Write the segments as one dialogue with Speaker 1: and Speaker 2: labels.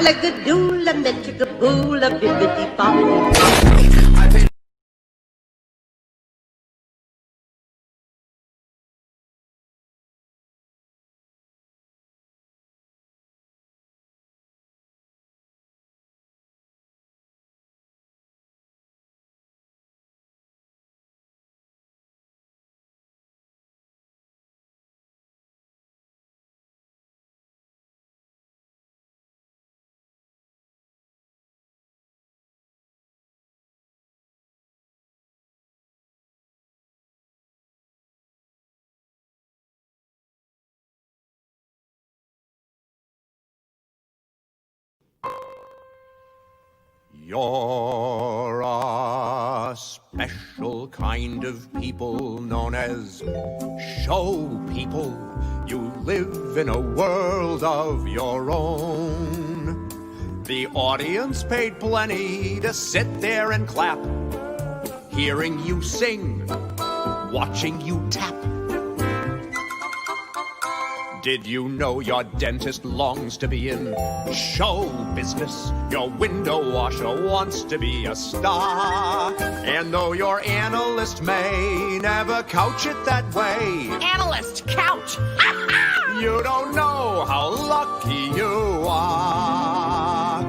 Speaker 1: Shabba-lagga-doo-la, mitchigga-boo-la, bibbidi-bobbidi.
Speaker 2: You're a special kind of people known as show people. You live in a world of your own. The audience paid plenty to sit there and clap, hearing you sing, watching you tap. Did you know your dentist longs to be in show business? Your window washer wants to be a star. And though your analyst may never couch it that way,
Speaker 3: Analyst couch!
Speaker 2: you don't know how lucky you are.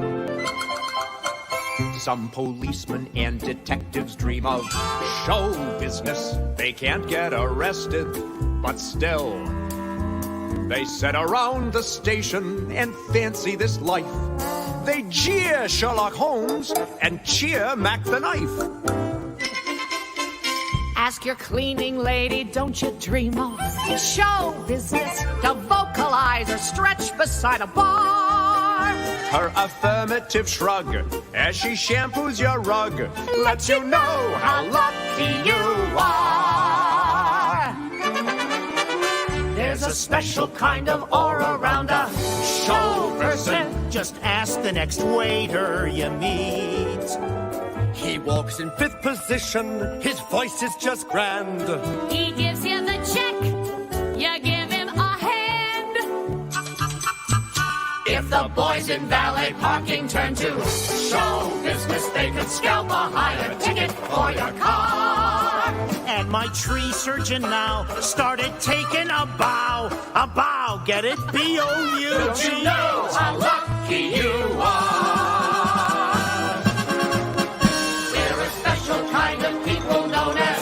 Speaker 2: Some policemen and detectives dream of show business. They can't get arrested, but still they sit around the station and fancy this life. They jeer Sherlock Holmes and cheer Mac the Knife.
Speaker 3: Ask your cleaning lady, don't you dream of show business? To vocalize or stretch beside a bar.
Speaker 2: Her affirmative shrug as she shampoos your rug lets you know how lucky you are.
Speaker 4: There's a special kind of aura around a show person. Just ask the next waiter you meet. He walks in fifth position, his voice is just grand.
Speaker 3: He gives you the check, you give him a hand.
Speaker 4: If the boys in valet parking turn to show business, they could scalp a higher ticket for your car. And my tree surgeon now started taking a bow. A bow, get it? B-O-U-G. Don't you know how lucky you are? We're a special kind of people known as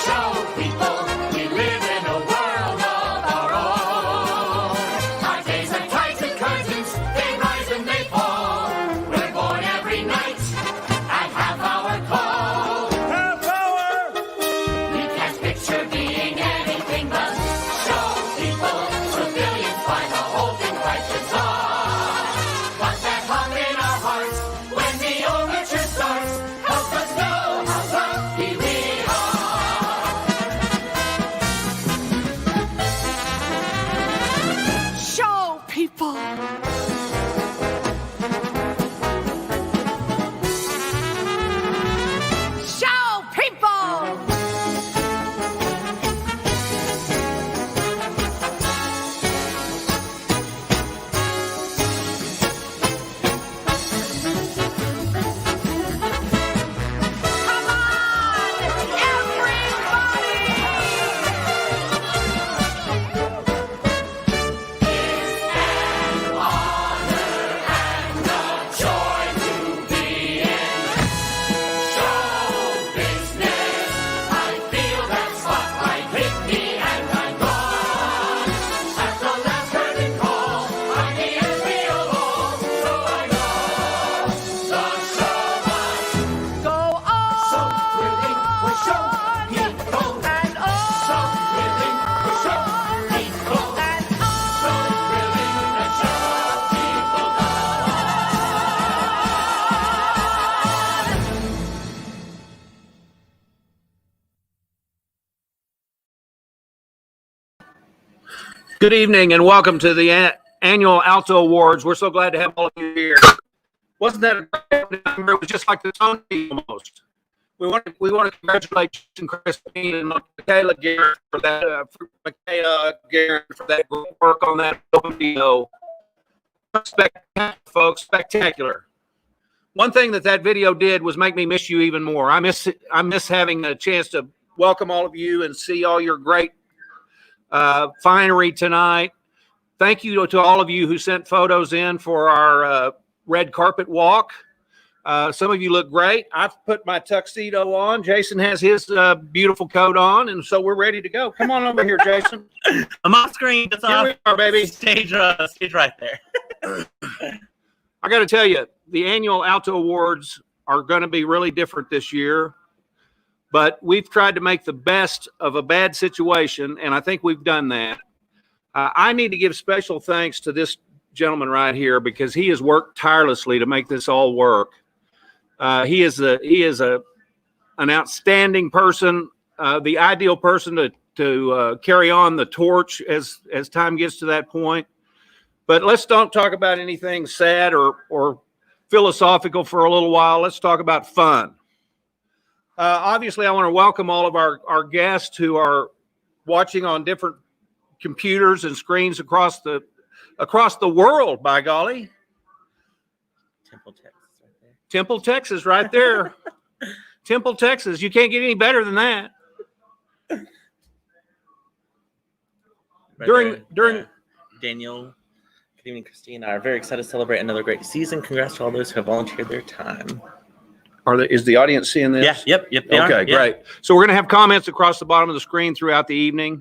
Speaker 4: show people. We live in a world of our own. Our days are tight and curtains, they rise and they fall. We're born every night at half-hour call. Half-hour! We can't picture being anything but show people. Civilians find the whole thing quite bizarre. But that hum in our hearts when the overture starts helps us know how lucky we are.
Speaker 3: Show people! Show people! Come on, everybody!
Speaker 4: Joy to be in show business. I feel that spotlight hit me and I'm gone. At the last curtain call, I'm the envy of all. So I know the show must
Speaker 3: Go on!
Speaker 4: so thrilling with show people.
Speaker 3: And on!
Speaker 4: So thrilling with show people.
Speaker 3: And
Speaker 4: So thrilling that show people go.
Speaker 5: Good evening and welcome to the annual ALTA Awards. We're so glad to have all of you here. Wasn't that a great number? It was just like the Tony almost. We want to congratulate Jason Crispin and Michaela Garrett for that great work on that video. Spectacular, folks, spectacular. One thing that video did was make me miss you even more. I miss having a chance to welcome all of you and see all your great finery tonight. Thank you to all of you who sent photos in for our red carpet walk. Some of you look great. I've put my tuxedo on. Jason has his beautiful coat on, and so we're ready to go. Come on over here, Jason.
Speaker 6: I'm off screen. That's
Speaker 5: Here we are, baby.
Speaker 6: Stage right there.
Speaker 5: I got to tell you, the annual Alta Awards are going to be really different this year, but we've tried to make the best of a bad situation, and I think we've done that. I need to give special thanks to this gentleman right here because he has worked tirelessly to make this all work. He is an outstanding person, the ideal person to carry on the torch as time gets to that point. But let's don't talk about anything sad or philosophical for a little while. Let's talk about fun. Obviously, I want to welcome all of our guests who are watching on different computers and screens across the world, by golly. Temple, Texas, right there. Temple, Texas. You can't get any better than that. During
Speaker 6: Daniel, good evening, Christine. I'm very excited to celebrate another great season. Congrats to all those who have volunteered their time.
Speaker 5: Is the audience seeing this?
Speaker 6: Yeah, yep.
Speaker 5: Okay, great. So we're going to have comments across the bottom of the screen throughout the evening.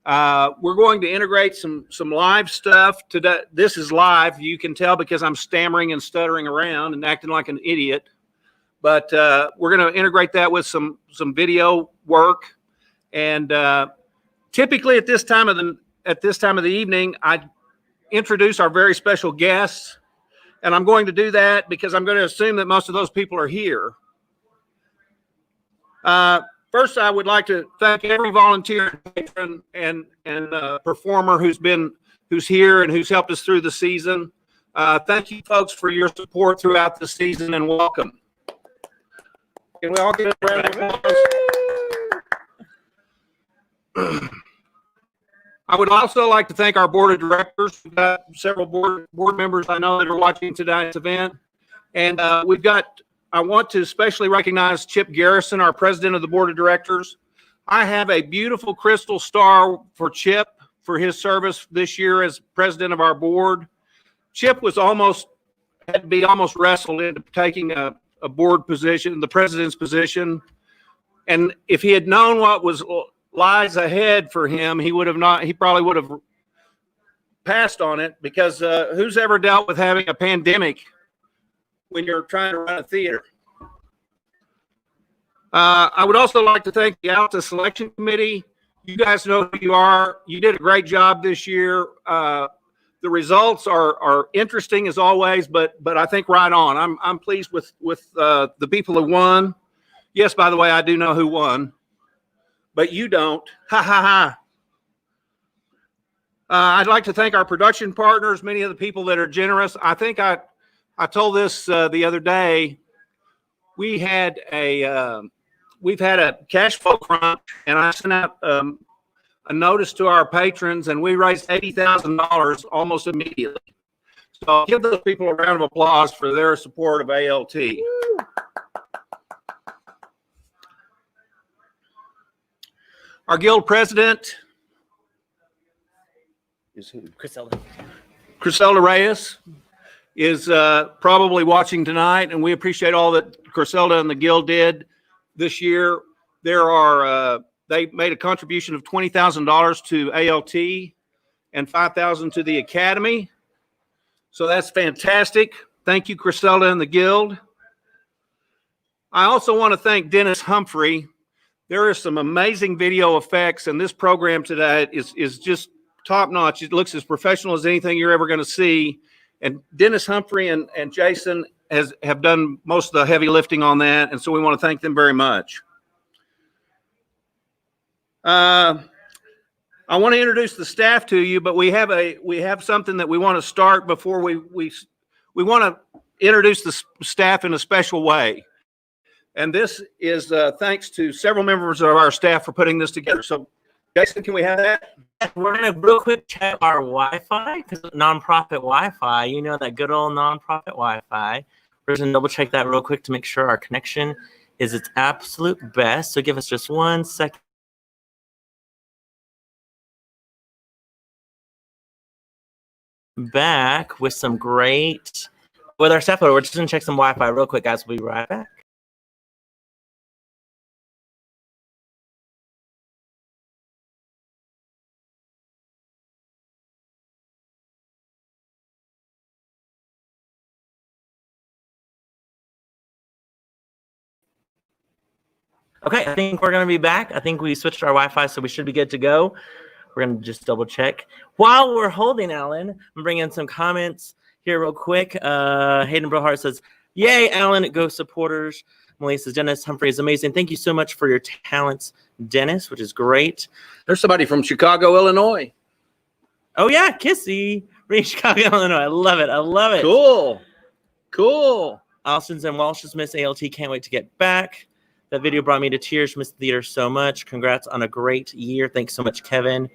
Speaker 5: We're going to integrate some live stuff today. This is live. You can tell because I'm stammering and stuttering around and acting like an idiot. But we're going to integrate that with some video work. And typically at this time of the evening, I introduce our very special guests. And I'm going to do that because I'm going to assume that most of those people are here. First, I would like to thank every volunteer, patron, and performer who's here and who's helped us through the season. Thank you, folks, for your support throughout the season, and welcome. Can we all get a round of applause? I would also like to thank our board of directors. We've got several board members I know that are watching tonight's event, and I want to especially recognize Chip Garrison, our president of the board of directors. I have a beautiful crystal star for Chip for his service this year as president of our board. Chip had to be almost wrestled into taking a board position, the president's position. And if he had known what lies ahead for him, he probably would have passed on it, because who's ever dealt with having a pandemic when you're trying to run a theater? I would also like to thank the ALTA selection committee. You guys know who you are. You did a great job this year. The results are interesting as always, but I think right on. I'm pleased with the people who won. Yes, by the way, I do know who won, but you don't. Ha ha ha. I'd like to thank our production partners, many of the people that are generous. I think I told this the other day. We've had a cash flow crunch, and I sent out a notice to our patrons, and we raised $80,000 almost immediately. So I'll give those people a round of applause for their support of ALT. Our guild president is who? Criselda Reyes is probably watching tonight, and we appreciate all that Criselda and the guild did this year. They made a contribution of $20,000 to ALT and $5,000 to the Academy. So that's fantastic. Thank you, Criselda and the guild. I also want to thank Dennis Humphrey. There are some amazing video effects, and this program today is just top notch. It looks as professional as anything you're ever going to see. And Dennis Humphrey and Jason have done most of the heavy lifting on that, and so we want to thank them very much. I want to introduce the staff to you, but we have something that we want to start before we want to introduce the staff in a special way. And this is thanks to several members of our staff for putting this together. So, Jason, can we have that?
Speaker 6: We're gonna real quick check our Wi-Fi because nonprofit Wi-Fi. You know that good old nonprofit Wi-Fi. We're just gonna double check that real quick to make sure our connection is its absolute best. So give us just 1 second. Back with some great with our staff photo. We're just gonna check some Wi-Fi real quick, guys. We'll be right back. Okay, I think we're gonna be back. I think we switched our Wi-Fi, so we should be good to go. We're gonna just double check. While we're holding, Alan, I'm bringing in some comments here real quick. Hayden Brohart says, "Yay, Alan! Go supporters." Melissa says, "Dennis Humphrey is amazing. Thank you so much for your talents, Dennis," which is great.
Speaker 5: There's somebody from Chicago, Illinois.
Speaker 6: Oh yeah, Kissy, Chicago, Illinois. I love it. I love it.
Speaker 5: Cool.
Speaker 6: Alston's and Walsh's Miss ALT. Can't wait to get back. That video brought me to tears. Miss the theater so much. Congrats on a great year. Thanks so much, Kevin.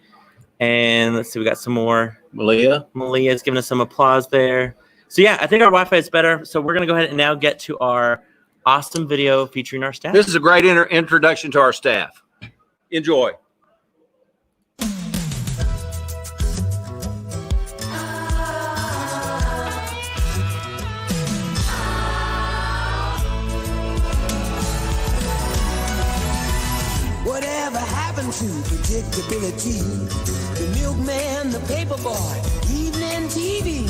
Speaker 6: And let's see, we got some more. Malia's giving us some applause there. So yeah, I think our Wi-Fi is better. So we're gonna go ahead and now get to our awesome video featuring our staff.
Speaker 5: This is a great introduction to our staff. Enjoy.
Speaker 7: Whatever happened to predictability? The milkman, the paper boy, evening TV.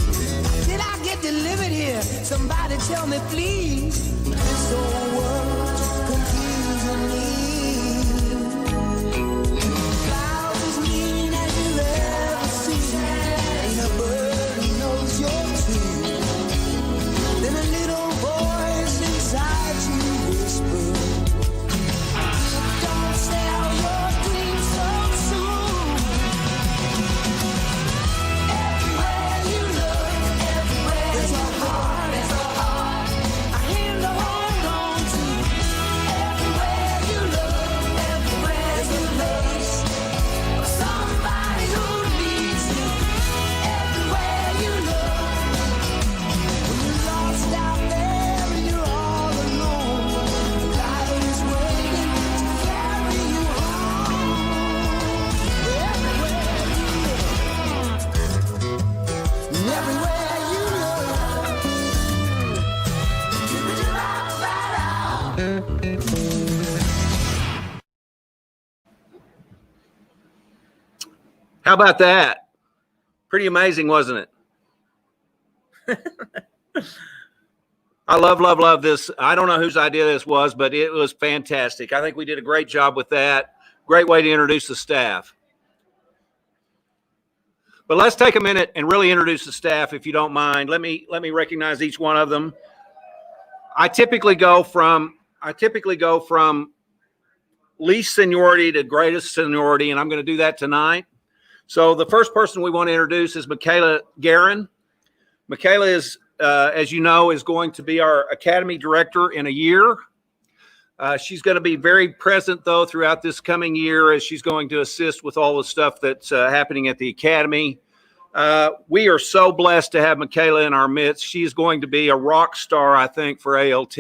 Speaker 7: Did I get delivered here? Somebody tell me, please. This whole world confusing me. Clouds as mean as you've ever seen. Ain't a bird who knows your tune. Then a little voice inside you whisper, don't sell your dreams so soon. Everywhere you look, everywhere there's a heart, a hand to hold on to. Everywhere you look, everywhere there's a place for somebody who needs you. Everywhere you look, when you're lost out there and you're all alone, life is waiting to carry you home. Everywhere you look, everywhere you look,
Speaker 5: How about that? Pretty amazing, wasn't it? I love this. I don't know whose idea this was, but it was fantastic. I think we did a great job with that. Great way to introduce the staff. But let's take a minute and really introduce the staff, if you don't mind. Let me recognize each one of them. I typically go from least seniority to greatest seniority, and I'm going to do that tonight. So the first person we want to introduce is Michaela Guerin. Michaela is, as you know, is going to be our Academy Director in a year. She's going to be very present, though, throughout this coming year as she's going to assist with all the stuff that's happening at the Academy. We are so blessed to have Michaela in our midst. She's going to be a rock star, I think, for ALT.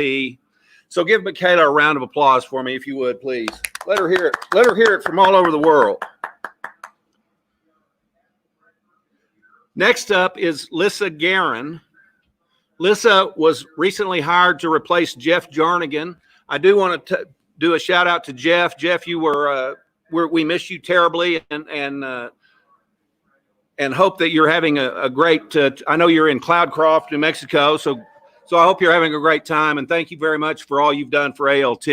Speaker 5: So give Michaela a round of applause for me, if you would, please. Let her hear it. Let her hear it from all over the world. Next up is Lissa Guerin. Lissa was recently hired to replace Jeff Jarnigan. I do want to do a shout out to Jeff. Jeff, you we miss you terribly, and hope that you're having a great. I know you're in Cloudcroft, New Mexico, so I hope you're having a great time. And thank you very much for all you've done for ALT.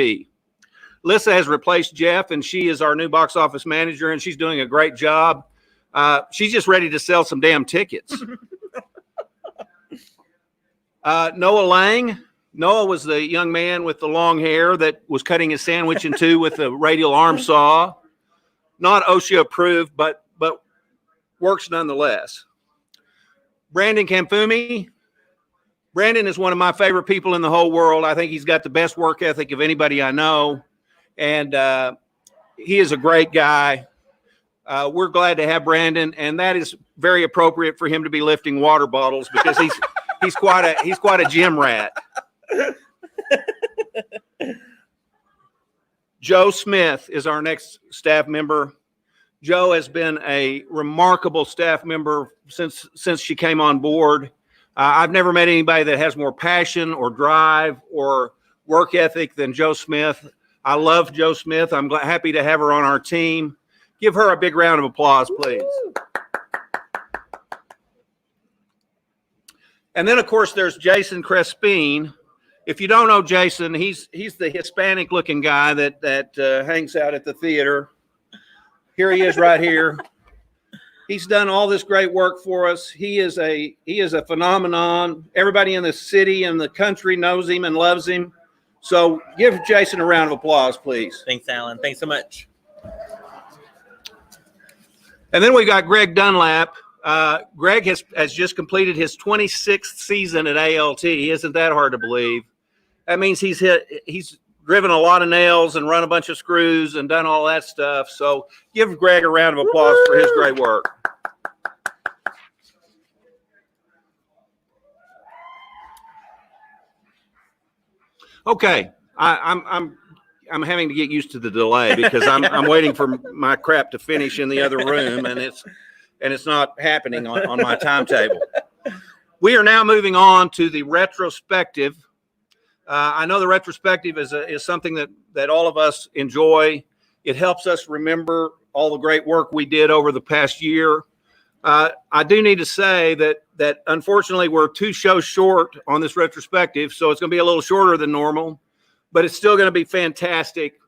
Speaker 5: Lissa has replaced Jeff, and she is our new box office manager, and she's doing a great job. She's just ready to sell some damn tickets. Noah Lang. Noah was the young man with the long hair that was cutting his sandwich in two with a radial arm saw. Not OSHA approved, but works nonetheless. Brandon Kamfumi. Brandon is one of my favorite people in the whole world. I think he's got the best work ethic of anybody I know. And he is a great guy. we're glad to have Brandon, and that is very appropriate for him to be lifting water bottles because he's quite a gym rat. Joe Smith is our next staff member. Joe has been a remarkable staff member since she came on board. I've never met anybody that has more passion or drive or work ethic than Joe Smith. I love Joe Smith. I'm happy to have her on our team. Give her a big round of applause, please. And then, of course, there's Jason Crespin. If you don't know Jason, he's the Hispanic-looking guy that hangs out at the theater. Here he is right here. He's done all this great work for us. He is a phenomenon. Everybody in the city and the country knows him and loves him. So give Jason a round of applause, please.
Speaker 6: Thanks, Alan. Thanks so much.
Speaker 5: And then we got Greg Dunlap. Greg has just completed his 26th season at ALT. Isn't that hard to believe? That means he's driven a lot of nails and run a bunch of screws and done all that stuff. So give Greg a round of applause for his great work. Okay, I'm having to get used to the delay because I'm waiting for my crap to finish in the other room, and it's not happening on my timetable. We are now moving on to the retrospective. I know the retrospective is something that all of us enjoy. It helps us remember all the great work we did over the past year. I do need to say that unfortunately we're 2 shows short on this retrospective, so it's going to be a little shorter than normal, but it's still going to be fantastic.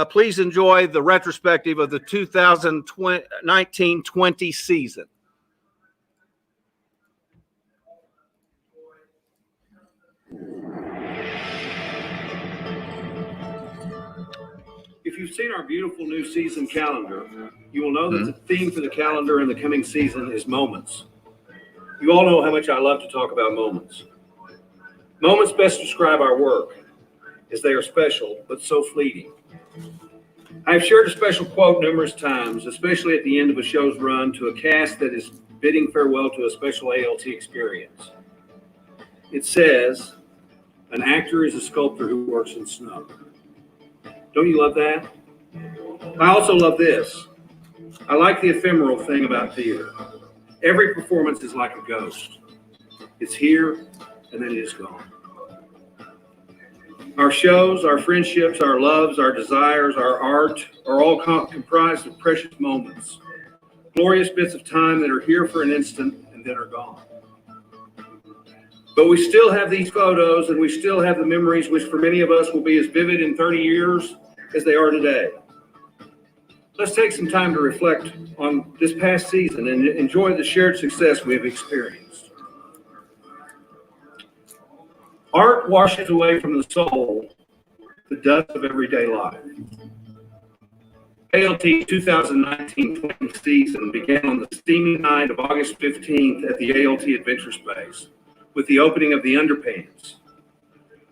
Speaker 5: Please enjoy the retrospective of the 2019-20 season.
Speaker 8: If you've seen our beautiful new season calendar, you will know that the theme for the calendar in the coming season is moments. You all know how much I love to talk about moments. Moments best describe our work, as they are special, but so fleeting. I've shared a special quote numerous times, especially at the end of a show's run, to a cast that is bidding farewell to a special ALT experience. It says, "An actor is a sculptor who works in snow." Don't you love that? I also love this. I like the ephemeral thing about theater. Every performance is like a ghost. It's here, and then it is gone. Our shows, our friendships, our loves, our desires, our art are all comprised of precious moments, glorious bits of time that are here for an instant and then are gone. But we still have these photos, and we still have the memories, which for many of us will be as vivid in 30 years as they are today. Let's take some time to reflect on this past season and enjoy the shared success we have experienced. Art washes away from the soul the dust of everyday life. ALT 2019-20 season began on the steamy night of August 15th at the ALT Adventure Space with the opening of The Underpants.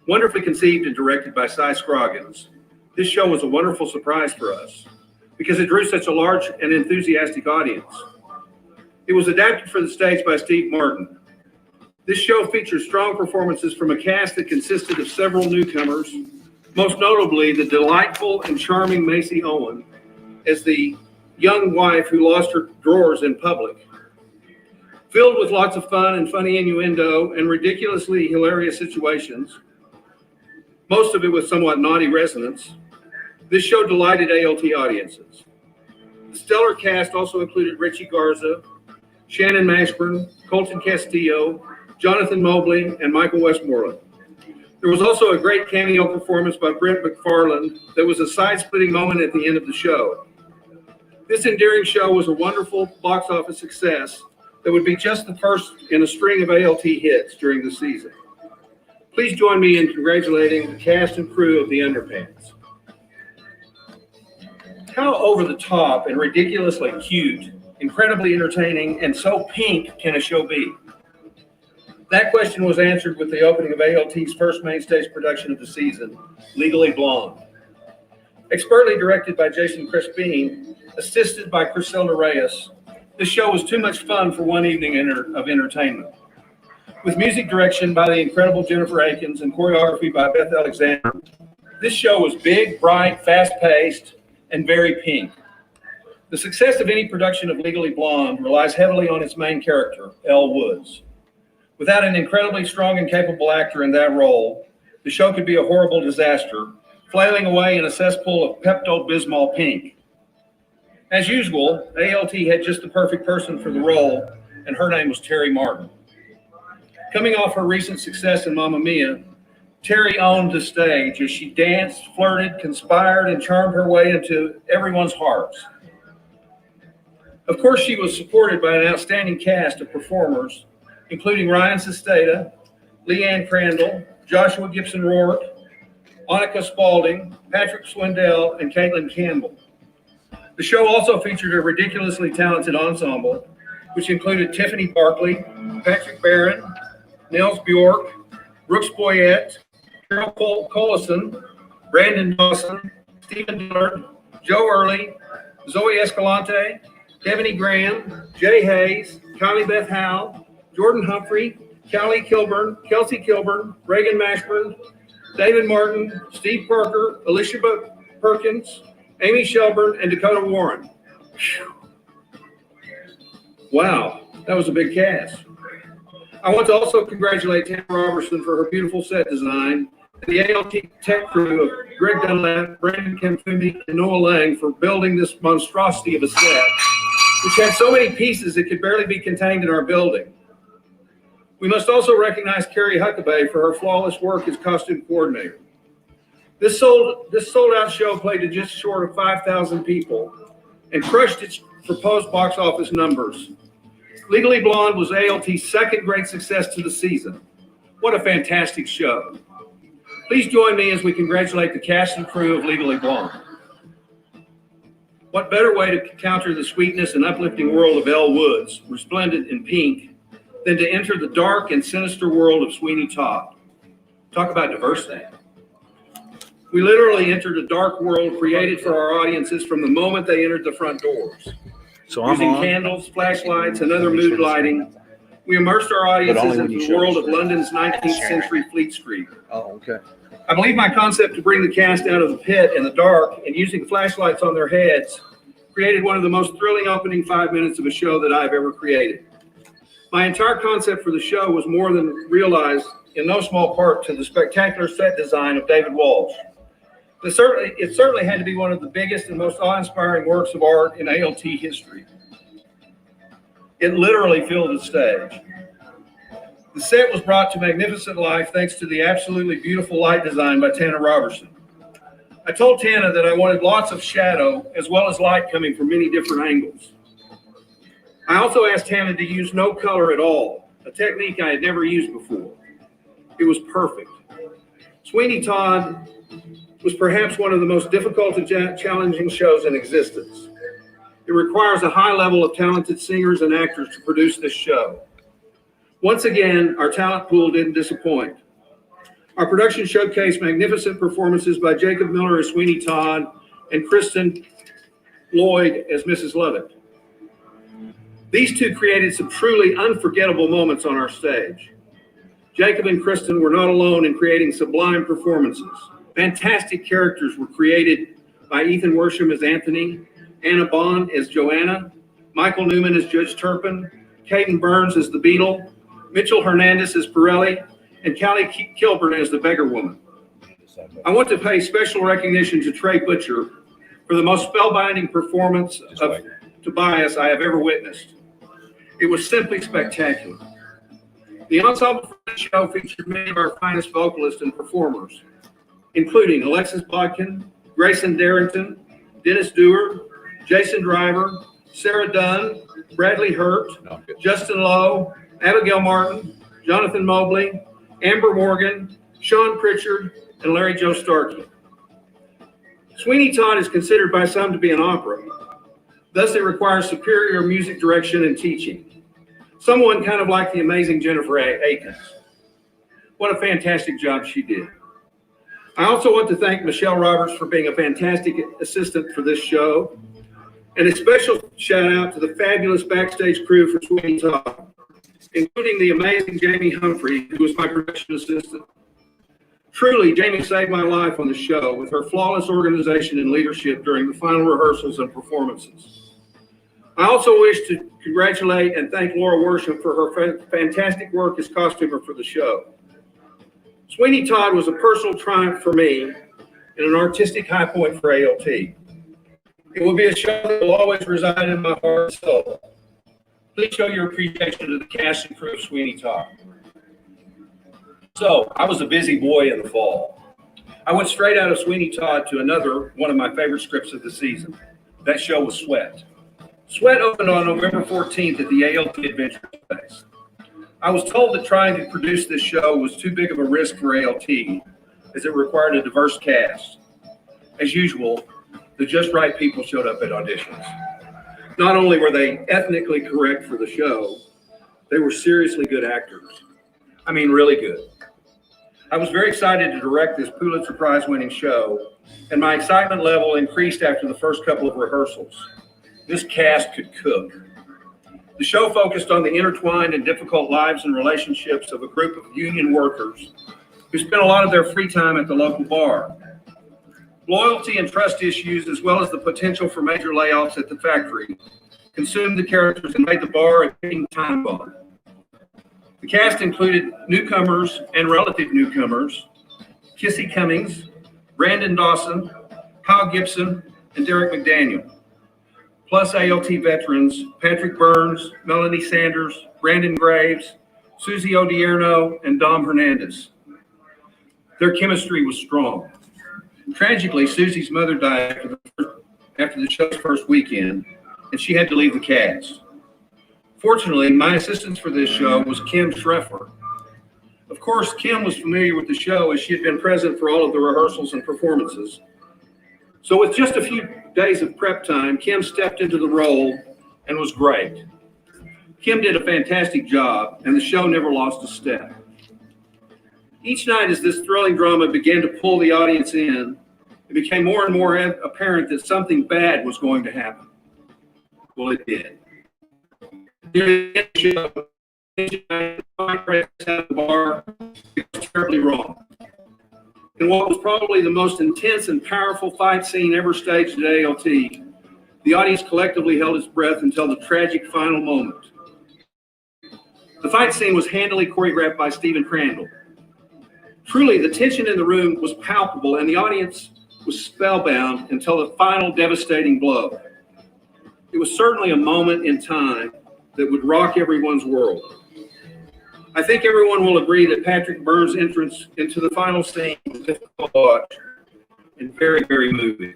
Speaker 8: Wonderfully conceived and directed by Cy Scroggins, this show was a wonderful surprise for us because it drew such a large and enthusiastic audience. It was adapted for the stage by Steve Martin. This show features strong performances from a cast that consisted of several newcomers, most notably the delightful and charming Macy Owen as the young wife who lost her drawers in public. Filled with lots of fun and funny innuendo and ridiculously hilarious situations, most of it with somewhat naughty resonance, this show delighted ALT audiences. The stellar cast also included Richie Garza, Shannon Mashburn, Colton Castillo, Jonathan Mobley, and Michael Westmoreland. There was also a great cameo performance by Brent McFarland that was a side-splitting moment at the end of the show. This endearing show was a wonderful box office success that would be just the first in a string of ALT hits during the season. Please join me in congratulating the cast and crew of The Underpants. How over the top and ridiculously cute, incredibly entertaining, and so pink can a show be? That question was answered with the opening of ALT's first main stage production of the season, Legally Blonde. Expertly directed by Jason Crispin, assisted by Criselda Reyes, this show was too much fun for one evening of entertainment. With music direction by the incredible Jennifer Akins and choreography by Beth Alexander, this show was big, bright, fast-paced, and very pink. The success of any production of Legally Blonde relies heavily on its main character, Elle Woods. Without an incredibly strong and capable actor in that role, the show could be a horrible disaster, flailing away in a cesspool of Pepto-Bismol pink. As usual, ALT had just the perfect person for the role, and her name was Terry Martin. Coming off her recent success in Mamma Mia, Terry owned the stage as she danced, flirted, conspired, and charmed her way into everyone's hearts. Of course, she was supported by an outstanding cast of performers, including Ryan Sesteta, Leanne Crandall, Joshua Gibson Rourke, Annika Spaulding, Patrick Swindell, and Caitlin Campbell. The show also featured a ridiculously talented ensemble, which included Tiffany Barkley, Patrick Barron, Nels Bjork, Brooks Boyette, Carol Collison, Brandon Dawson, Stephen Dillard, Joe Early, Zoe Escalante, Devaney Graham, Jay Hayes, Kylie Beth Howe, Jordan Humphrey, Callie Kilburn, Kelsey Kilburn, Reagan Mashburn, David Martin, Steve Parker, Alicia Perkins, Amy Shelburne, and Dakota Warren. Whew. Wow, that was a big cast. I want to also congratulate Tamara Robertson for her beautiful set design, and the ALT tech crew of Greg Dunlap, Brandon Kemfumi, and Noah Lang for building this monstrosity of a set, which had so many pieces it could barely be contained in our building. We must also recognize Carrie Huckabee for her flawless work as costume coordinator. This sold-out show played to just short of 5,000 people and crushed its proposed box office numbers. Legally Blonde was ALT's second great success to the season. What a fantastic show. Please join me as we congratulate the cast and crew of Legally Blonde. What better way to counter the sweetness and uplifting world of Elle Woods, resplendent in pink, than to enter the dark and sinister world of Sweeney Todd? Talk about diversity. We literally entered a dark world created for our audiences from the moment they entered the front doors. Using candles, flashlights, and other mood lighting, we immersed our audiences into the world of London's 19th century Fleet Street.
Speaker 5: Oh, okay.
Speaker 8: I believe my concept to bring the cast out of the pit in the dark and using flashlights on their heads created one of the most thrilling opening 5 minutes of a show that I've ever created. My entire concept for the show was more than realized in no small part to the spectacular set design of David Walsh. It certainly had to be one of the biggest and most awe-inspiring works of art in ALT history. It literally filled the stage. The set was brought to magnificent life thanks to the absolutely beautiful light design by Tana Robertson. I told Tana that I wanted lots of shadow as well as light coming from many different angles. I also asked Tana to use no color at all, a technique I had never used before. It was perfect. Sweeney Todd was perhaps one of the most difficult and challenging shows in existence. It requires a high level of talented singers and actors to produce this show. Once again, our talent pool didn't disappoint. Our production showcased magnificent performances by Jacob Miller as Sweeney Todd and Kristen Lloyd as Mrs. Lovett. These two created some truly unforgettable moments on our stage. Jacob and Kristen were not alone in creating sublime performances. Fantastic characters were created by Ethan Worsham as Anthony, Anna Bond as Joanna, Michael Newman as Judge Turpin, Caden Burns as the Beetle, Mitchell Hernandez as Pirelli, and Callie Kilburn as the Beggar Woman. I want to pay special recognition to Trey Butcher for the most spellbinding performance of Tobias I have ever witnessed. It was simply spectacular. The ensemble for the show featured many of our finest vocalists and performers, including Alexis Bodkin, Grayson Darrington, Dennis Dewar, Jason Driver, Sarah Dunn, Bradley Hurt, Justin Lowe, Abigail Martin, Jonathan Mobley, Amber Morgan, Sean Pritchard, and Larry Joe Starkey. Sweeney Todd is considered by some to be an opera. Thus, it requires superior music direction and teaching. Someone kind of like the amazing Jennifer Akins. What a fantastic job she did. I also want to thank Michelle Roberts for being a fantastic assistant for this show. And a special shout out to the fabulous backstage crew for Sweeney Todd, including the amazing Jamie Humphrey, who was my production assistant. Truly, Jamie saved my life on the show with her flawless organization and leadership during the final rehearsals and performances. I also wish to congratulate and thank Laura Worsham for her fantastic work as costumer for the show. Sweeney Todd was a personal triumph for me and an artistic high point for ALT. It will be a show that will always reside in my heart and soul. Please show your appreciation to the cast and crew of Sweeney Todd. So, I was a busy boy in the fall. I went straight out of Sweeney Todd to another one of my favorite scripts of the season. That show was Sweat. Sweat opened on November 14th at the ALT Adventure Space. I was told that trying to produce this show was too big of a risk for ALT, as it required a diverse cast. As usual, the just right people showed up at auditions. Not only were they ethnically correct for the show, they were seriously good actors. I mean, really good. I was very excited to direct this Pulitzer Prize-winning show, and my excitement level increased after the first couple of rehearsals. This cast could cook. The show focused on the intertwined and difficult lives and relationships of a group of union workers who spent a lot of their free time at the local bar. Loyalty and trust issues, as well as the potential for major layoffs at the factory, consumed the characters and made the bar a ticking time bomb. The cast included newcomers and relative newcomers, Kissy Cummings, Brandon Dawson, Kyle Gibson, and Derek McDaniel, plus ALT veterans Patrick Burns, Melanie Sanders, Brandon Graves, Susie Odierno, and Dom Hernandez. Their chemistry was strong. Tragically, Susie's mother died after the show's first weekend, and she had to leave the cast. Fortunately, my assistant for this show was Kim Schreffer. Of course, Kim was familiar with the show as she had been present for all of the rehearsals and performances. So with just a few days of prep time, Kim stepped into the role and was great. Kim did a fantastic job, and the show never lost a step. Each night as this thrilling drama began to pull the audience in, it became more and more apparent that something bad was going to happen. Well, it did. Near the end of the show, at the bar, it was terribly wrong. In what was probably the most intense and powerful fight scene ever staged at ALT, the audience collectively held its breath until the tragic final moment. The fight scene was handily choreographed by Stephen Crandall. Truly, the tension in the room was palpable, and the audience was spellbound until the final devastating blow. It was certainly a moment in time that would rock everyone's world. I think everyone will agree that Patrick Burns' entrance into the final scene was difficult to watch and very, very moving.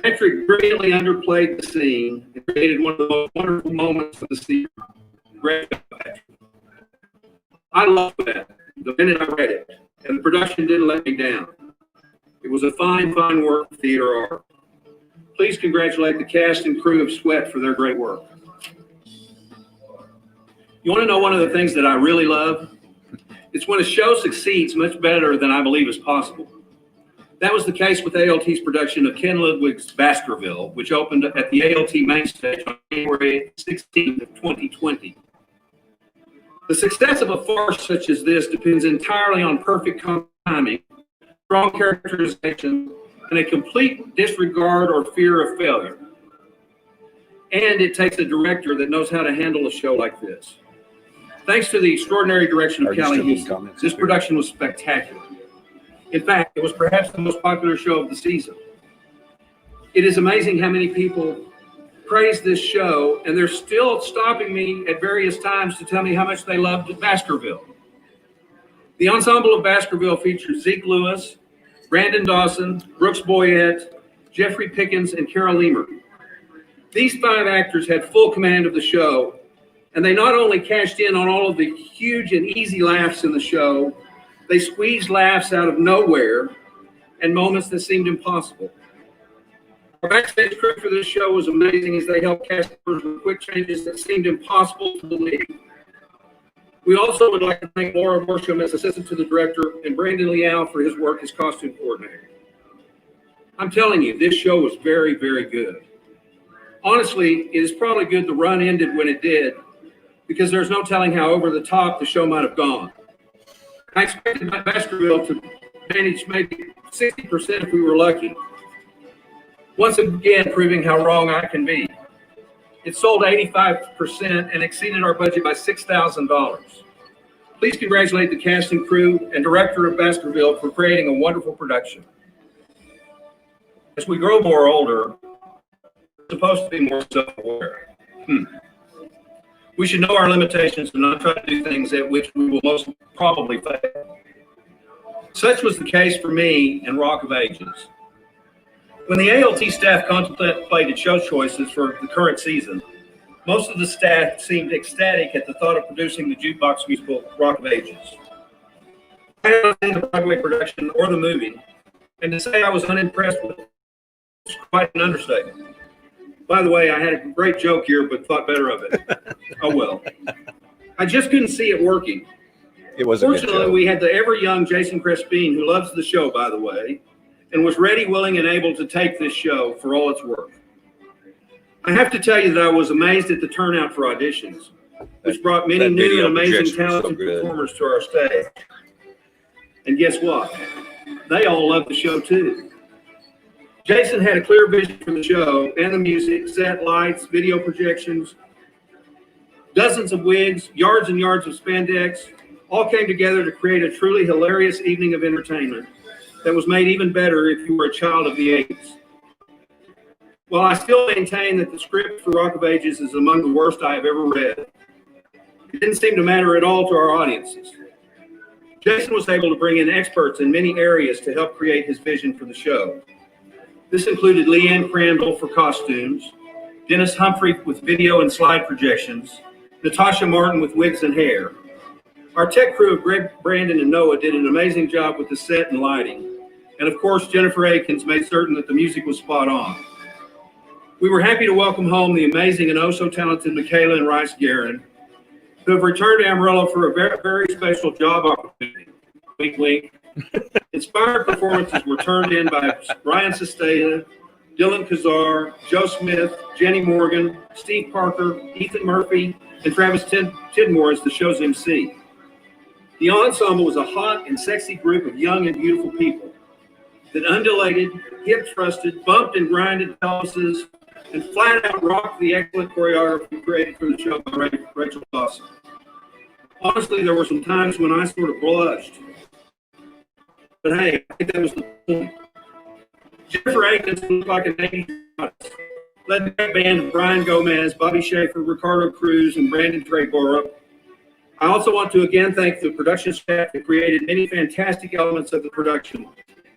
Speaker 8: Patrick brilliantly underplayed the scene and created one of the most wonderful moments of the season. Great job, Patrick. I loved that the minute I read it, and the production didn't let me down. It was a fine, fine work of theater art. Please congratulate the cast and crew of Sweat for their great work. You want to know one of the things that I really love? It's when a show succeeds much better than I believe is possible. That was the case with ALT's production of Ken Ludwig's Baskerville, which opened at the ALT main stage on January 16th of 2020. The success of a farce such as this depends entirely on perfect timing, strong characterization, and a complete disregard or fear of failure. And it takes a director that knows how to handle a show like this. Thanks to the extraordinary direction of Callie Houston, this production was spectacular. In fact, it was perhaps the most popular show of the season. It is amazing how many people praise this show, and they're still stopping me at various times to tell me how much they loved Baskerville. The ensemble of Baskerville features Zeke Lewis, Brandon Dawson, Brooks Boyette, Jeffrey Pickens, and Carol Leamer. These 5 actors had full command of the show, and they not only cashed in on all of the huge and easy laughs in the show, they squeezed laughs out of nowhere and moments that seemed impossible. Our backstage crew for this show was amazing as they helped cast members with quick changes that seemed impossible to believe. We also would like to thank Laura Borsham as assistant to the director and Brandon Liao for his work as costume coordinator. I'm telling you, this show was very, very good. Honestly, it is probably good the run ended when it did, because there's no telling how over the top the show might have gone. I expected Baskerville to manage maybe 60% if we were lucky. Once again, proving how wrong I can be. It sold 85% and exceeded our budget by $6,000. Please congratulate the cast and crew and director of Baskerville for creating a wonderful production. As we grow more older, we're supposed to be more self-aware. We should know our limitations and not try to do things at which we will most probably fail. Such was the case for me in Rock of Ages. When the ALT staff contemplated show choices for the current season, most of the staff seemed ecstatic at the thought of producing the jukebox musical Rock of Ages. I had not seen the Broadway production or the movie, and to say I was unimpressed with it was quite an understatement. By the way, I had a great joke here, but thought better of it. Oh well. I just couldn't see it working.
Speaker 9: It was a good
Speaker 8: Fortunately,
Speaker 9: show.
Speaker 8: we had the ever-young Jason Crespin, who loves the show, by the way, and was ready, willing, and able to take this show for all it's worth. I have to tell you that I was amazed at the turnout for auditions, which brought many
Speaker 9: That
Speaker 8: new
Speaker 9: video
Speaker 8: and amazing
Speaker 9: projection was so
Speaker 8: talented
Speaker 9: good.
Speaker 8: performers to our stage. And guess what? They all loved the show too. Jason had a clear vision for the show and the music, set, lights, video projections, dozens of wigs, yards and yards of spandex, all came together to create a truly hilarious evening of entertainment that was made even better if you were a child of the 80s. While I still maintain that the script for Rock of Ages is among the worst I have ever read, it didn't seem to matter at all to our audiences. Jason was able to bring in experts in many areas to help create his vision for the show. This included Leanne Crandall for costumes, Dennis Humphrey with video and slide projections, Natasha Martin with wigs and hair. Our tech crew of Greg, Brandon, and Noah did an amazing job with the set and lighting. And of course, Jennifer Akins made certain that the music was spot on. We were happy to welcome home the amazing and oh so talented Michaela and Rice Guerin, who have returned to Amarillo for a very, very special job opportunity. Wink, wink. Inspired performances were turned in by Ryan Sesteta, Dylan Kazar, Joe Smith, Jenny Morgan, Steve Parker, Ethan Murphy, and Travis Tidmore as the show's MC. The ensemble was a hot and sexy group of young and beautiful people that undulated, hip-thrusted, bumped and grinded pelvises, and flat out rocked the excellent choreography created for the show by Rachel Dawson. Honestly, there were some times when I sort of blushed. But hey, I think that was the point. Jennifer Akins looked like an 80s goddess, led the great band of Brian Gomez, Bobby Schaefer, Ricardo Cruz, and Brandon Trebora. I also want to again thank the production staff that created many fantastic elements of the production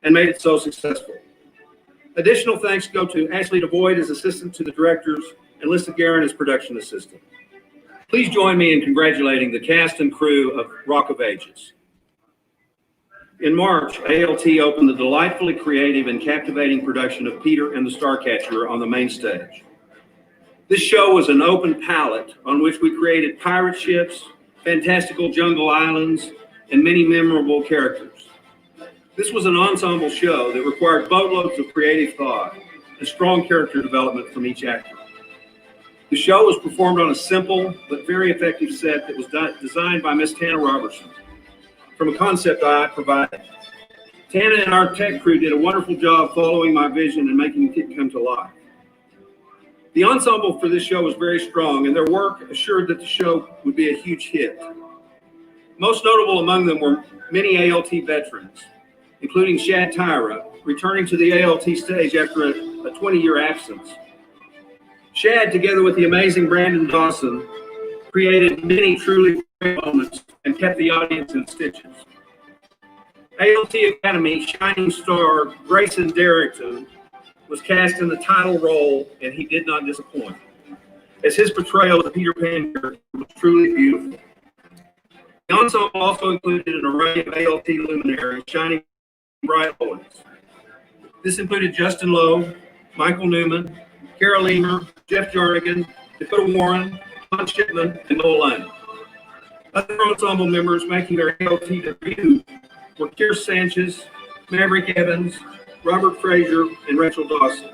Speaker 8: and made it so successful. Additional thanks go to Ashley DeVoyd as assistant to the directors and Lisa Guerin as production assistant. Please join me in congratulating the cast and crew of Rock of Ages. In March, ALT opened the delightfully creative and captivating production of Peter and the Starcatcher on the main stage. This show was an open palette on which we created pirate ships, fantastical jungle islands, and many memorable characters. This was an ensemble show that required boatloads of creative thought and strong character development from each actor. The show was performed on a simple but very effective set that was designed by Miss Tana Robertson from a concept I provided. Tana and our tech crew did a wonderful job following my vision and making it come to life. The ensemble for this show was very strong, and their work assured that the show would be a huge hit. Most notable among them were many ALT veterans, including Shad Tyra, returning to the ALT stage after a 20-year absence. Shad, together with the amazing Brandon Dawson, created many truly great moments and kept the audience in stitches. ALT Academy shining star Grayson Derrickson was cast in the title role, and he did not disappoint, as his portrayal of the Peter Pan character was truly beautiful. The ensemble also included an array of ALT luminaries shining bright always. This included Justin Lowe, Michael Newman, Carol Eamer, Jeff Jarnigan, Dakota Warren, Tom Shipman, and Noel Lane. Other ensemble members making their ALT debut were Keir Sanchez, Maverick Evans, Robert Frazier, and Rachel Dawson.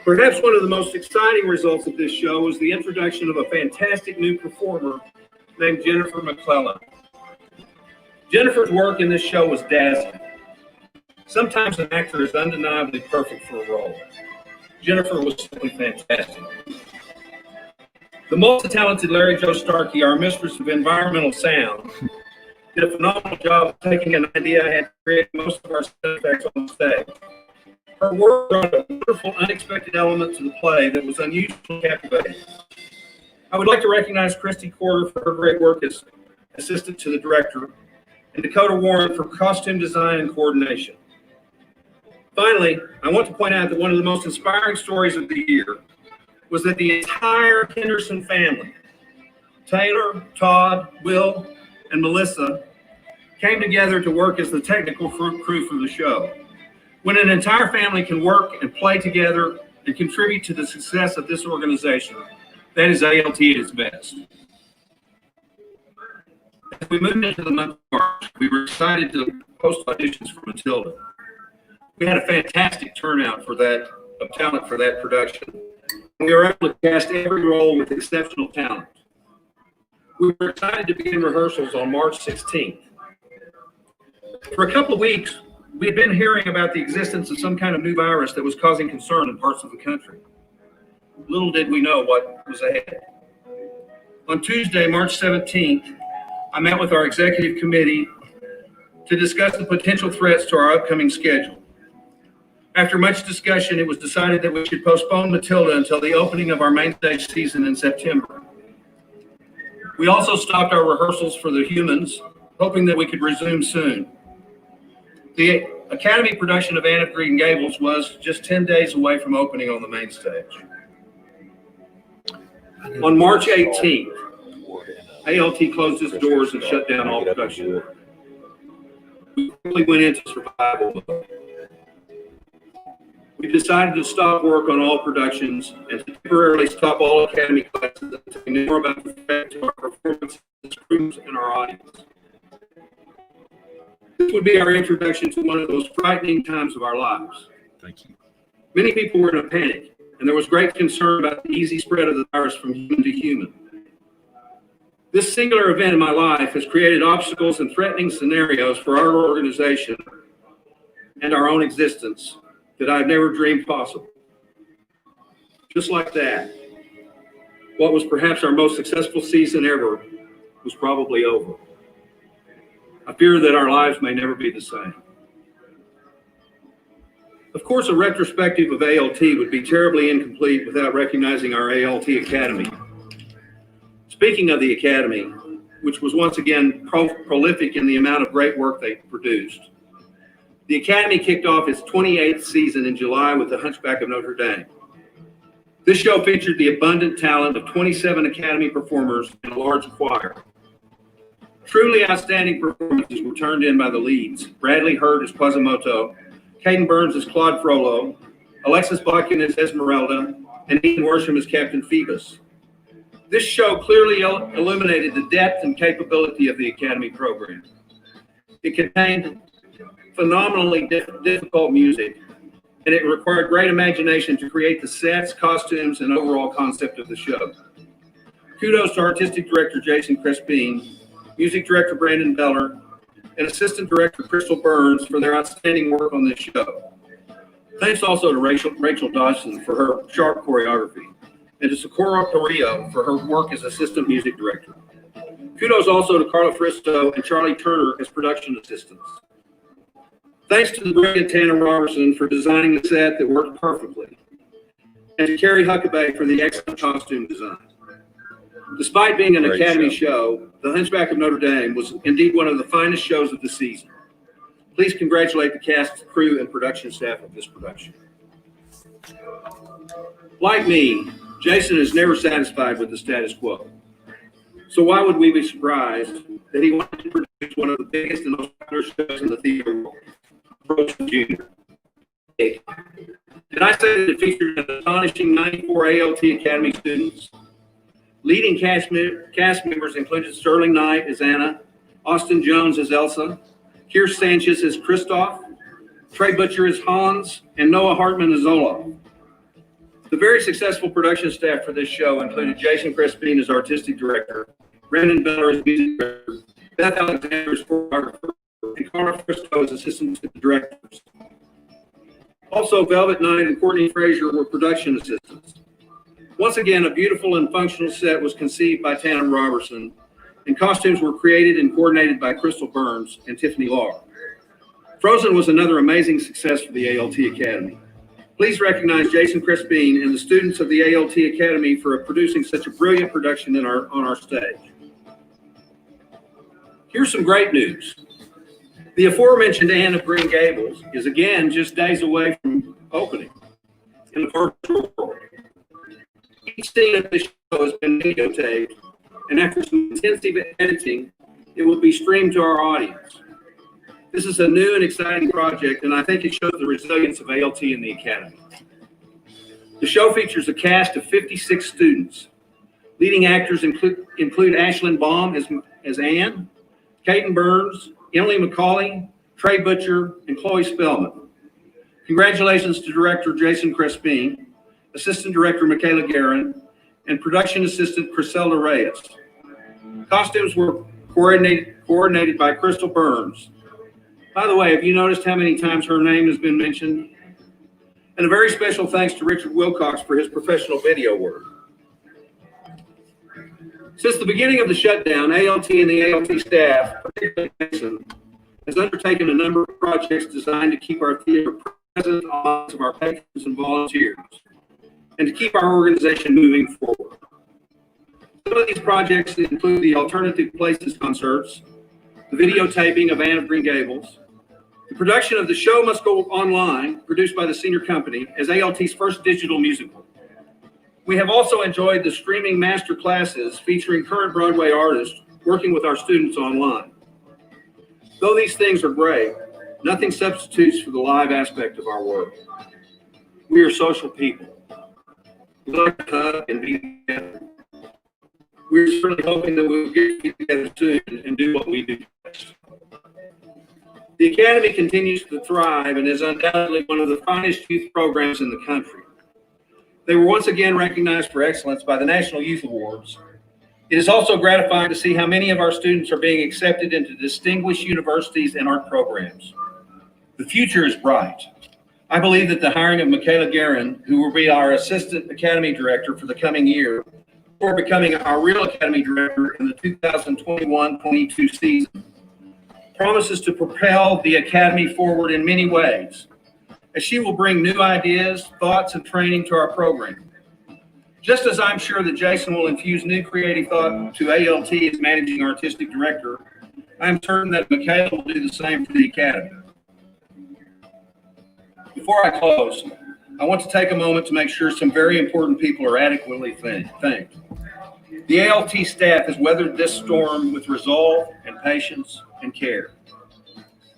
Speaker 8: Perhaps one of the most exciting results of this show was the introduction of a fantastic new performer named Jennifer McClellan. Jennifer's work in this show was dazzling. Sometimes an actor is undeniably perfect for a role. Jennifer was simply fantastic. The multi-talented Larry Joe Starkey, our mistress of environmental sound, did a phenomenal job of taking an idea I had to create most of our sound effects on stage. Her work brought a wonderful, unexpected element to the play that was unusually captivating. I would like to recognize Christy Corder for her great work as assistant to the director, and Dakota Warren for costume design and coordination. Finally, I want to point out that one of the most inspiring stories of the year was that the entire Henderson family, Taylor, Todd, Will, and Melissa, came together to work as the technical crew for the show. When an entire family can work and play together and contribute to the success of this organization, that is ALT at its best. As we moved into the month of March, we were excited to post auditions for Matilda. We had a fantastic turnout of talent for that production. We were able to cast every role with exceptional talent. We were excited to begin rehearsals on March 16th. For a couple of weeks, we had been hearing about the existence of some kind of new virus that was causing concern in parts of the country. Little did we know what was ahead. On Tuesday, March 17th, I met with our executive committee to discuss the potential threats to our upcoming schedule. After much discussion, it was decided that we should postpone Matilda until the opening of our main stage season in September. We also stopped our rehearsals for The Humans, hoping that we could resume soon. The Academy production of Anne of Green Gables was just 10 days away from opening on the main stage. On March 18th, ALT closed its doors and shut down all production. We quickly went into survival mode. We decided to stop work on all productions and to temporarily stop all Academy classes until we knew more about the threat to our performances, crews, and our audience. This would be our introduction to one of those frightening times of our lives.
Speaker 9: Thank you.
Speaker 8: Many people were in a panic, and there was great concern about the easy spread of the virus from human to human. This singular event in my life has created obstacles and threatening scenarios for our organization and our own existence that I've never dreamed possible. Just like that, what was perhaps our most successful season ever was probably over. I fear that our lives may never be the same. Of course, a retrospective of ALT would be terribly incomplete without recognizing our ALT Academy. Speaking of the Academy, which was once again prolific in the amount of great work they produced, the Academy kicked off its 28th season in July with The Hunchback of Notre Dame. This show featured the abundant talent of 27 Academy performers and a large choir. Truly outstanding performances were turned in by the leads: Bradley Hurt as Quasimodo, Caden Burns as Claude Frollo, Alexis Botkin as Esmeralda, and Ian Worsham as Captain Phoebus. This show clearly illuminated the depth and capability of the Academy program. It contained phenomenally difficult music, and it required great imagination to create the sets, costumes, and overall concept of the show. Kudos to Artistic Director Jason Crespin, Music Director Brandon Beller, and Assistant Director Crystal Burns for their outstanding work on this show. Thanks also to Rachel Dawson for her sharp choreography, and to Socorro Carrillo for her work as Assistant Music Director. Kudos also to Carla Fristo and Charlie Turner as production assistants. Thanks to the brilliant Tanner Robertson for designing the set that worked perfectly, and to Carrie Huckabee for the excellent costume design. Despite being an Academy show, The Hunchback of Notre Dame was indeed one of the finest shows of the season. Please congratulate the cast, crew, and production staff of this production. Like me, Jason is never satisfied with the status quo. So why would we be surprised that he wanted to produce one of the biggest and most popular shows in the theater world, Frozen Jr.? Did I say that it featured an astonishing 94 ALT Academy students? Leading cast members included Sterling Knight as Anna, Austin Jones as Elsa, Keir Sanchez as Christoph, Trey Butcher as Hans, and Noah Hartman as Olaf. The very successful production staff for this show included Jason Crespin as artistic director, Brandon Beller as music director, Beth Alexander as choreographer, and Cara Fristo as assistant to the directors. Also, Velvet Knight and Courtney Frazier were production assistants. Once again, a beautiful and functional set was conceived by Tana Robertson, and costumes were created and coordinated by Crystal Burns and Tiffany Law. Frozen was another amazing success for the ALT Academy. Please recognize Jason Crespin and the students of the ALT Academy for producing such a brilliant production on our stage. Here's some great news. The aforementioned Anne of Green Gables is again just days away from opening in the virtual world. Each scene of the show has been videotaped, and after some intensive editing, it will be streamed to our audience. This is a new and exciting project, and I think it shows the resilience of ALT and the Academy. The show features a cast of 56 students. Leading actors include Ashlyn Baum as Anne, Caden Burns, Emily McCauley, Trey Butcher, and Chloe Spellman. Congratulations to Director Jason Crespin, Assistant Director Michaela Guerin, and Production Assistant Criselda Reyes. Costumes were coordinated by Crystal Burns. By the way, have you noticed how many times her name has been mentioned? And a very special thanks to Richard Wilcox for his professional video work. Since the beginning of the shutdown, ALT and the ALT staff, particularly Mason, has undertaken a number of projects designed to keep our theater present on the minds of our patrons and volunteers, and to keep our organization moving forward. Some of these projects include the Alternative Places concerts, the videotaping of Anne of Green Gables, the production of The Show Must Go Online, produced by the Senior Company, as ALT's first digital musical. We have also enjoyed the streaming master classes featuring current Broadway artists working with our students online. Though these things are great, nothing substitutes for the live aspect of our work. We are social people. We like to hug and be together. We're certainly hoping that we'll get together soon and do what we do best. The Academy continues to thrive and is undoubtedly one of the finest youth programs in the country. They were once again recognized for excellence by the National Youth Awards. It is also gratifying to see how many of our students are being accepted into distinguished universities and art programs. The future is bright. I believe that the hiring of Michaela Guerin, who will be our Assistant Academy Director for the coming year, before becoming our real Academy Director in the 2021-22 season, promises to propel the Academy forward in many ways, as she will bring new ideas, thoughts, and training to our program. Just as I'm sure that Jason will infuse new creative thought to ALT as Managing Artistic Director, I'm certain that Michaela will do the same for the Academy. Before I close, I want to take a moment to make sure some very important people are adequately thanked. The ALT staff has weathered this storm with resolve and patience and care.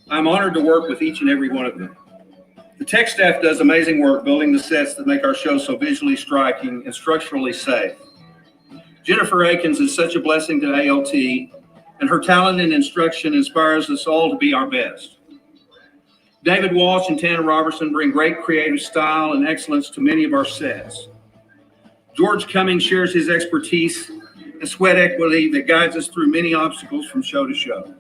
Speaker 8: I'm honored to work with each and every one of them. The tech staff does amazing work building the sets that make our show so visually striking and structurally safe. Jennifer Akins is such a blessing to ALT, and her talent and instruction inspires us all to be our best. David Walsh and Tana Robertson bring great creative style and excellence to many of our sets. George Cummings shares his expertise and sweat equity that guides us through many obstacles from show to show.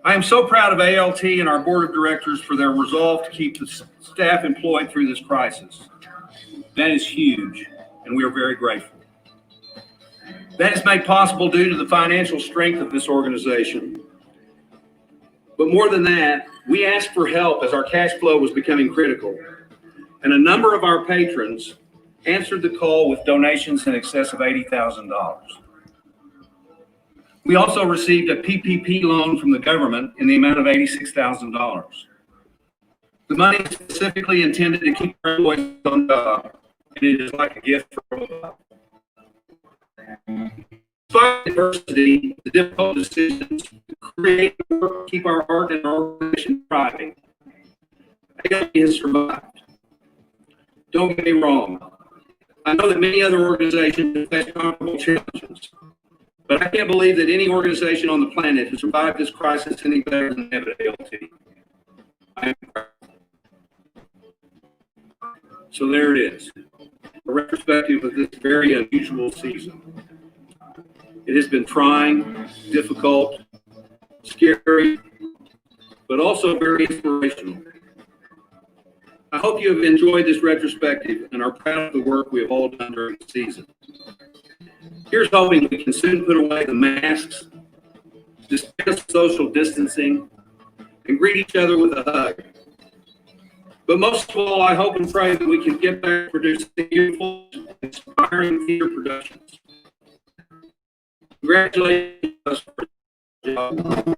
Speaker 8: I am so proud of ALT and our board of directors for their resolve to keep the staff employed through this crisis. That is huge, and we are very grateful. That is made possible due to the financial strength of this organization. But more than that, we asked for help as our cash flow was becoming critical, and a number of our patrons answered the call with donations in excess of $80,000. We also received a PPP loan from the government in the amount of $86,000. The money is specifically intended to keep our employees on job, and it is like a gift from above. Despite adversity, the difficult decisions to create and work, keep our art and our organization thriving, ALT has survived. Don't get me wrong. I know that many other organizations have faced comparable challenges, but I can't believe that any organization on the planet has survived this crisis any better than Abbott ALT. I am proud. So there it is, a retrospective of this very unusual season. It has been trying, difficult, scary, but also very inspirational. I hope you have enjoyed this retrospective and are proud of the work we have all done during the season. Here's hoping we can soon put away the masks, dispense social distancing, and greet each other with a hug. But most of all, I hope and pray that we can get back to producing beautiful, inspiring theater productions. Congratulations for the job.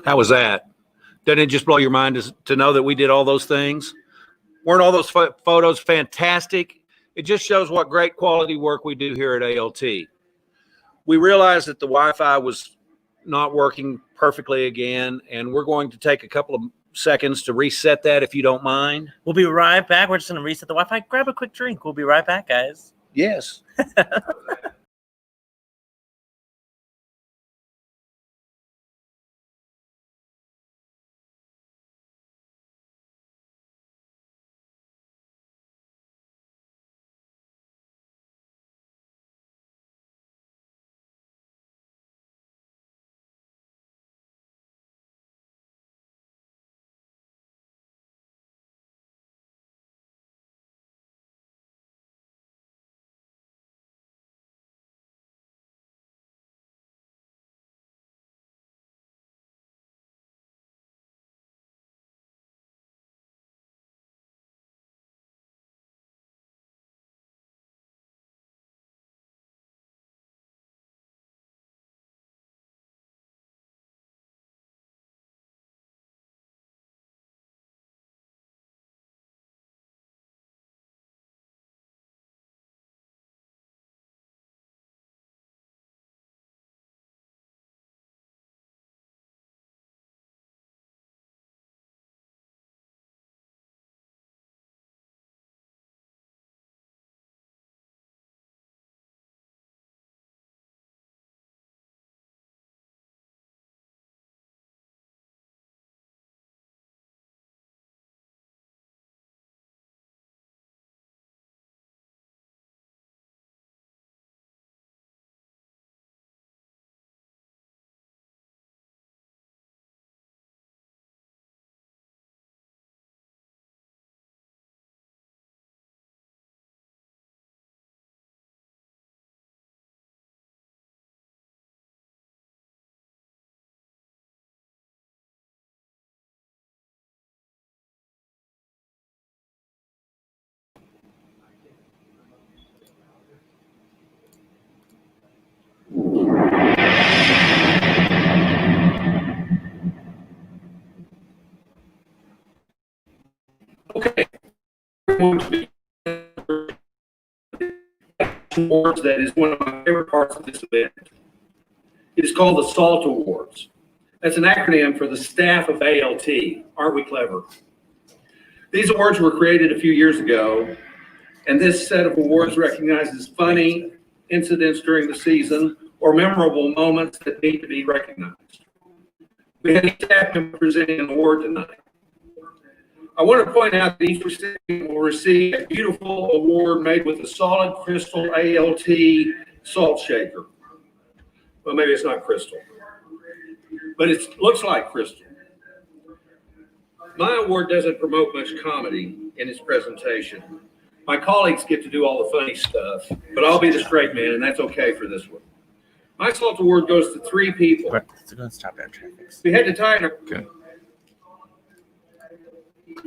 Speaker 5: How was that? Doesn't it just blow your mind to know that we did all those things? Weren't all those photos fantastic? It just shows what great quality work we do here at ALT. We realized that the Wi-Fi was not working perfectly again, and we're going to take a couple of seconds to reset that if you don't mind.
Speaker 6: We'll be right back. We're just going to reset the Wi-Fi. Grab a quick drink. We'll be right back, guys.
Speaker 5: Yes.
Speaker 8: Okay. Awards that is one of my favorite parts of this event. It is called the SALT Awards. That's an acronym for the staff of ALT. Aren't we clever? These awards were created a few years ago, and this set of awards recognizes funny incidents during the season or memorable moments that need to be recognized. We have each staff member presenting an award tonight. I want to point out that each recipient will receive a beautiful award made with a solid crystal ALT salt shaker. Well, maybe it's not crystal, but it looks like crystal. My award doesn't promote much comedy in its presentation. My colleagues get to do all the funny stuff, but I'll be the straight man, and that's okay for this one. My SALT award goes to 3 people.
Speaker 6: It's going to stop that traffic.
Speaker 8: We had to tie it.
Speaker 5: Okay.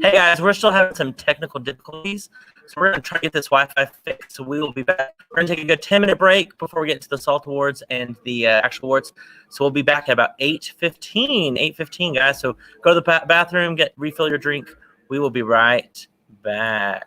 Speaker 6: Hey guys, we're still having some technical difficulties, so we're going to try to get this Wi-Fi fixed. So we will be back. We're going to take a good 10-minute break before we get to the SALT Awards and the actual awards. So we'll be back at about 8:15. 8:15, guys. So go to the bathroom, refill your drink. We will be right back.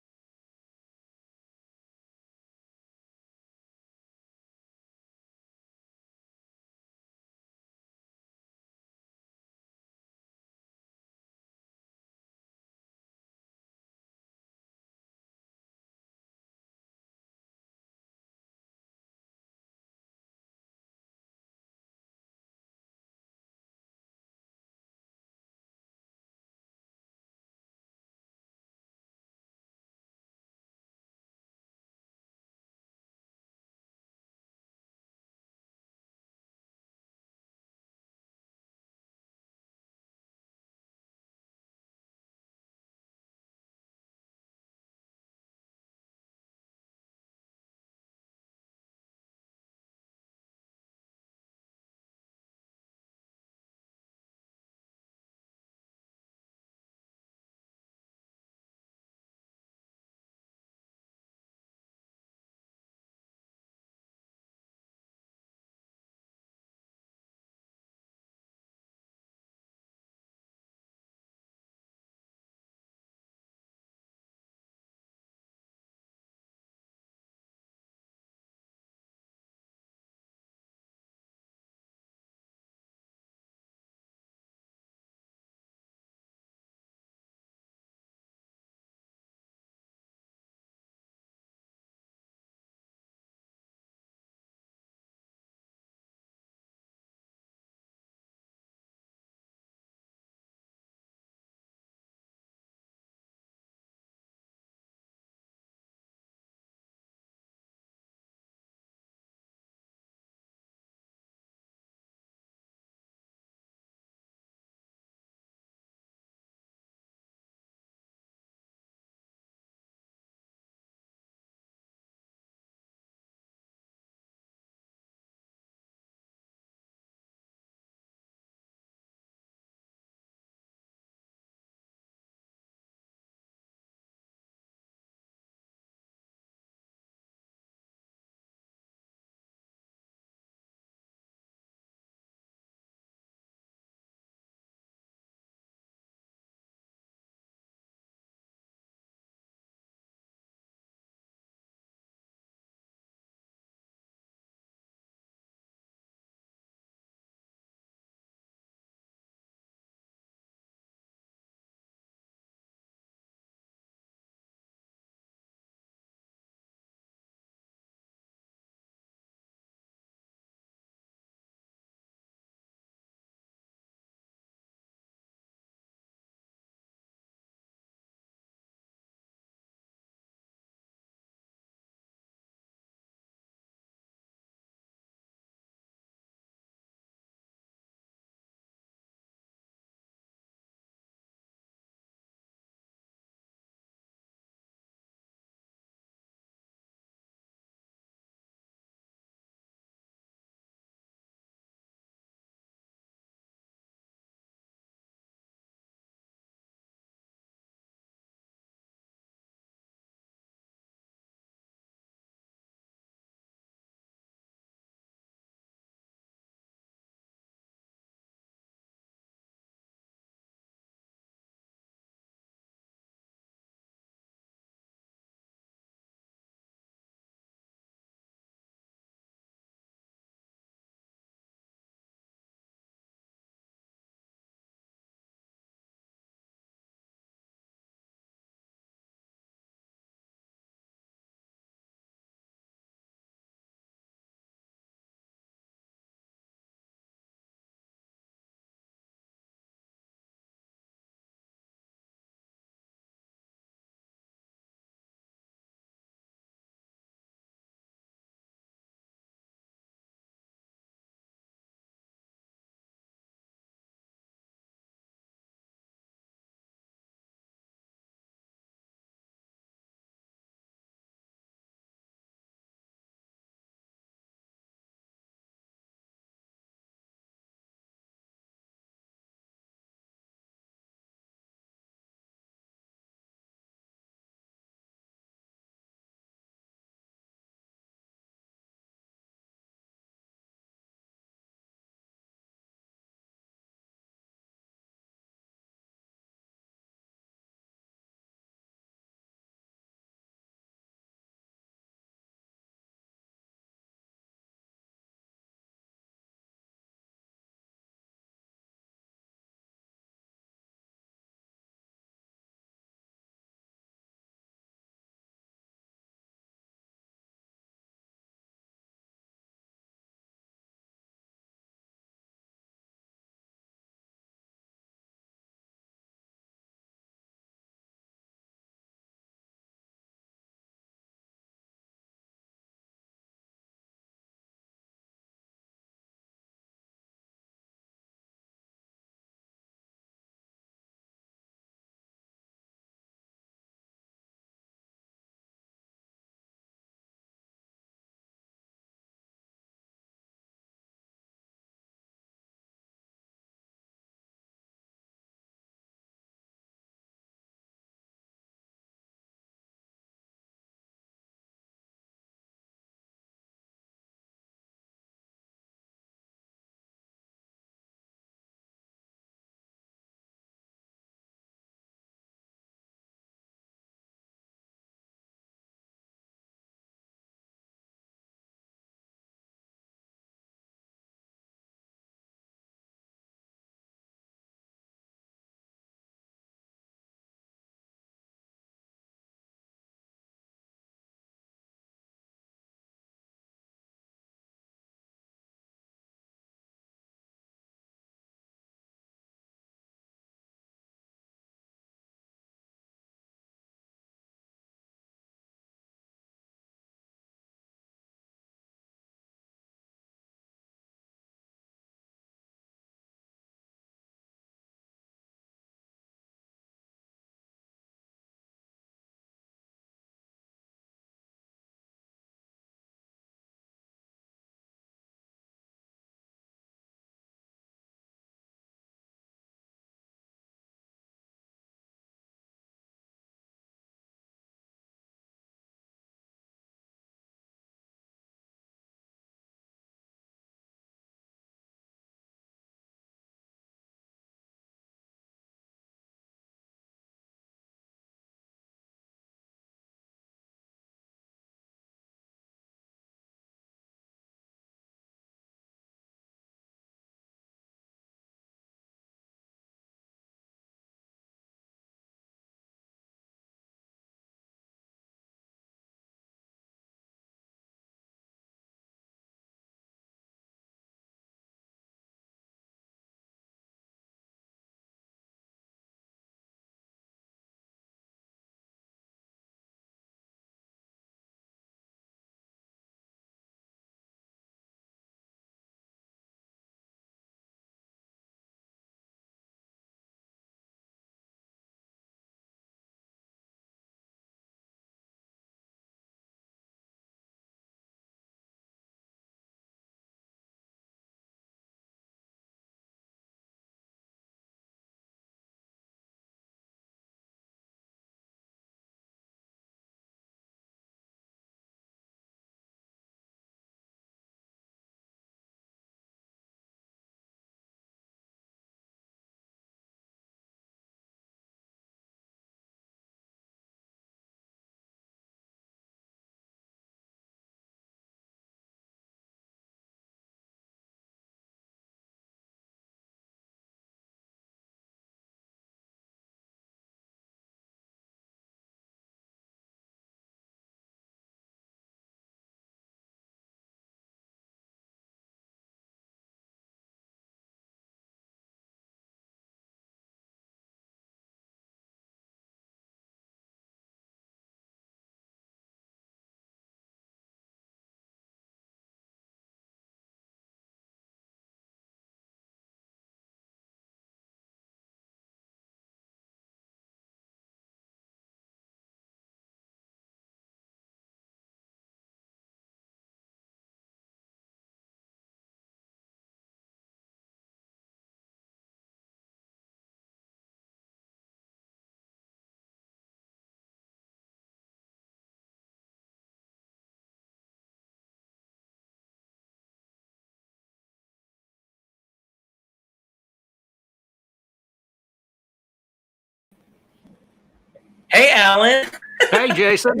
Speaker 6: Hey, Alan.
Speaker 5: Hey, Jason.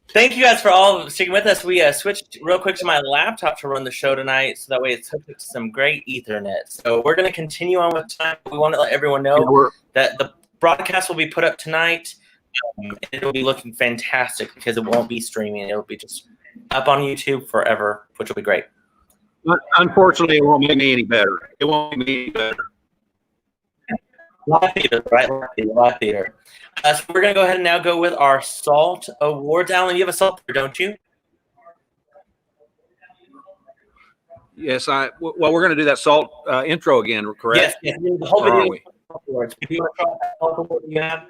Speaker 6: Thank you guys for all sticking with us. We switched real quick to my laptop to run the show tonight, so that way it's hooked up to some great Ethernet. So we're going to continue on with time. We want to let everyone know that the broadcast will be put up tonight. It'll be looking fantastic because it won't be streaming. It'll be just up on YouTube forever, which will be great.
Speaker 5: Unfortunately, it won't make me any better. It won't make me any better.
Speaker 6: Live theater, right? Live theater. So we're going to go ahead and now go with our SALT Awards. Alan, you have a SALT, don't you?
Speaker 5: Yes, well, we're going to do that SALT intro again, correct?
Speaker 6: Yes. The whole
Speaker 5: Or are
Speaker 6: video
Speaker 5: we?
Speaker 6: awards. Do you want to try that SALT award you have?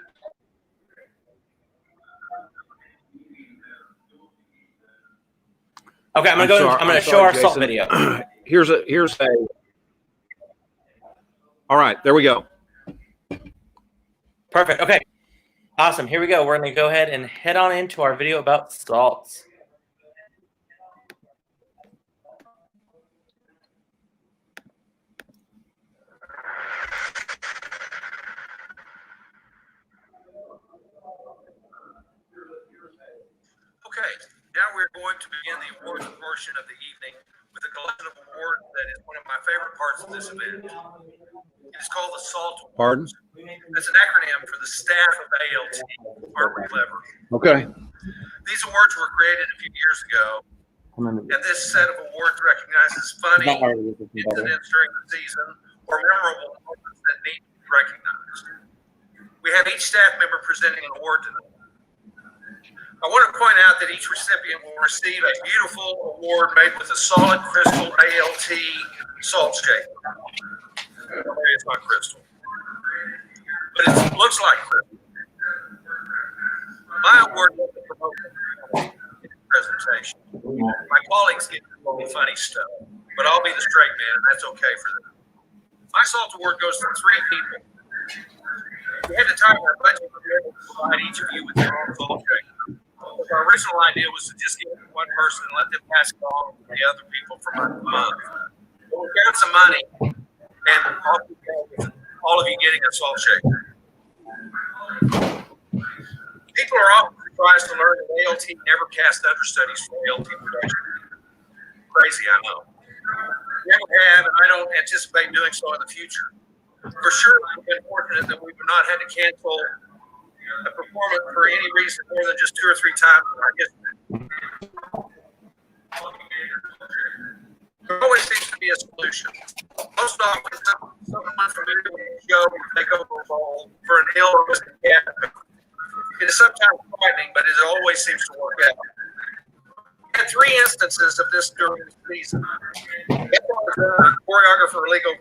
Speaker 6: Okay, I'm going to show our SALT video.
Speaker 5: Here's a. All right, there we go.
Speaker 6: Perfect. Okay. Awesome. Here we go. We're going to go ahead and head on into our video about salts.
Speaker 8: Okay, now we're going to begin the awards portion of the evening with a collection of awards that is one of my favorite parts of this event. It is called the SALT Awards.
Speaker 5: Pardon?
Speaker 8: That's an acronym for the staff of ALT. Aren't we clever?
Speaker 5: Okay.
Speaker 8: These awards were created a few years ago, and this set of awards recognizes funny incidents during the season or memorable moments that need to be recognized. We have each staff member presenting an award tonight. I want to point out that each recipient will receive a beautiful award made with a solid crystal ALT salt shaker. It's not crystal, but it looks like crystal. My award was the promotion presentation. My colleagues get really funny stuff, but I'll be the straight man, and that's okay for them. My SALT award goes to 3 people. We had to time our budget to be able to provide each of you with your own salt shaker. Our original idea was to just give it to one person and let them pass it on to the other people for month to month. But we got some money, and all of you getting a salt shaker. People are often surprised to learn that ALT never cast understudies for ALT production. Crazy, I know. We never have, and I don't anticipate doing so in the future. For sure, we've been fortunate that we've not had to cancel a performance for any reason more than just 2 or 3 times in our history. There always seems to be a solution. Most often, someone familiar with the show will take over a role for an ill or missing cast. It is sometimes frightening, but it always seems to work out. We had 3 instances of this during the season. Choreographer for legal.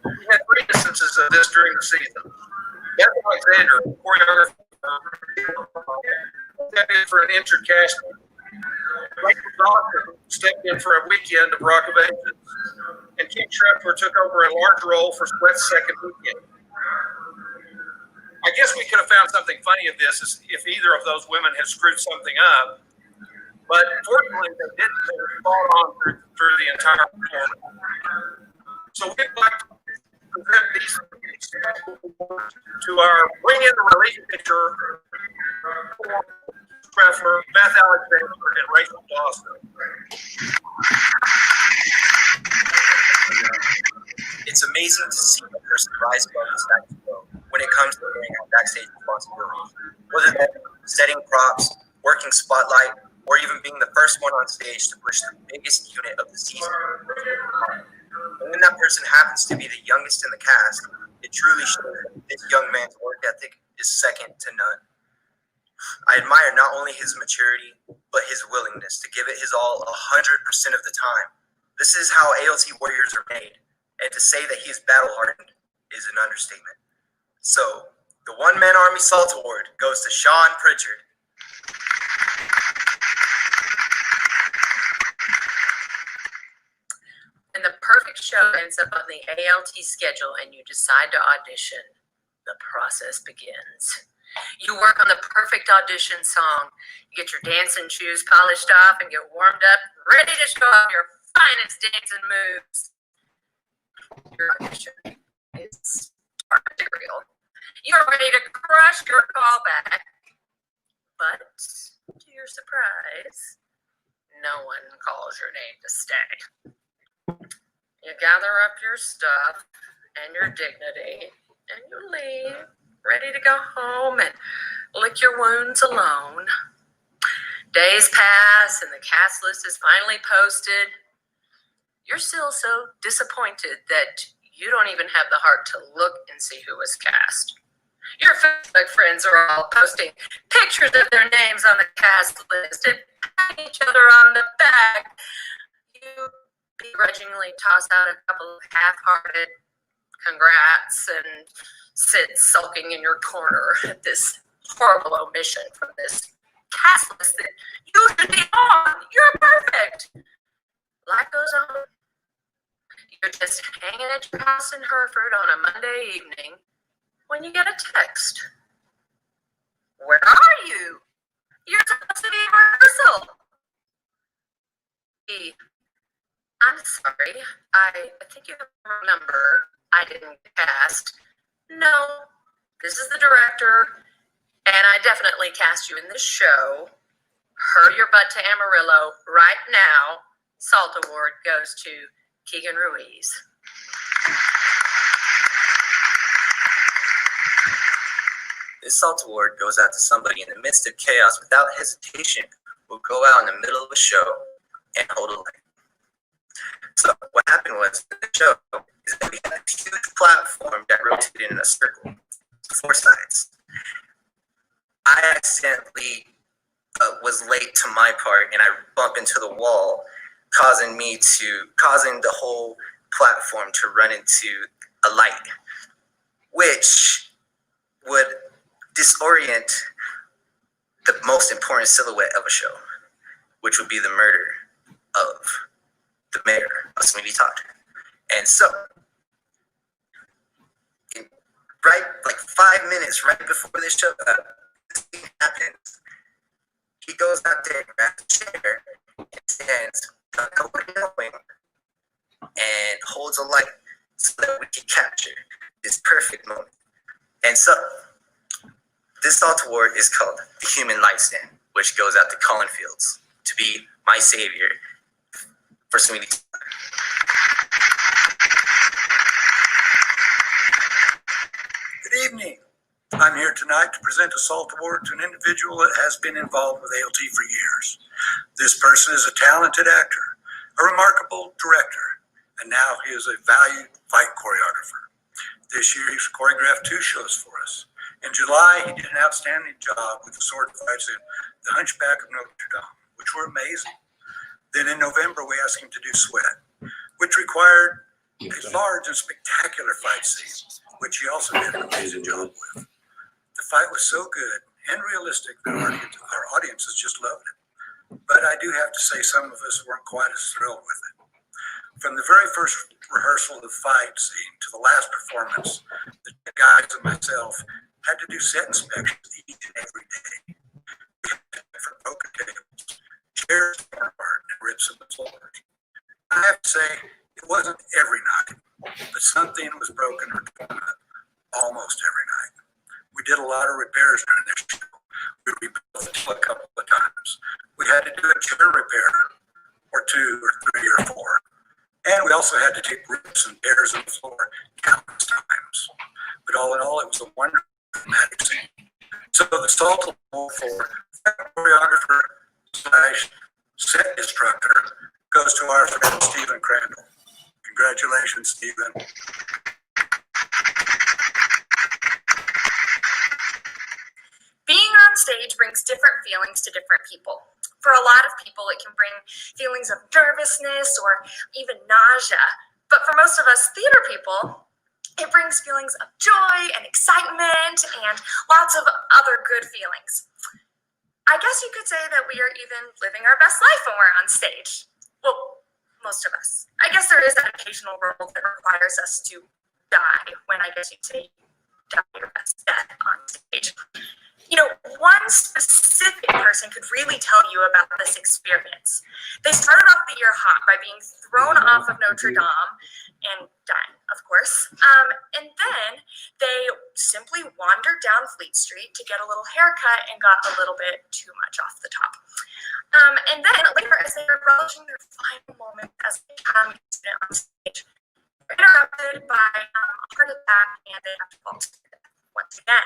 Speaker 8: We had 3 instances of this during the season. Beth Alexander, choreographer, stepped in for an injured castman. Rachel Dawson stepped in for a weekend of Rock of Ages. And Kim Schrepfer took over a large role for Sweat's second weekend. I guess we could have found something funny of this if either of those women had screwed something up. But fortunately, they didn't. They were spot on through the entire performance. So we'd like to present these to our bring in the relief pitcher, Schrepfer, Beth Alexander, and Rachel Dawson.
Speaker 9: It's amazing to see a person rise above the status quo when it comes to doing backstage responsibilities. Whether that's setting props, working spotlight, or even being the first one on stage to push the biggest unit of the season. And when that person happens to be the youngest in the cast, it truly shows that this young man's work ethic is second to none. I admire not only his maturity, but his willingness to give it his all 100% of the time. This is how ALT warriors are made, and to say that he is battle-hardened is an understatement. So, the One-Man Army SALT Award goes to Sean Pritchard.
Speaker 10: When the perfect show ends up on the ALT schedule and you decide to audition, the process begins. You work on the perfect audition song. You get your dancing shoes polished off and get warmed up, ready to show off your finest dancing moves. Your audition is material. You're ready to crush your callback. But to your surprise, no one calls your name to stay. You gather up your stuff and your dignity, and you leave, ready to go home and lick your wounds alone. Days pass and the cast list is finally posted. You're still so disappointed that you don't even have the heart to look and see who was cast. Your Facebook friends are all posting pictures of their names on the cast list and patting each other on the back. You begrudgingly toss out a couple of half-hearted congrats and sit sulking in your corner at this horrible omission from this cast list that you should be on. You're perfect. Life goes on. You're just hanging at your house in Hereford on a Monday evening when you get a text. Where are you? You're supposed to be in rehearsal. I'm sorry. I think you have the wrong number. I didn't cast. No, this is the director, and I definitely cast you in this show. Hurry your butt to Amarillo right now. Salt Award goes to Keegan Ruiz.
Speaker 9: This Salt Award goes out to somebody in the midst of chaos without hesitation who will go out in the middle of a show and hold a light. So what happened was in the show is that we had a huge platform that rotated in a circle, 4 sides. I accidentally was late to my part and I bumped into the wall, causing the whole platform to run into a light, which would disorient the most important silhouette of a show, which would be the murder of the mayor of Sweeney Todd. And so, right, like 5 minutes right before this show, this thing happens, he goes out there, grabs a chair, and stands going and holds a light so that we can capture this perfect moment. And so, this Salt Award is called the Human Light Stand, which goes out to Colin Fields to be my savior for Sweeney Todd.
Speaker 11: Good evening. I'm here tonight to present a SALT Award to an individual that has been involved with ALT for years. This person is a talented actor, a remarkable director, and now he is a valued fight choreographer. This year he's choreographed 2 shows for us. In July, he did an outstanding job with the sword fights in The Hunchback of Notre Dame, which were amazing. Then in November, we asked him to do Sweat, which required a large and spectacular fight scene, which he also did an amazing job with. The fight was so good and realistic that our audiences just loved it. But I do have to say some of us weren't quite as thrilled with it. From the very first rehearsal of the fight scene to the last performance, the guys and myself had to do set inspections each and every day. We had to check for broken tables, chairs torn apart, and rips in the floor. I have to say, it wasn't every night, but something was broken or torn up almost every night. We did a lot of repairs during this show. We rebuilt the show a couple of times. We had to do a chair repair, or 2 or 3 or 4. And we also had to take rips and tears in the floor countless times. But all in all, it was a wonderful dramatic scene. So the SALT Award for choreographer / set instructor goes to our friend Stephen Crandall. Congratulations, Stephen.
Speaker 12: Being on stage brings different feelings to different people. For a lot of people, it can bring feelings of nervousness or even nausea. But for most of us theater people, it brings feelings of joy and excitement and lots of other good feelings. I guess you could say that we are even living our best life when we're on stage. Well, most of us. I guess there is that occasional role that requires us to die, when I guess you'd say die your best death on stage. You know, one specific person could really tell you about this experience. They started off the year hot by being thrown off of Notre Dame and dying, of course. And then they simply wandered down Fleet Street to get a little haircut and got a little bit too much off the top. And then later, as they were relishing their final moment as they come on stage, they're interrupted by a heart attack and they have to fall to death once again.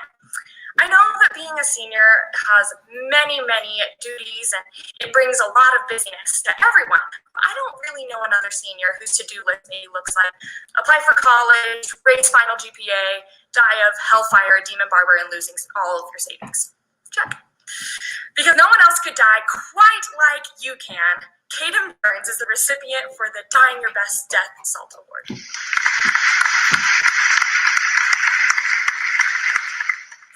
Speaker 12: I know that being a senior has many, many duties and it brings a lot of busyness to everyone. I don't really know another senior whose to-do list maybe looks like apply for college, raise final GPA, die of hellfire, demon barber, and losing all of your savings. Check. Because no one else could die quite like you can, Caden Burns is the recipient for the Dying Your Best Death SALT Award.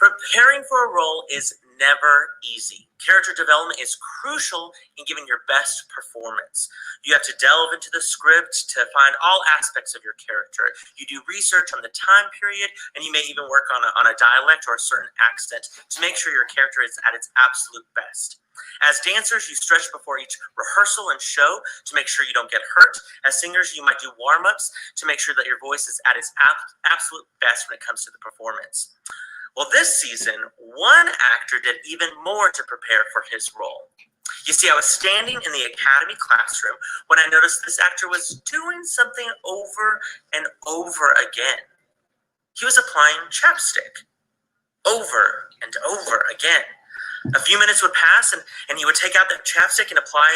Speaker 6: Preparing for a role is never easy. Character development is crucial in giving your best performance. You have to delve into the script to find all aspects of your character. You do research on the time period, and you may even work on a dialect or a certain accent to make sure your character is at its absolute best. As dancers, you stretch before each rehearsal and show to make sure you don't get hurt. As singers, you might do warm-ups to make sure that your voice is at its absolute best when it comes to the performance. Well, this season, one actor did even more to prepare for his role. You see, I was standing in the academy classroom when I noticed this actor was doing something over and over again. He was applying chapstick over and over again. A few minutes would pass and he would take out the chapstick and apply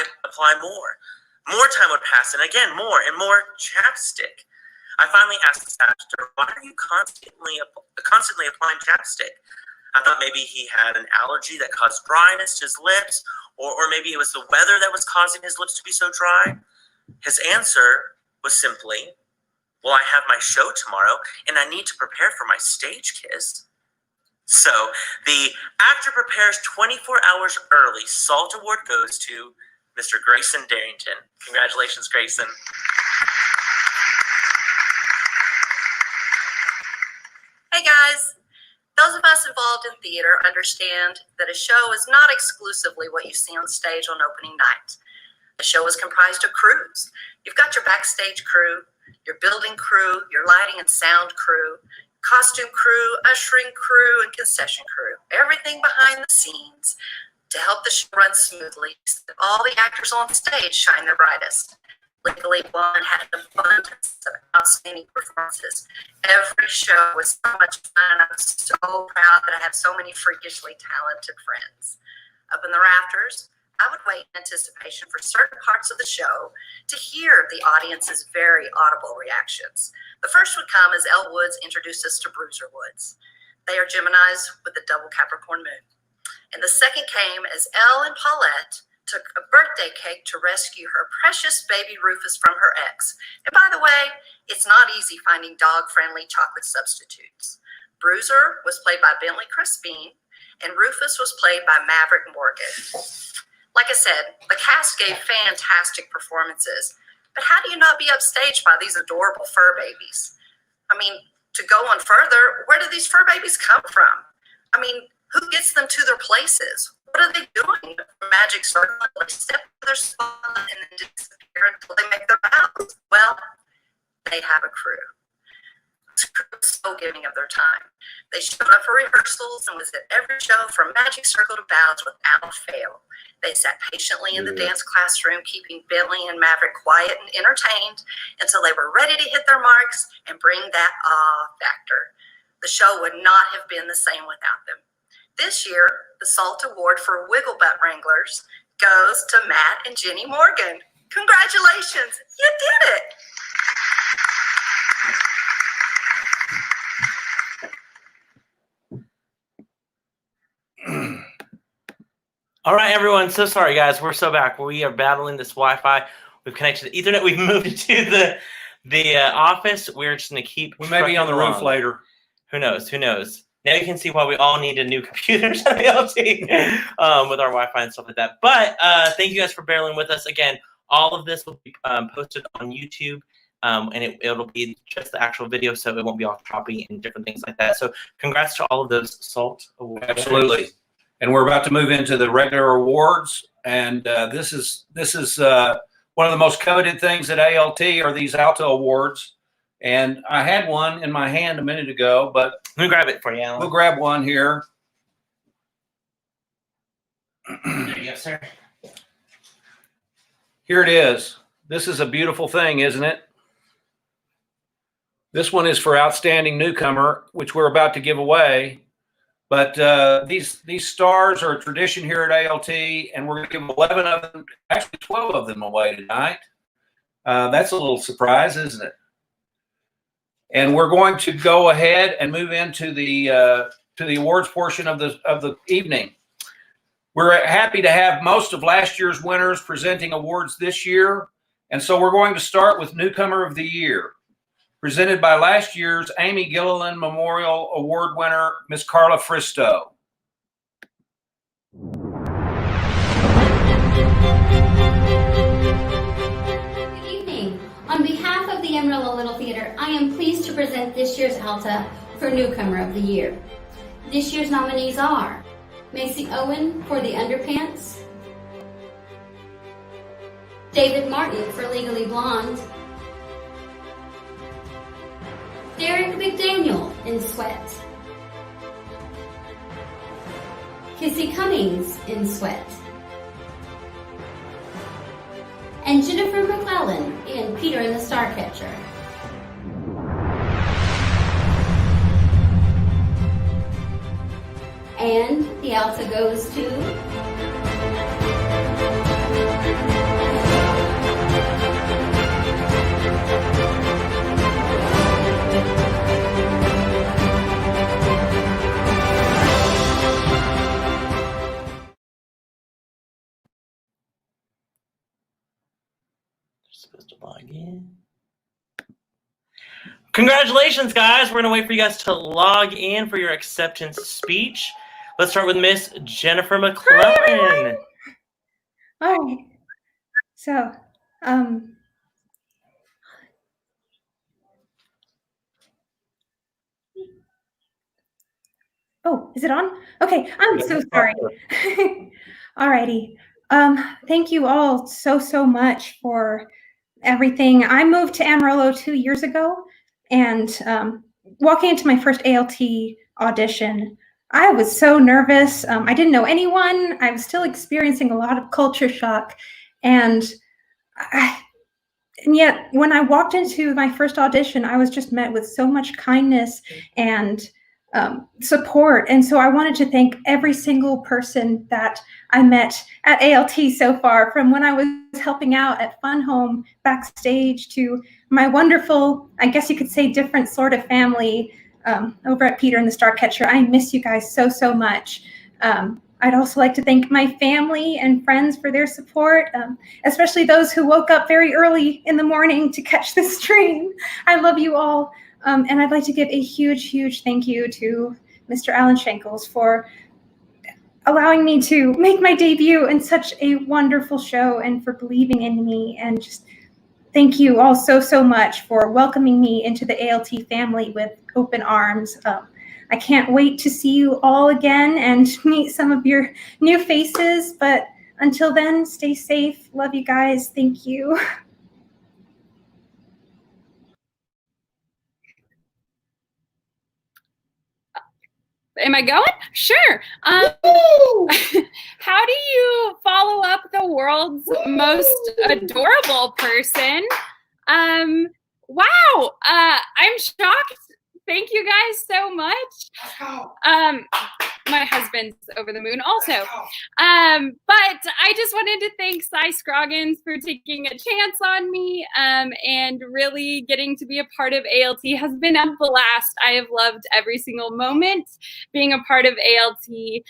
Speaker 6: more. More time would pass and again, more and more chapstick. I finally asked this actor, why are you constantly applying chapstick? I thought maybe he had an allergy that caused dryness to his lips, or maybe it was the weather that was causing his lips to be so dry. His answer was simply, well, I have my show tomorrow, and I need to prepare for my stage kiss. So the actor prepares 24 hours early. SALT Award goes to Mr. Grayson Darrington. Congratulations, Grayson.
Speaker 13: Hey guys, those of us involved in theater understand that a show is not exclusively what you see on stage on opening night. A show is comprised of crews. You've got your backstage crew, your building crew, your lighting and sound crew, costume crew, ushering crew, and concession crew. Everything behind the scenes to help the show run smoothly so that all the actors on stage shine their brightest. Legally Blonde had an abundance of outstanding performances. Every show was so much fun, and I'm so proud that I have so many freakishly talented friends. Up in the rafters, I would wait in anticipation for certain parts of the show to hear the audience's very audible reactions. The first would come as Elle Woods introduced us to Bruiser Woods. They are Geminis with a double Capricorn moon. And the second came as Elle and Paulette took a birthday cake to rescue her precious baby Rufus from her ex. And by the way, it's not easy finding dog-friendly chocolate substitutes. Bruiser was played by Bentley Crispin, and Rufus was played by Maverick Morgan. Like I said, the cast gave fantastic performances, but how do you not be upstaged by these adorable fur babies? I mean, to go on further, where do these fur babies come from? I mean, who gets them to their places? What are they doing? Magic circle, they step to their spot and then disappear until they make their vows. Well, they have a crew. This crew is so giving of their time. They showed up for rehearsals and was at every show from Magic Circle to vows without fail. They sat patiently in the dance classroom, keeping Bentley and Maverick quiet and entertained until they were ready to hit their marks and bring that awe factor. The show would not have been the same without them. This year, the SALT Award for Wiggle Butt Wranglers goes to Matt and Jenny Morgan. Congratulations, you did it!
Speaker 6: All right, everyone. So sorry, guys. We're so back. We are battling this Wi-Fi. We've connected to Ethernet. We've moved to the office. We're just going to keep.
Speaker 5: We may be on the roof later.
Speaker 6: Who knows? Who knows? Now you can see why we all need a new computer at ALT with our Wi-Fi and stuff like that. But thank you guys for bearing with us. Again, all of this will be posted on YouTube, and it'll be just the actual video, so it won't be off copy and different things like that. So congrats to all of those SALT awards.
Speaker 5: Absolutely. And we're about to move into the regular awards, and this is one of the most coveted things at ALT are these ALTA awards. And I had one in my hand a minute ago, but
Speaker 6: let me grab it for you, Alan.
Speaker 5: We'll grab one here.
Speaker 6: There you go, sir.
Speaker 5: Here it is. This is a beautiful thing, isn't it? This one is for Outstanding Newcomer, which we're about to give away. But these stars are a tradition here at ALT, and we're going to give 11 of them, actually 12 of them away tonight. That's a little surprise, isn't it? And we're going to go ahead and move into the awards portion of the evening. We're happy to have most of last year's winners presenting awards this year, and so we're going to start with Newcomer of the Year, presented by last year's Amy Gililland Memorial Award winner, Miss Carla Fristow.
Speaker 14: Good evening. On behalf of the Amarillo Little Theatre, I am pleased to present this year's ALTA for Newcomer of the Year. This year's nominees are Macy Owen for The Underpants, David Martin for Legally Blonde, Derek McDaniel in Sweat, Kissy Cummings in Sweat, and Jennifer McClellan in Peter and the Starcatcher. And the ALTA goes to
Speaker 6: supposed to log in. Congratulations, guys. We're going to wait for you guys to log in for your acceptance speech. Let's start with Miss Jennifer McClellan.
Speaker 15: All right. So, oh, is it on? Okay, I'm so sorry. Alrighty. Thank you all so much for everything. I moved to Amarillo 2 years ago, and walking into my first ALT audition, I was so nervous. I didn't know anyone. I was still experiencing a lot of culture shock, and yet when I walked into my first audition, I was just met with so much kindness and support. And so I wanted to thank every single person that I met at ALT so far, from when I was helping out at Fun Home backstage to my wonderful, I guess you could say, different sort of family over at Peter and the Starcatcher. I miss you guys so much. I'd also like to thank my family and friends for their support, especially those who woke up very early in the morning to catch this stream. I love you all. And I'd like to give a huge thank you to Mr. Alan Shankles for allowing me to make my debut in such a wonderful show, and for believing in me. And just thank you all so much for welcoming me into the ALT family with open arms. I can't wait to see you all again and meet some of your new faces. But until then, stay safe. Love you guys. Thank you.
Speaker 16: Am I going? Sure. How do you follow up the world's most adorable person? Wow. I'm shocked. Thank you guys so much. My husband's over the moon also. But I just wanted to thank Cy Scroggins for taking a chance on me, and really getting to be a part of ALT has been a blast. I have loved every single moment being a part of ALT.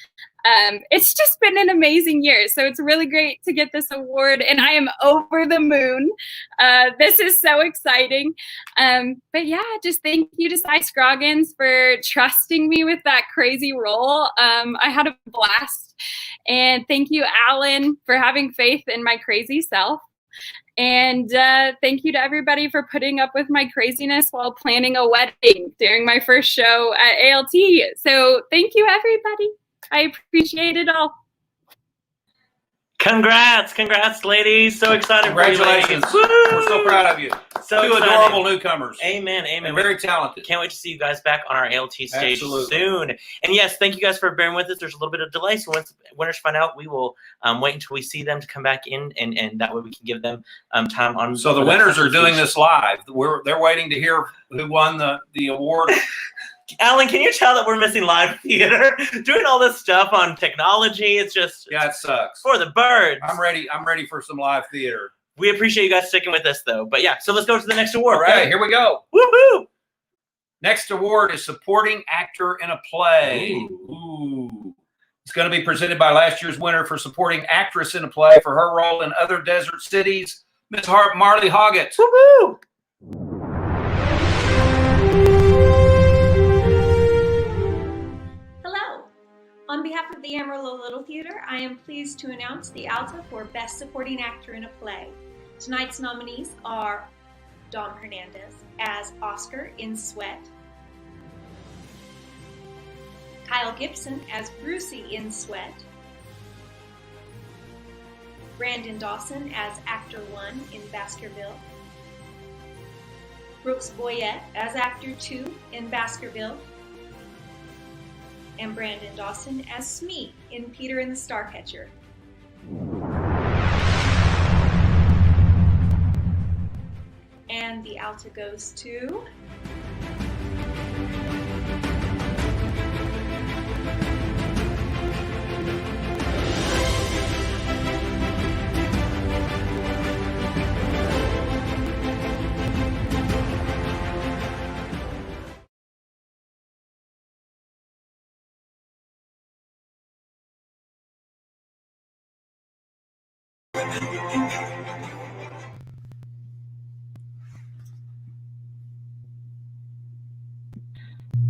Speaker 16: It's just been an amazing year. So it's really great to get this award, and I am over the moon. This is so exciting. But yeah, just thank you to Cy Scroggins for trusting me with that crazy role. I had a blast. And thank you, Alan, for having faith in my crazy self. And thank you to everybody for putting up with my craziness while planning a wedding during my first show at ALT. So thank you, everybody. I appreciate it all.
Speaker 6: Congrats, ladies. So excited for you, ladies.
Speaker 5: Congratulations. We're so proud of you.
Speaker 6: So
Speaker 5: Two
Speaker 6: excited.
Speaker 5: adorable newcomers.
Speaker 6: Amen.
Speaker 5: And very talented.
Speaker 6: Can't wait to see you guys back on our ALT stage
Speaker 5: Absolutely.
Speaker 6: soon. And yes, thank you guys for bearing with us. There's a little bit of delay, so once winners find out, we will wait until we see them to come back in, and that way we can give them time on.
Speaker 5: So the winners are doing this live. They're waiting to hear who won the award.
Speaker 6: Alan, can you tell that we're missing live theater? Doing all this stuff on technology, it's just
Speaker 5: it sucks.
Speaker 6: For the birds.
Speaker 5: I'm ready for some live theater.
Speaker 6: We appreciate you guys sticking with us though. But yeah, so let's go to the next award.
Speaker 5: All right, here we go.
Speaker 6: Woohoo!
Speaker 5: Next award is supporting actor in a play. Ooh. It's going to be presented by last year's winner for supporting actress in a play for her role in Other Desert Cities, Miss Marley Hoggett.
Speaker 6: Woohoo!
Speaker 17: On behalf of the Amarillo Little Theatre, I am pleased to announce the ALTA for Best Supporting Actor in a Play. Tonight's nominees are Dom Hernandez as Oscar in Sweat, Kyle Gibson as Brucey in Sweat, Brandon Dawson as Actor 1 in Baskerville, Brooks Boyette as Actor 2 in Baskerville, and Brandon Dawson as Smee in Peter and the Starcatcher. And the ALTA goes to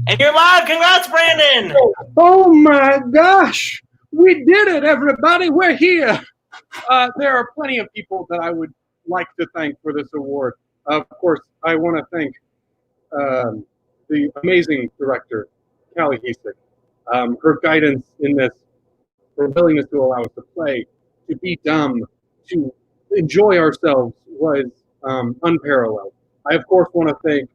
Speaker 6: And you're live. Congrats, Brandon.
Speaker 18: Oh my gosh. We did it, everybody. We're here. There are plenty of people that I would like to thank for this award. Of course, I want to thank the amazing director, Callie Hesick. Her guidance in this, her willingness to allow us to play, to be dumb, to enjoy ourselves was unparalleled. I, of course, want to thank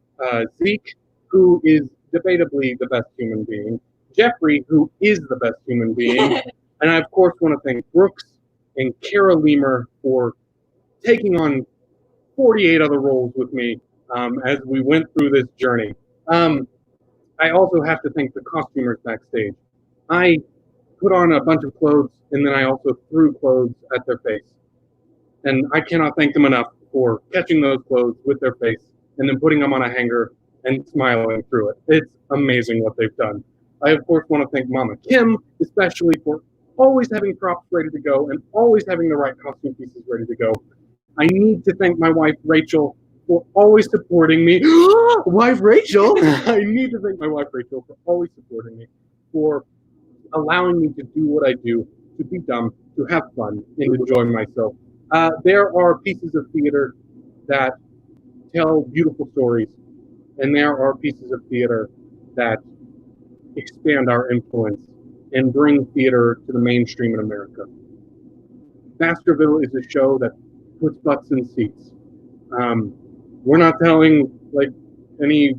Speaker 18: Zeke, who is debatably the best human being, Jeffrey, who is the best human being, and I, of course, want to thank Brooks and Kara Lemer for taking on 48 other roles with me as we went through this journey. I also have to thank the costumers backstage. I put on a bunch of clothes, and then I also threw clothes at their face. And I cannot thank them enough for catching those clothes with their face and then putting them on a hanger and smiling through it. It's amazing what they've done. I, of course, want to thank Mama Kim, especially for always having props ready to go and always having the right costume pieces ready to go. I need to thank my wife, Rachel, for always supporting me. Wife Rachel! I need to thank my wife, Rachel, for always supporting me, for allowing me to do what I do, to be dumb, to have fun, and enjoy myself. There are pieces of theater that tell beautiful stories, and there are pieces of theater that expand our influence and bring theater to the mainstream in America. Baskerville is a show that puts butts in seats. We're not telling like any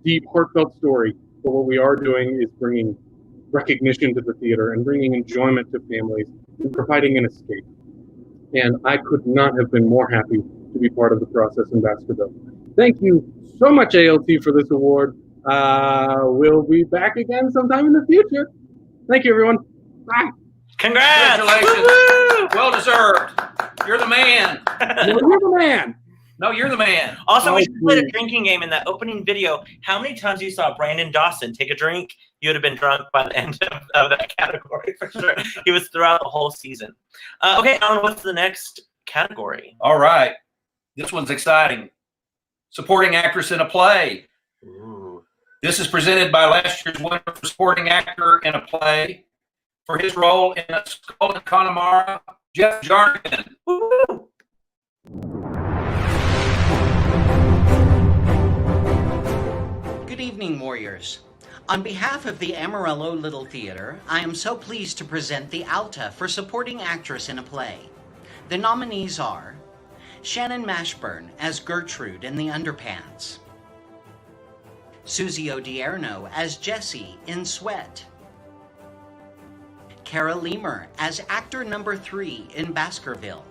Speaker 18: deep, heartfelt story, but what we are doing is bringing recognition to the theater and bringing enjoyment to families and providing an escape. And I could not have been more happy to be part of the process in Baskerville. Thank you so much, ALT, for this award. We'll be back again sometime in the future. Thank you, everyone. Bye.
Speaker 6: Congrats!
Speaker 5: Congratulations. Well deserved. You're the man.
Speaker 18: You're the man.
Speaker 5: No, you're the man.
Speaker 6: Also, we should play a drinking game in that opening video. How many times you saw Brandon Dawson take a drink, you would have been drunk by the end of that category for sure. He was throughout the whole season. Okay, Alan, what's the next category?
Speaker 5: All right. This one's exciting. Supporting actress in a play.
Speaker 6: Ooh.
Speaker 5: This is presented by last year's winner for supporting actor in a play for his role in A Skull and Connemara, Jeff Jarnigan.
Speaker 6: Woo!
Speaker 19: Good evening, warriors. On behalf of the Amarillo Little Theatre, I am so pleased to present the ALTA for Supporting Actress in a Play. The nominees are Shannon Mashburn as Gertrude in The Underpants, Susie Odierno as Jessie in Sweat, Cara Lemer as actor number 3 in Baskerville,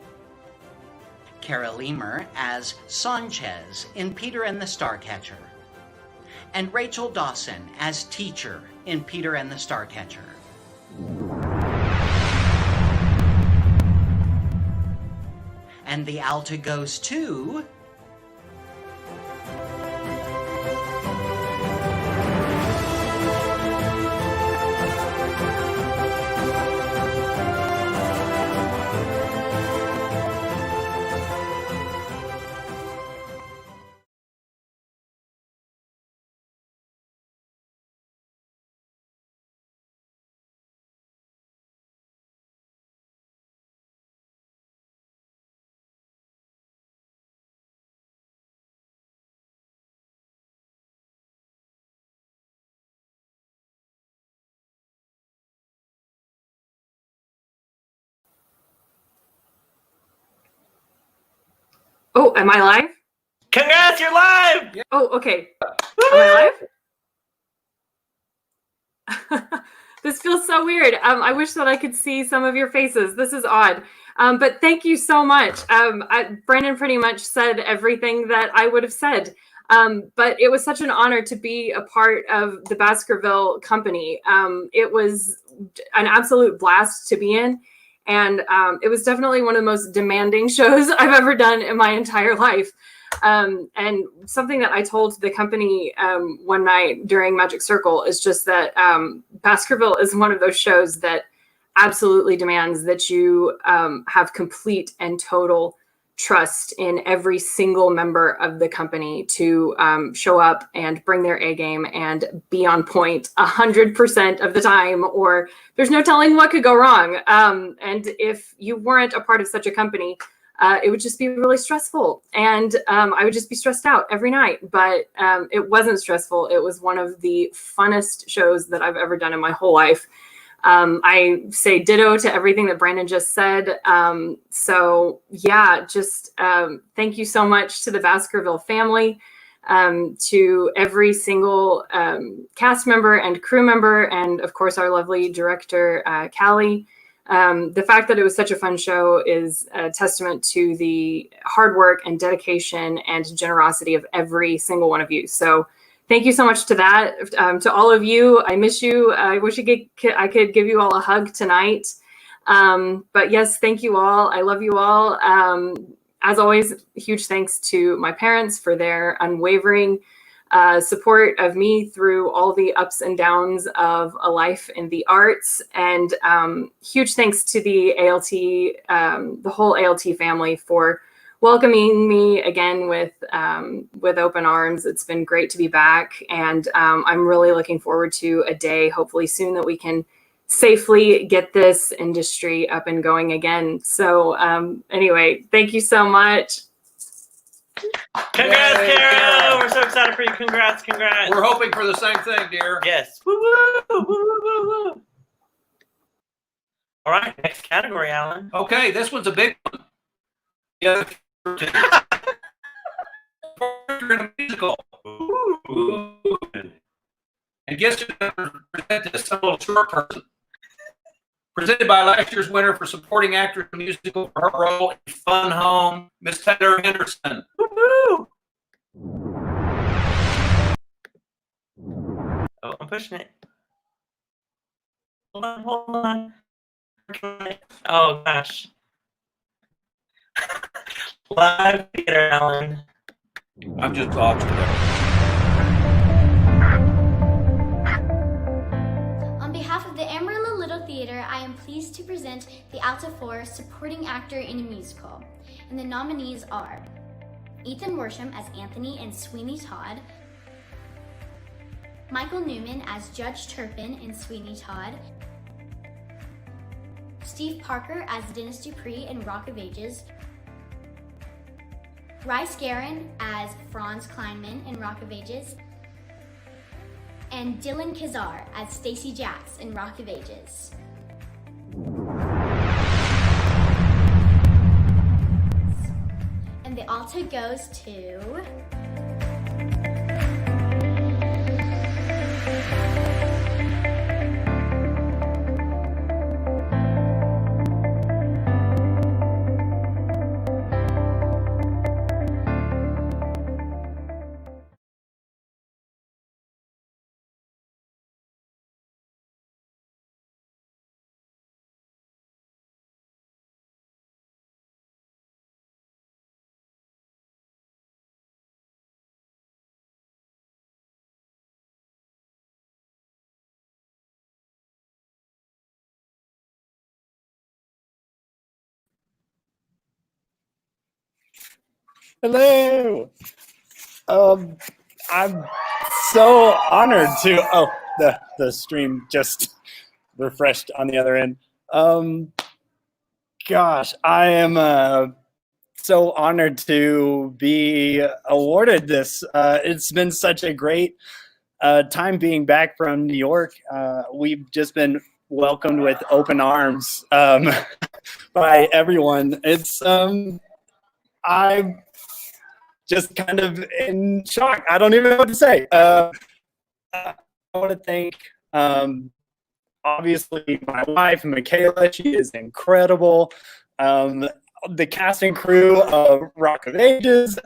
Speaker 19: Cara Lemer as Sanchez in Peter and the Starcatcher, and Rachel Dawson as teacher in Peter and the Starcatcher. And the ALTA goes to...
Speaker 16: Oh, am I live?
Speaker 6: Congrats, you're live!
Speaker 16: Oh, okay. Am I live? This feels so weird. I wish that I could see some of your faces. This is odd. But thank you so much. Brandon pretty much said everything that I would have said. But it was such an honor to be a part of the Baskerville company. It was an absolute blast to be in. And it was definitely one of the most demanding shows I've ever done in my entire life. And something that I told the company one night during Magic Circle is just that Baskerville is one of those shows that absolutely demands that you have complete and total trust in every single member of the company to show up and bring their A game and be on point 100% of the time, or there's no telling what could go wrong. And if you weren't a part of such a company, it would just be really stressful. And I would just be stressed out every night, but it wasn't stressful. It was one of the funnest shows that I've ever done in my whole life. I say ditto to everything that Brandon just said. So yeah, just thank you so much to the Baskerville family, to every single cast member and crew member, and of course our lovely director, Callie. The fact that it was such a fun show is a testament to the hard work and dedication and generosity of every single one of you. So thank you so much to that. To all of you, I miss you. I wish I could give you all a hug tonight. But yes, thank you all. I love you all. As always, huge thanks to my parents for their unwavering support of me through all the ups and downs of a life in the arts. And huge thanks to the ALT, the whole ALT family for welcoming me again with open arms. It's been great to be back, and I'm really looking forward to a day, hopefully soon, that we can safely get this industry up and going again. So anyway, thank you so much.
Speaker 6: Congrats, Kara! We're so excited for you. Congrats, congrats.
Speaker 5: We're hoping for the same thing, dear.
Speaker 6: Yes. Woo, woo, woo, woo, woo, woo. All right, next category, Alan.
Speaker 5: Okay, this one's a big one. Yeah. In a musical. Ooh. And guess who's going to present this? Some little short person. Presented by last year's winner for supporting actress in a musical for her role in Fun Home, Miss Heather Henderson.
Speaker 6: Woo-hoo. Oh, I'm pushing it. Hold on. Oh gosh. Live theater, Alan.
Speaker 5: I'm just talking.
Speaker 14: On behalf of the Amarillo Little Theatre, I am pleased to present the ALTA for Supporting Actor in a Musical. And the nominees are Ethan Worsham as Anthony in Sweeney Todd, Michael Newman as Judge Turpin in Sweeney Todd, Steve Parker as Dennis Dupree in Rock of Ages, Rice Guerin as Franz Kleinman in Rock of Ages, and Dylan Kazar as Stacy Jacks in Rock of Ages. And the alto goes to...
Speaker 20: Hello. I'm so honored to. Oh, the stream just refreshed on the other end. Gosh, I am so honored to be awarded this. It's been such a great time being back from New York. We've just been welcomed with open arms by everyone. It's I'm just kind of in shock. I don't even know what to say. I want to thank, obviously, my wife, Michaela. She is incredible. The cast and crew of Rock of Ages.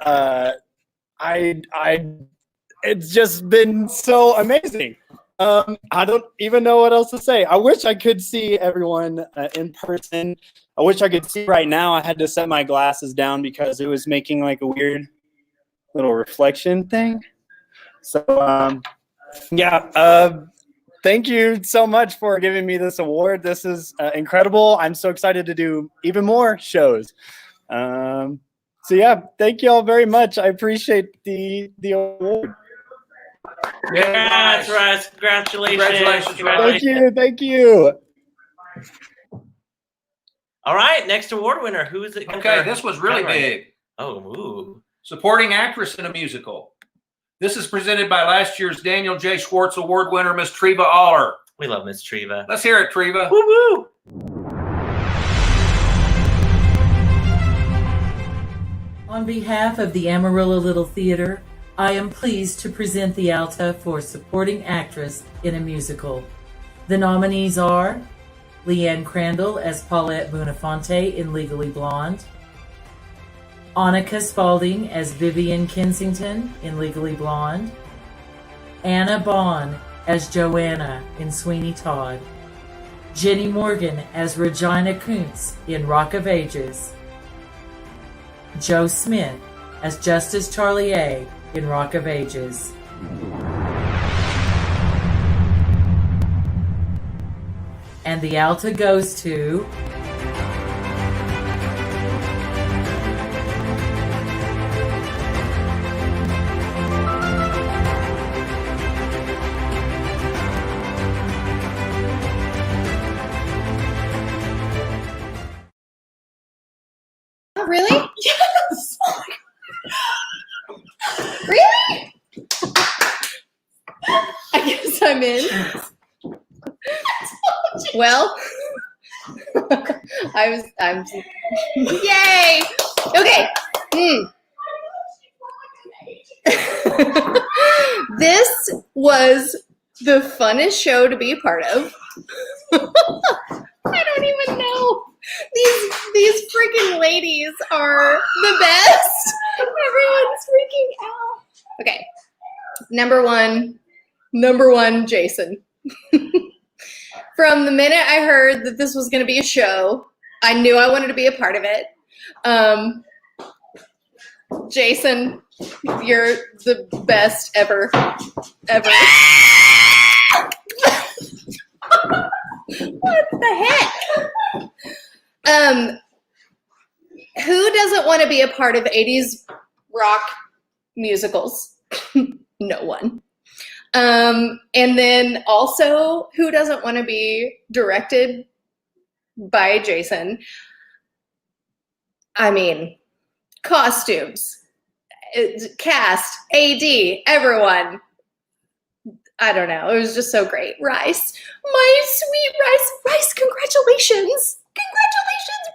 Speaker 20: It's just been so amazing. I don't even know what else to say. I wish I could see everyone in person. I wish I could see right now. I had to set my glasses down because it was making like a weird little reflection thing. So thank you so much for giving me this award. This is incredible. I'm so excited to do even more shows. So yeah, thank you all very much. I appreciate the award.
Speaker 6: Congrats, Russ. Congratulations.
Speaker 20: Thank you.
Speaker 6: All right, next award winner. Who is it?
Speaker 5: Okay, this was really big.
Speaker 6: Oh, ooh.
Speaker 5: Supporting actress in a musical. This is presented by last year's Daniel J. Schwartz Award winner, Miss Treva Aller.
Speaker 6: We love Miss Treva.
Speaker 5: Let's hear it, Treva.
Speaker 6: Woo woo.
Speaker 21: On behalf of the Amarillo Little Theatre, I am pleased to present the ALTA for Supporting Actress in a Musical. The nominees are Leanne Crandall as Paulette Buonafonte in Legally Blonde, Annika Spalding as Vivian Kensington in Legally Blonde, Anna Bond as Joanna in Sweeney Todd, Jenny Morgan as Regina Kuntz in Rock of Ages, Joe Smith as Justice Charlie A. in Rock of Ages. And the ALTA goes to
Speaker 22: Oh, really? Yes! Really? I guess I'm in. Well, I'm yay! Okay. This was the funnest show to be a part of. I don't even know. These freaking ladies are the best. Everyone's freaking out. Okay. Number one, Jason. From the minute I heard that this was going to be a show, I knew I wanted to be a part of it. Jason, you're the best ever. What the heck? Who doesn't want to be a part of 80s rock musicals? No one. And then also, who doesn't want to be directed by Jason? I mean, costumes, cast, AD, everyone. I don't know. It was just so great. Rice, my sweet Rice. Rice, congratulations. Congratulations,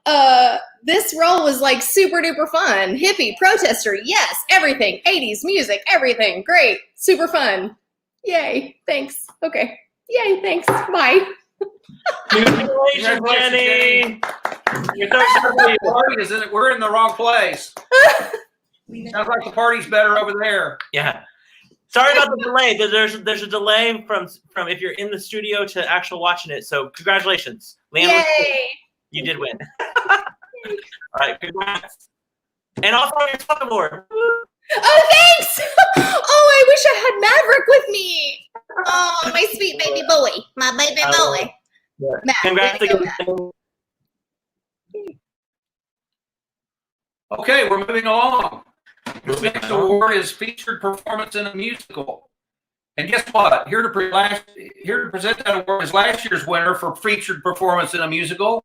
Speaker 22: Rice. This role was like super duper fun. Hippie, protester, yes, everything. 80s music, everything. Great. Super fun. Yay. Thanks. Okay. Yay, thanks. Bye.
Speaker 6: Congratulations, Jenny. You're so
Speaker 5: The party is in it. We're in the wrong place. Sounds like the party's better over there.
Speaker 6: Yeah. Sorry about the delay. There's a delay from if you're in the studio to actual watching it. So congratulations, Leanne.
Speaker 22: Yay.
Speaker 6: You did win. All right, congrats. And also your talk award.
Speaker 22: Oh, thanks. Oh, I wish I had Maverick with me. Oh, my sweet baby boy. My baby boy.
Speaker 6: Congrats again.
Speaker 5: Okay, we're moving along. The next award is featured performance in a musical. And guess what? Here to present that award is last year's winner for featured performance in a musical.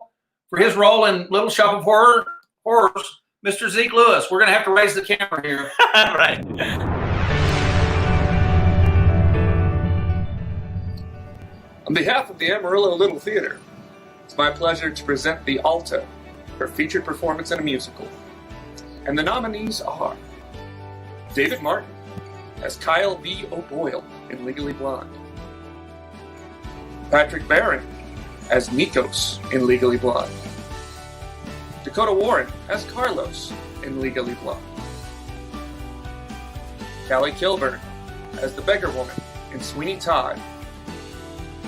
Speaker 5: For his role in Little Shop of Horrors, Mr. Zeke Lewis. We're going to have to raise the camera here.
Speaker 6: Right.
Speaker 1: On behalf of the Amarillo Little Theatre, it's my pleasure to present the ALTA for featured performance in a musical. And the nominees are David Martin as Kyle V. O'Boyle in Legally Blonde, Patrick Barron as Nikos in Legally Blonde, Dakota Warren as Carlos in Legally Blonde, Callie Kilburn as the Beggar Woman in Sweeney Todd,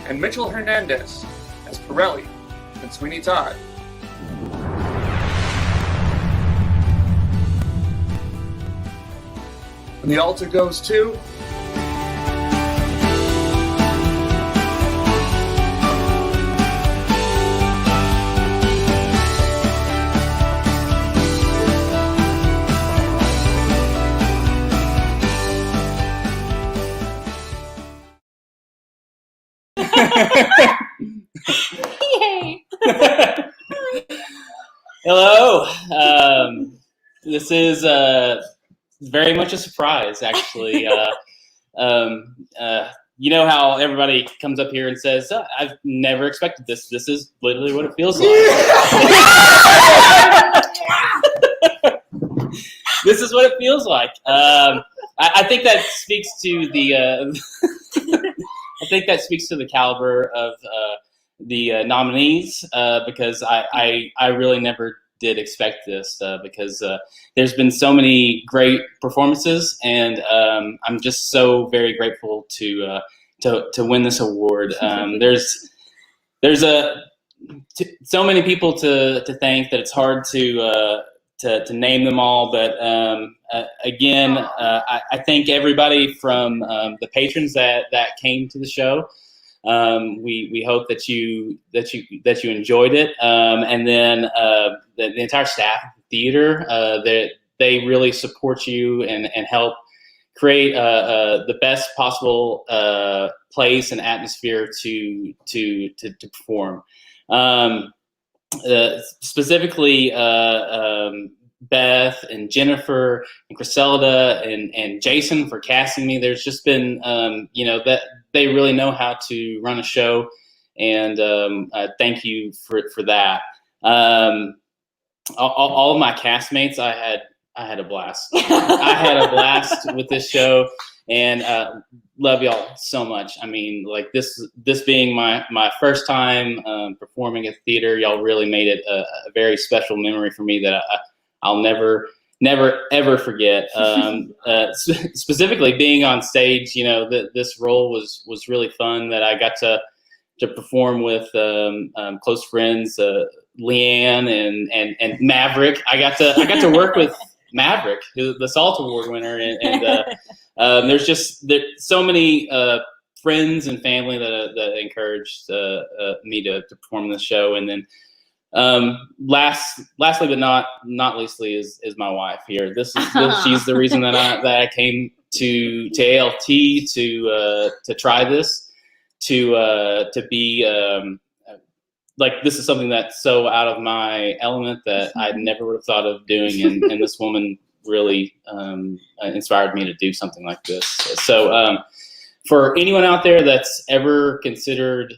Speaker 1: and Mitchell Hernandez as Pirelli in Sweeney Todd. And the altar goes to
Speaker 22: Yay.
Speaker 2: Hello. This is very much a surprise, actually. You know how everybody comes up here and says, I've never expected this. This is literally what it feels like. This is what it feels like. I think that speaks to the I think that speaks to the caliber of the nominees, because I really never did expect this, because there's been so many great performances, and I'm just so very grateful to win this award. There's so many people to thank that it's hard to name them all, but again, I thank everybody from the patrons that came to the show. We hope that you enjoyed it, and then the entire staff of the theater, that they really support you and help create the best possible place and atmosphere to perform. Specifically, Beth and Jennifer and Griselda and Jason for casting me. There's just been, that they really know how to run a show, and thank you for that. All of my castmates, I had a blast. I had a blast with this show, and love y'all so much. I mean, like this being my first time performing at theater, y'all really made it a very special memory for me that I'll never ever forget. Specifically being on stage, this role was really fun. That I got to perform with close friends, Leanne and Maverick. I got to work with Maverick, the SALT Award winner, and there's so many friends and family that encouraged me to perform this show. And then lastly but not leastly is my wife here. She's the reason that I came to ALT to try this, to be this is something that's so out of my element that I never would have thought of doing, and this woman really inspired me to do something like this. So for anyone out there that's ever considered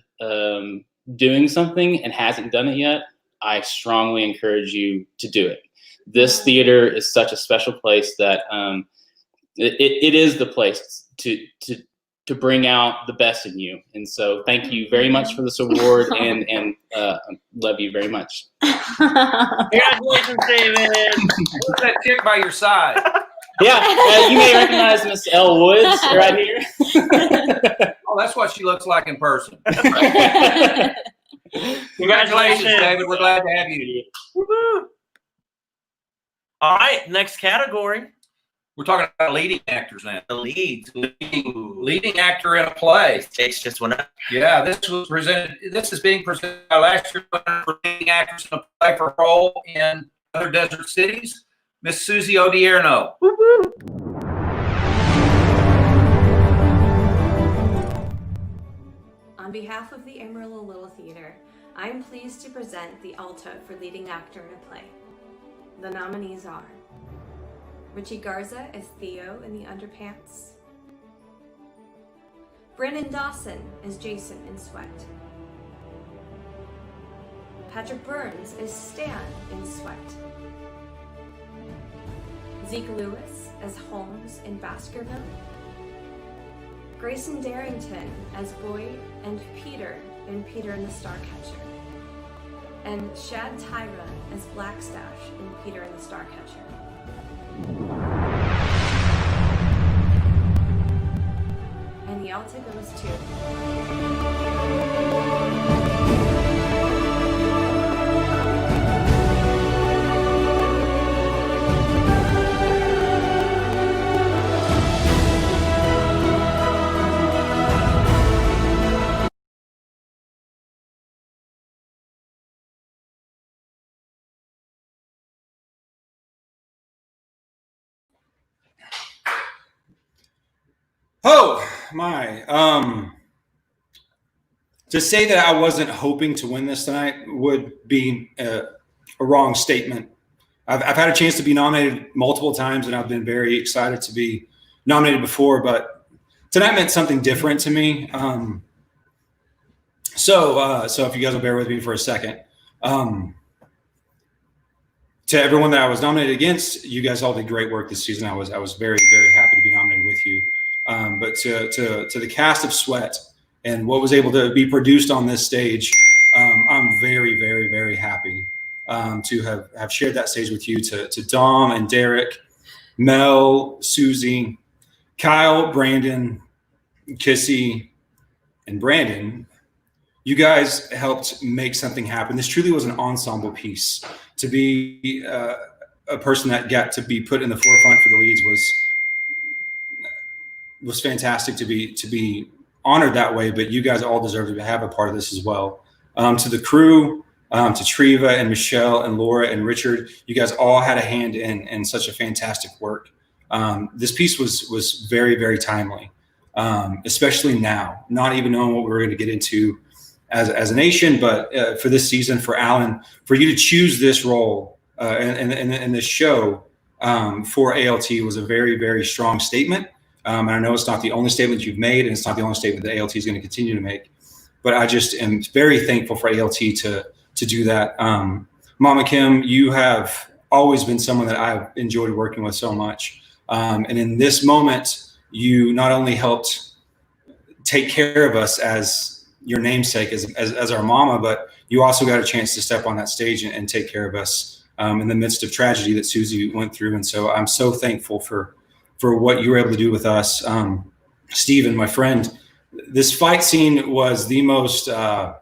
Speaker 2: doing something and hasn't done it yet, I strongly encourage you to do it. This theater is such a special place that it is the place to bring out the best in you. And so thank you very much for this award, and love you very much.
Speaker 6: Congratulations, David.
Speaker 5: Who's that chick by your side?
Speaker 2: Yeah, you may recognize Miss Elle Woods right here.
Speaker 5: Oh, that's what she looks like in person.
Speaker 6: Congratulations,
Speaker 5: David. We're glad to have you.
Speaker 6: Woo-hoo. All right, next category.
Speaker 5: We're talking about leading actors now.
Speaker 6: The leads.
Speaker 5: Leading actor in a play.
Speaker 6: Takes just one up.
Speaker 5: Yeah, this is being presented by last year's winner for leading actress in a play for role in Other Desert Cities, Miss Susie Odierno.
Speaker 3: On behalf of the Amarillo Little Theatre, I am pleased to present the ALTA for leading actor in a play. The nominees are Richie Garza as Theo in The Underpants, Brandon Dawson as Jason in Sweat, Patrick Burns as Stan in Sweat, Zeke Lewis as Holmes in Baskerville, Grayson Darrington as Boyd and Peter in Peter and the Starcatcher, and Shad Tyra as Blackstash in Peter and the Starcatcher. And the ALTA goes to
Speaker 4: Oh my! To say that I wasn't hoping to win this tonight would be a wrong statement. I've had a chance to be nominated multiple times, and I've been very excited to be nominated before. But tonight meant something different to me. So if you guys will bear with me for a second. To everyone that I was nominated against, you guys all did great work this season. I was very, very happy to be nominated with you. But to the cast of Sweat and what was able to be produced on this stage, I'm very, very, very happy to have shared that stage with you. To Dom and Derek, Mel, Susie, Kyle, Brandon, Kissy, and Brandon, you guys helped make something happen. This truly was an ensemble piece. To be a person that got to be put in the forefront for the leads was fantastic to be honored that way, but you guys all deserve to have a part of this as well. To the crew, to Treva and Michelle and Laura and Richard, you guys all had a hand in such a fantastic work. This piece was very, very timely, especially now, not even knowing what we were going to get into as a nation, but for this season, for Alan, for you to choose this role and this show for ALT was a very, very strong statement. And I know it's not the only statement you've made, and it's not the only statement that ALT is going to continue to make. But I just am very thankful for ALT to do that. Mama Kim, you have always been someone that I've enjoyed working with so much. And in this moment, you not only helped take care of us as your namesake, as our mama, but you also got a chance to step on that stage and take care of us in the midst of tragedy that Susie went through. And so I'm so thankful for what you were able to do with us. Steven, my friend, this fight scene was the most cardio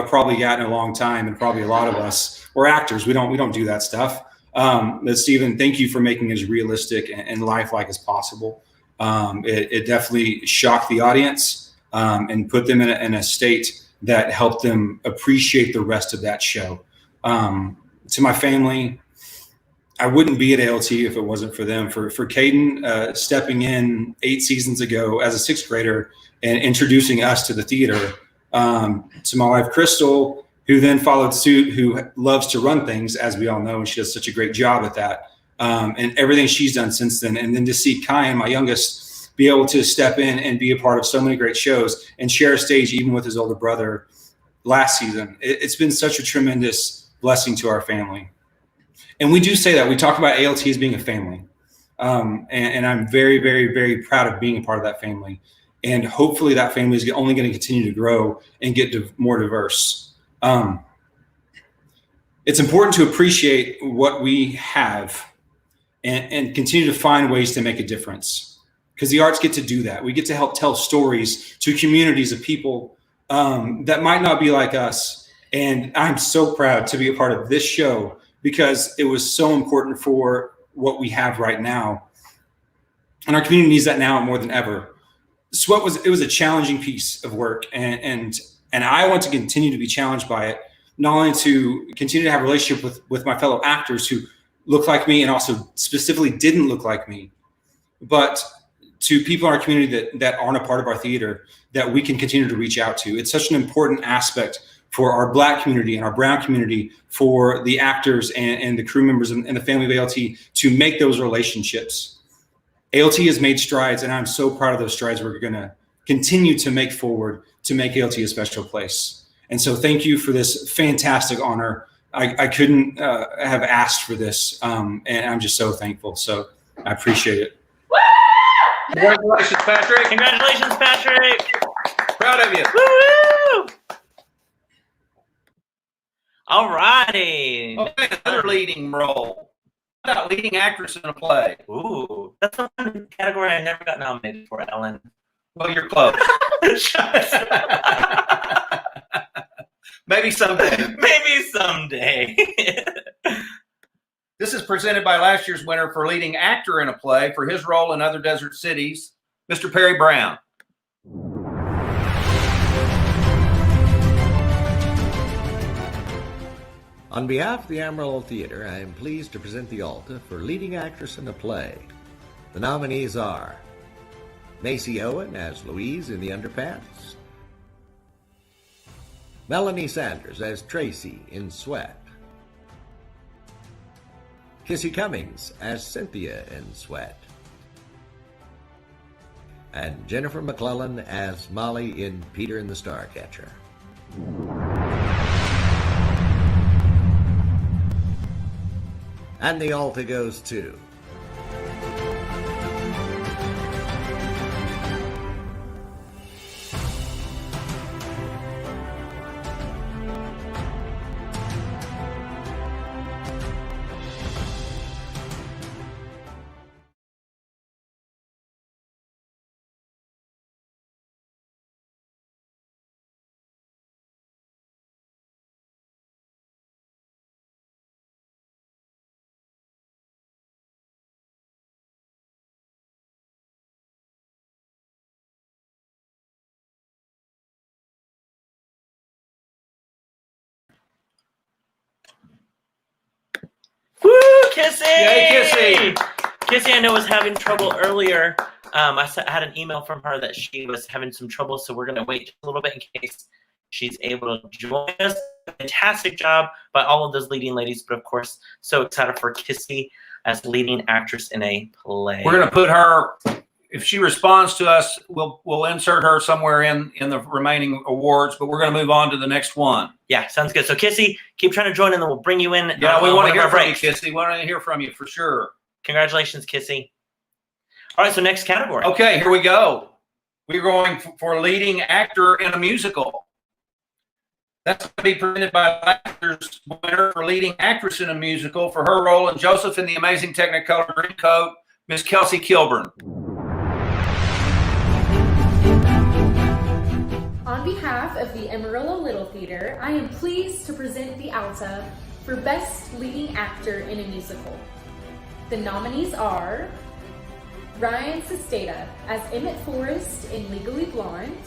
Speaker 4: I've probably gotten in a long time, and probably a lot of us. We're actors. We don't do that stuff. But Steven, thank you for making it as realistic and lifelike as possible. It definitely shocked the audience and put them in a state that helped them appreciate the rest of that show. To my family, I wouldn't be at ALT if it wasn't for them. For Caden stepping in 8 seasons ago as a 6th grader and introducing us to the theater. To my wife, Crystal, who then followed suit, who loves to run things, as we all know, and she does such a great job at that. and everything she's done since then. And then to see Kyan, my youngest, be able to step in and be a part of so many great shows and share a stage even with his older brother last season. It's been such a tremendous blessing to our family. And we do say that. We talk about ALT as being a family. And I'm very, very, very proud of being a part of that family. And hopefully that family is only going to continue to grow and get more diverse. It's important to appreciate what we have and continue to find ways to make a difference, because the arts get to do that. We get to help tell stories to communities of people that might not be like us. And I'm so proud to be a part of this show because it was so important for what we have right now. And our community needs that now more than ever. So it was a challenging piece of work, and I want to continue to be challenged by it, not only to continue to have a relationship with my fellow actors who look like me and also specifically didn't look like me, but to people in our community that aren't a part of our theater that we can continue to reach out to. It's such an important aspect for our Black community and our brown community, for the actors and the crew members and the family of ALT to make those relationships. ALT has made strides, and I'm so proud of those strides we're going to continue to make forward to make ALT a special place. And so thank you for this fantastic honor. I couldn't have asked for this, and I'm just so thankful. So I appreciate it.
Speaker 5: Congratulations, Patrick.
Speaker 6: Congratulations, Patrick.
Speaker 5: Proud of you.
Speaker 6: Woo! All righty.
Speaker 5: Okay, another leading role. How about leading actress in a play?
Speaker 6: Ooh, that's one category I never got nominated for, Ellen.
Speaker 5: Well, you're close. Maybe someday.
Speaker 6: Maybe someday.
Speaker 5: This is presented by last year's winner for leading actor in a play for his role in Other Desert Cities, Mr. Perry Brown.
Speaker 7: On behalf of the Amarillo Theatre, I am pleased to present the ALTA for leading actress in a play. The nominees are Macy Owen as Louise in The Underpants, Melanie Sanders as Tracy in Sweat, Kissy Cummings as Cynthia in Sweat, and Jennifer McClellan as Molly in Peter and the Starcatcher. And the ALTA goes to
Speaker 6: Woo, Kissy!
Speaker 5: Yay, Kissy!
Speaker 6: Kissy, I know, was having trouble earlier. I had an email from her that she was having some trouble, so we're going to wait just a little bit in case she's able to join us. Fantastic job by all of those leading ladies, but of course, so excited for Kissy as leading actress in a play.
Speaker 5: We're going to put her, if she responds to us, we'll insert her somewhere in the remaining awards, but we're going to move on to the next one.
Speaker 6: Yeah, sounds good. So Kissy, keep trying to join and then we'll bring you in.
Speaker 5: Yeah, we want to hear from you, Kissy. We want to hear from you for sure.
Speaker 6: Congratulations, Kissy. All right, so next category.
Speaker 5: Okay, here we go. We're going for leading actor in a musical. That's going to be presented by last year's winner for leading actress in a musical for her role in Joseph in the Amazing Technicolor Dreamcoat, Miss Kelsey Kilburn.
Speaker 8: On behalf of the Amarillo Little Theatre, I am pleased to present the ALTA for Best Leading Actor in a Musical. The nominees are Ryan Sesteta as Emmett Forrest in Legally Blonde,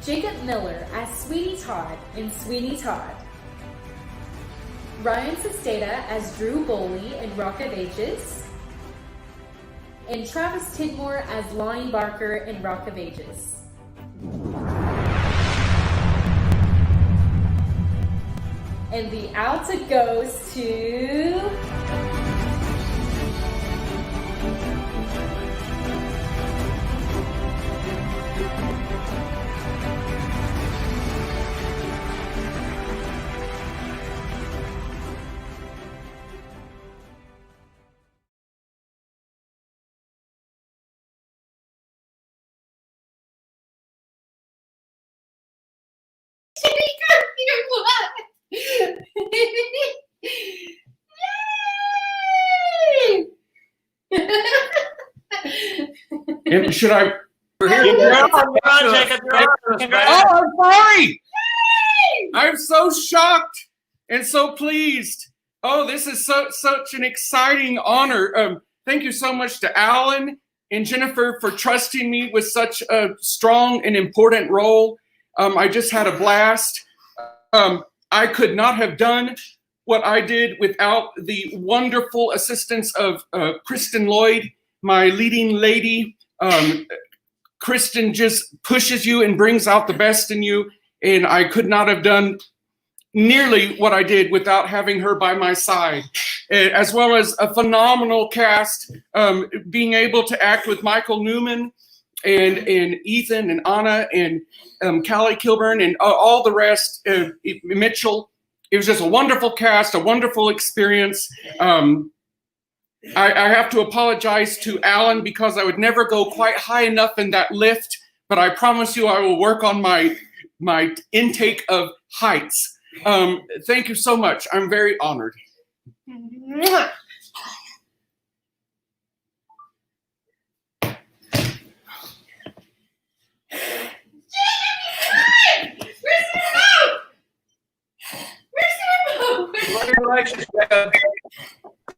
Speaker 8: Jacob Miller as Sweeney Todd in Sweeney Todd, Ryan Sesteta as Drew Boley in Rock of Ages, and Travis Tidmore as Lonnie Barker in Rock of Ages. And the ALTA goes to
Speaker 18: And should I?
Speaker 6: You're on, Jacob.
Speaker 18: Oh, I'm sorry. I'm so shocked and so pleased. Oh, this is such an exciting honor. Thank you so much to Alan and Jennifer for trusting me with such a strong and important role. I just had a blast. I could not have done what I did without the wonderful assistance of Kristen Lloyd, my leading lady. Kristen just pushes you and brings out the best in you, and I could not have done nearly what I did without having her by my side, as well as a phenomenal cast, being able to act with Michael Newman and Ethan and Anna and Callie Kilburn and all the rest, Mitchell. It was just a wonderful cast, a wonderful experience. I have to apologize to Alan because I would never go quite high enough in that lift, but I promise you I will work on my intake of heights. Thank you so much. I'm very honored.
Speaker 5: Congratulations, Jacob.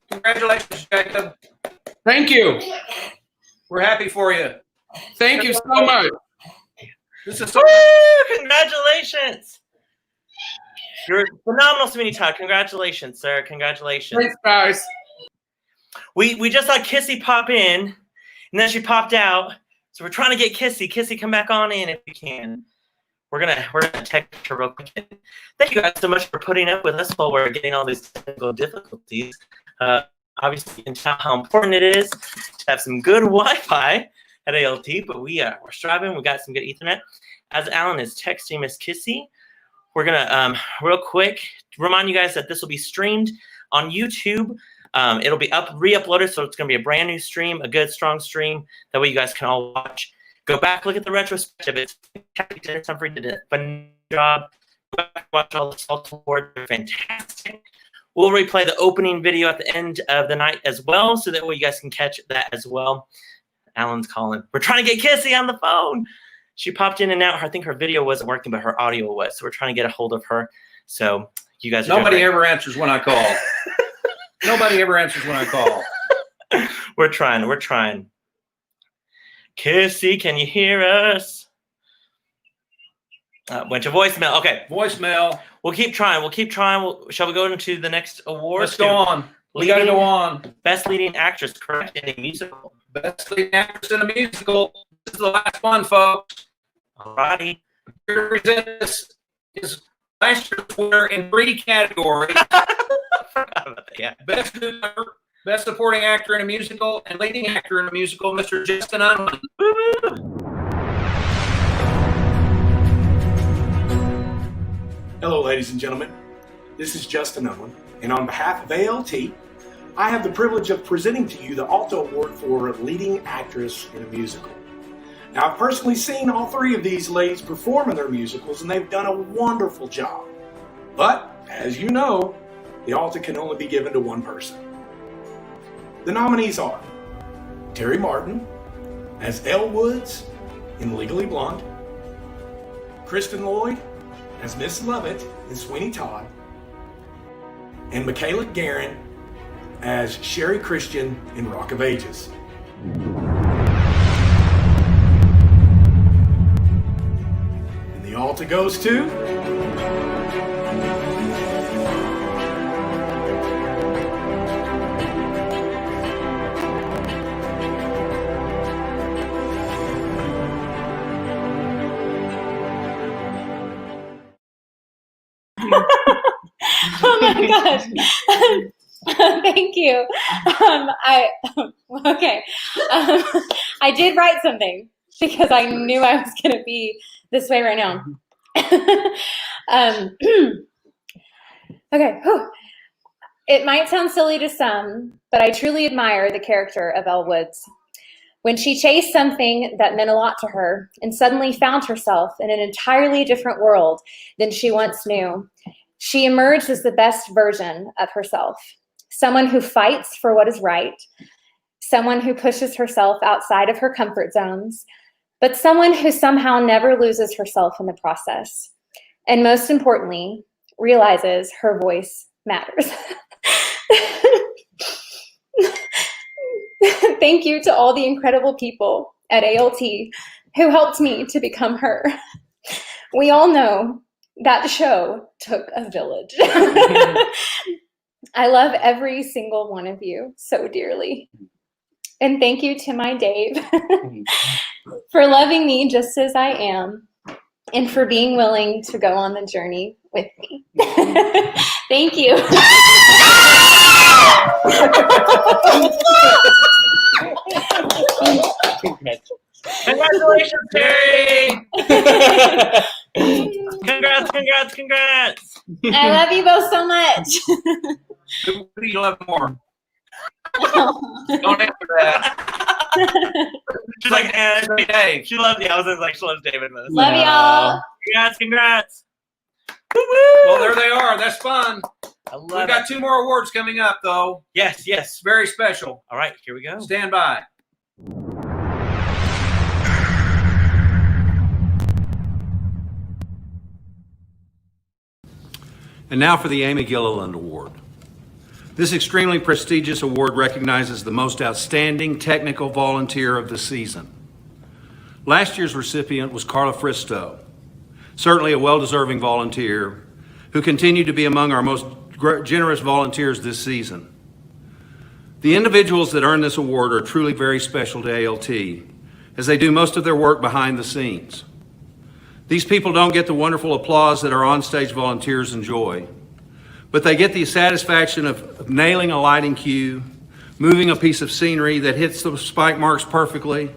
Speaker 5: Congratulations, Jacob.
Speaker 18: Thank you.
Speaker 5: We're happy for you.
Speaker 18: Thank you so much.
Speaker 5: This is
Speaker 6: Woo! Congratulations. You're phenomenal, Sweeney Todd. Congratulations, sir. Congratulations.
Speaker 18: Thanks, guys.
Speaker 6: We just saw Kissy pop in, and then she popped out. So we're trying to get Kissy. Kissy, come back on in if we can. We're gonna text her real quick. Thank you guys so much for putting up with us while we're getting all these technical difficulties. Obviously, you can tell how important it is to have some good Wi-Fi at ALT, but we're striving. We got some good Ethernet. As Alan is texting Miss Kissy, we're gonna real quick remind you guys that this will be streamed on YouTube. It'll be re-uploaded, so it's gonna be a brand new stream, a good strong stream. That way you guys can all watch. Go back, look at the retrospective. It's fantastic. Humphrey did a fun job. Go back, watch all the SALT awards. They're fantastic. We'll replay the opening video at the end of the night as well, so that way you guys can catch that as well. Alan's calling. We're trying to get Kissy on the phone. She popped in and out. I think her video wasn't working, but her audio was. So we're trying to get a hold of her. So you guys are
Speaker 5: Nobody ever answers when I call. Nobody ever answers when I call.
Speaker 6: We're trying. Kissy, can you hear us? Went to voicemail. Okay.
Speaker 5: Voicemail.
Speaker 6: We'll keep trying. Shall we go into the next award?
Speaker 5: Let's go on. We got to go on.
Speaker 6: Best leading actress, correct, in a musical.
Speaker 5: Best leading actress in a musical. This is the last one, folks.
Speaker 6: All righty.
Speaker 5: Here to present this is last year's winner in 3 categories.
Speaker 6: Yeah.
Speaker 5: Best newcomer, best supporting actor in a musical, and leading actor in a musical, Mr. Justin Unwin.
Speaker 9: Hello, ladies and gentlemen. This is Justin Unwin, and on behalf of ALT, I have the privilege of presenting to you the ALTA Award for Leading Actress in a Musical. Now, I've personally seen all 3 of these ladies perform in their musicals, and they've done a wonderful job. But, as you know, the ALTA can only be given to one person. The nominees are Terry Martin as Elle Woods in Legally Blonde, Kristen Lloyd as Miss Lovett in Sweeney Todd, and Michaela Guerin as Sherry Christian in Rock of Ages. And the ALTA goes to
Speaker 10: Oh my gosh. Thank you. I did write something because I knew I was going to be this way right now. Okay. Whew. It might sound silly to some, but I truly admire the character of Elle Woods. When she chased something that meant a lot to her and suddenly found herself in an entirely different world than she once knew, she emerged as the best version of herself. Someone who fights for what is right, someone who pushes herself outside of her comfort zones, but someone who somehow never loses herself in the process. And most importantly, realizes her voice matters. Thank you to all the incredible people at ALT who helped me to become her. We all know that show took a village. I love every single one of you so dearly. And thank you to my Dave for loving me just as I am and for being willing to go on the journey with me. Thank you.
Speaker 6: Congratulations, Terry! Congrats, congrats, congrats!
Speaker 10: I love you both so much.
Speaker 5: Who do you love more? Don't answer that.
Speaker 6: She's like,
Speaker 5: Dave.
Speaker 6: She loves, I was like, she loves David most.
Speaker 10: Love y'all.
Speaker 6: Congrats, congrats.
Speaker 5: Well, there they are. That's fun. We've
Speaker 6: love
Speaker 5: got 2 more awards coming up, though.
Speaker 6: Yes, yes.
Speaker 5: Very special.
Speaker 6: All right, here we go.
Speaker 5: Stand by. And now for the Amy Gililland Award. This extremely prestigious award recognizes the most outstanding technical volunteer of the season. Last year's recipient was Carla Fristow, certainly a well-deserving volunteer who continued to be among our most generous volunteers this season. The individuals that earn this award are truly very special to ALT, as they do most of their work behind the scenes. These people don't get the wonderful applause that our onstage volunteers enjoy, but they get the satisfaction of nailing a lighting cue, moving a piece of scenery that hits the spike marks perfectly,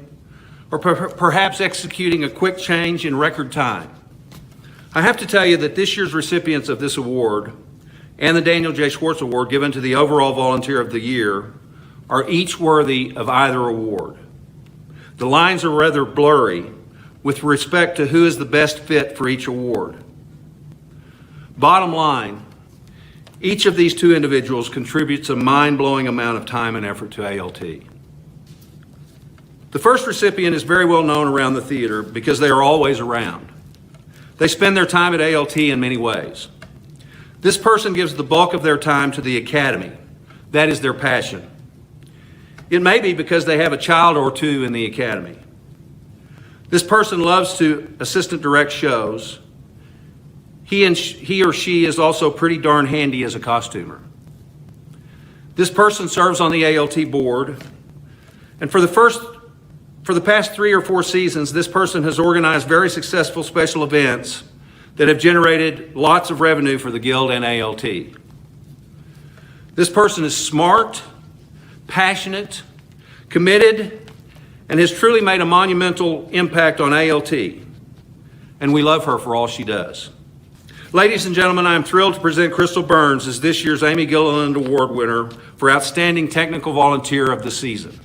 Speaker 5: or perhaps executing a quick change in record time. I have to tell you that this year's recipients of this award and the Daniel J. Schwartz Award given to the overall volunteer of the year are each worthy of either award. The lines are rather blurry with respect to who is the best fit for each award. Bottom line, each of these 2 individuals contributes a mind-blowing amount of time and effort to ALT. The first recipient is very well known around the theater because they are always around. They spend their time at ALT in many ways. This person gives the bulk of their time to the academy. That is their passion. It may be because they have a child or 2 in the academy. This person loves to assistant direct shows. He or she is also pretty darn handy as a costumer. This person serves on the ALT board, and for the past 3 or 4 seasons, this person has organized very successful special events that have generated lots of revenue for the Guild and ALT. This person is smart, passionate, committed, and has truly made a monumental impact on ALT, and we love her for all she does. Ladies and gentlemen, I am thrilled to present Crystal Burns as this year's Amy Gililland Award winner for Outstanding Technical Volunteer of the Season.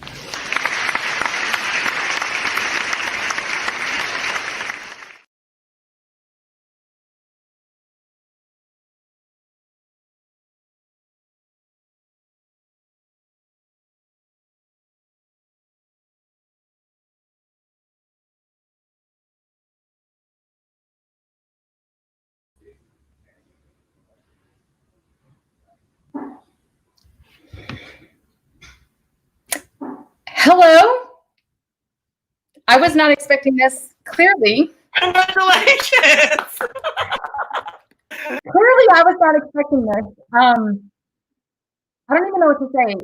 Speaker 11: Hello. I was not expecting this, clearly.
Speaker 6: Congratulations!
Speaker 11: Clearly, I was not expecting this. I don't even know what to say.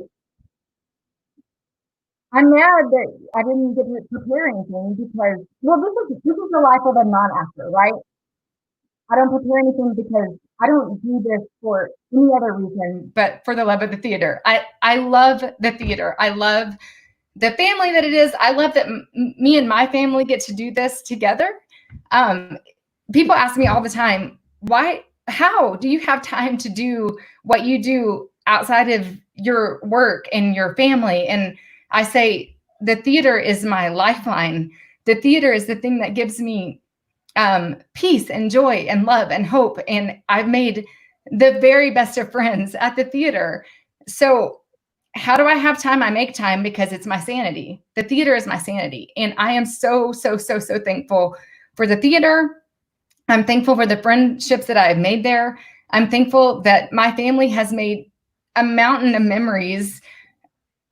Speaker 11: I'm mad that I didn't get to prepare anything because, well, this is the life of a non-actor, right? I don't prepare anything because I don't do this for any other reason but for the love of the theater. I love the theater. I love the family that it is. I love that me and my family get to do this together. People ask me all the time, how do you have time to do what you do outside of your work and your family? And I say, the theater is my lifeline. The theater is the thing that gives me peace and joy and love and hope. And I've made the very best of friends at the theater. So
Speaker 12: how do I have time? I make time because it's my sanity. The theater is my sanity. And I am so, so, so, so thankful for the theater. I'm thankful for the friendships that I've made there. I'm thankful that my family has made a mountain of memories.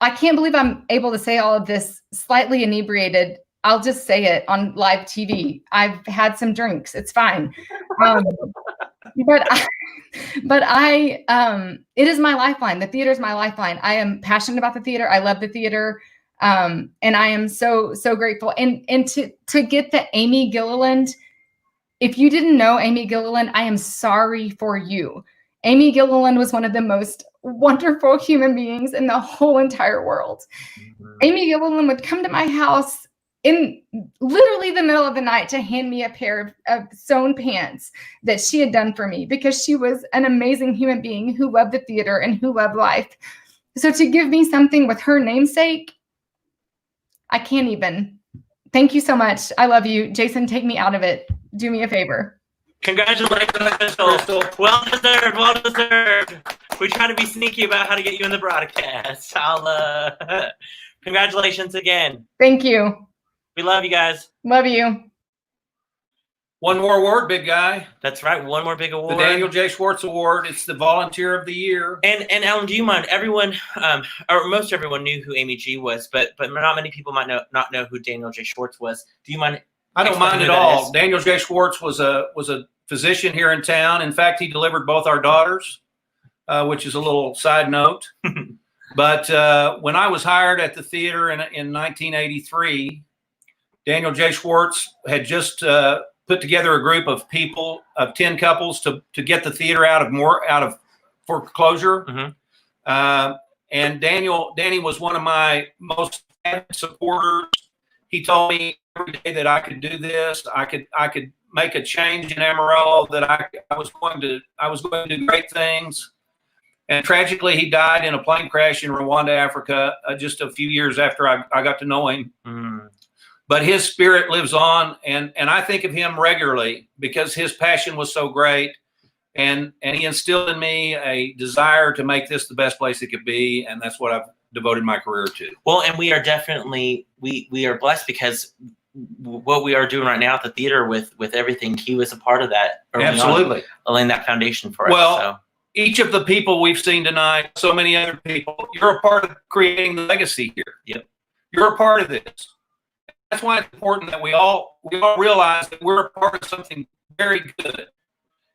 Speaker 12: I can't believe I'm able to say all of this slightly inebriated. I'll just say it on live TV. I've had some drinks. It's fine. But it is my lifeline. The theater is my lifeline. I am passionate about the theater. I love the theater. And I am so, so grateful. And to get the Amy Gililland, if you didn't know Amy Gililland, I am sorry for you. Amy Gililland was one of the most wonderful human beings in the whole entire world. Amy Gililland would come to my house in literally the middle of the night to hand me a pair of sewn pants that she had done for me because she was an amazing human being who loved the theater and who loved life. So to give me something with her namesake, I can't even. Thank you so much. I love you. Jason, take me out of it. Do me a favor.
Speaker 6: Congratulations, Crystal. Well deserved. Well deserved. We try to be sneaky about how to get you in the broadcast. Congratulations again.
Speaker 12: Thank you.
Speaker 6: We love you guys.
Speaker 12: Love you.
Speaker 5: One more award, big guy.
Speaker 6: That's right. One more big award.
Speaker 5: The Daniel J. Schwartz Award. It's the Volunteer of the Year.
Speaker 6: And Alan, do you mind? Everyone, or most everyone knew who Amy G was, but not many people might not know who Daniel J. Schwartz was. Do you mind?
Speaker 5: I don't mind at all. Daniel J. Schwartz was a physician here in town. In fact, he delivered both our daughters, which is a little side note. But when I was hired at the theater in 1983, Daniel J. Schwartz had just put together a group of people, of 10 couples, to get the theater out of foreclosure. And Danny was one of my most avid supporters. He told me every day that I could do this. I could make a change in Amarillo. That I was going to do great things. And tragically, he died in a plane crash in Rwanda, Africa, just a few years after I got to know him. But his spirit lives on, and I think of him regularly because his passion was so great, and he instilled in me a desire to make this the best place it could be, and that's what I've devoted my career to.
Speaker 6: Well, and we are definitely we are blessed because what we are doing right now at the theater with everything, he was a part of that.
Speaker 5: Absolutely,
Speaker 6: laying that foundation for us.
Speaker 5: Well, each of the people we've seen tonight, so many other people, you're a part of creating the legacy here.
Speaker 6: Yep,
Speaker 5: you're a part of this. That's why it's important that we all realize that we're a part of something very good,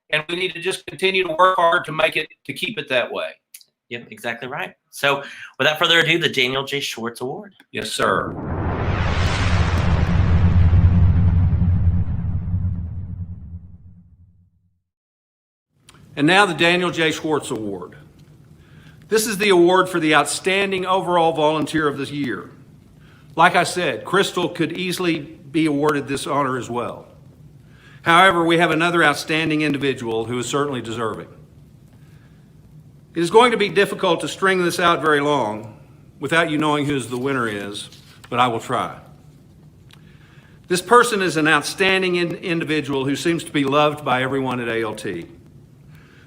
Speaker 5: and we need to just continue to work hard to keep it that way.
Speaker 6: Yep, exactly right. So, without further ado, the Daniel J. Schwartz Award.
Speaker 5: Yes, sir. And now the Daniel J. Schwartz Award. This is the award for the outstanding overall volunteer of the year. Like I said, Crystal could easily be awarded this honor as well. However, we have another outstanding individual who is certainly deserving. It is going to be difficult to string this out very long without you knowing who the winner is, but I will try. This person is an outstanding individual who seems to be loved by everyone at ALT.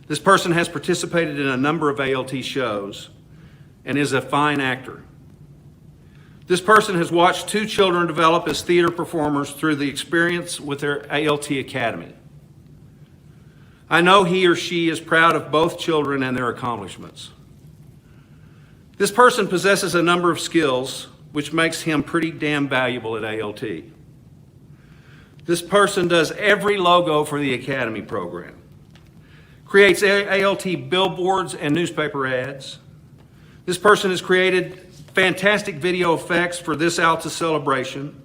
Speaker 5: This person has participated in a number of ALT shows and is a fine actor. This person has watched 2 children develop as theater performers through the experience with their ALT Academy. I know he or she is proud of both children and their accomplishments. This person possesses a number of skills which makes him pretty damn valuable at ALT. This person does every logo for the Academy program, creates ALT billboards and newspaper ads. This person has created fantastic video effects for this ALTA celebration.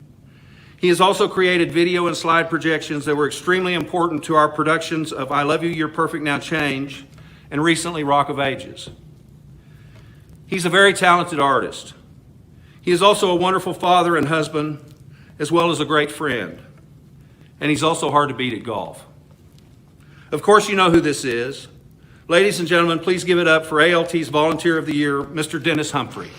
Speaker 5: He has also created video and slide projections that were extremely important to our productions of I Love You, You're Perfect, Now Change, and recently Rock of Ages. He's a very talented artist. He is also a wonderful father and husband, as well as a great friend. And he's also hard to beat at golf. Of course, you know who this is. Ladies and gentlemen, please give it up for ALT's Volunteer of the Year, Mr. Dennis Humphrey.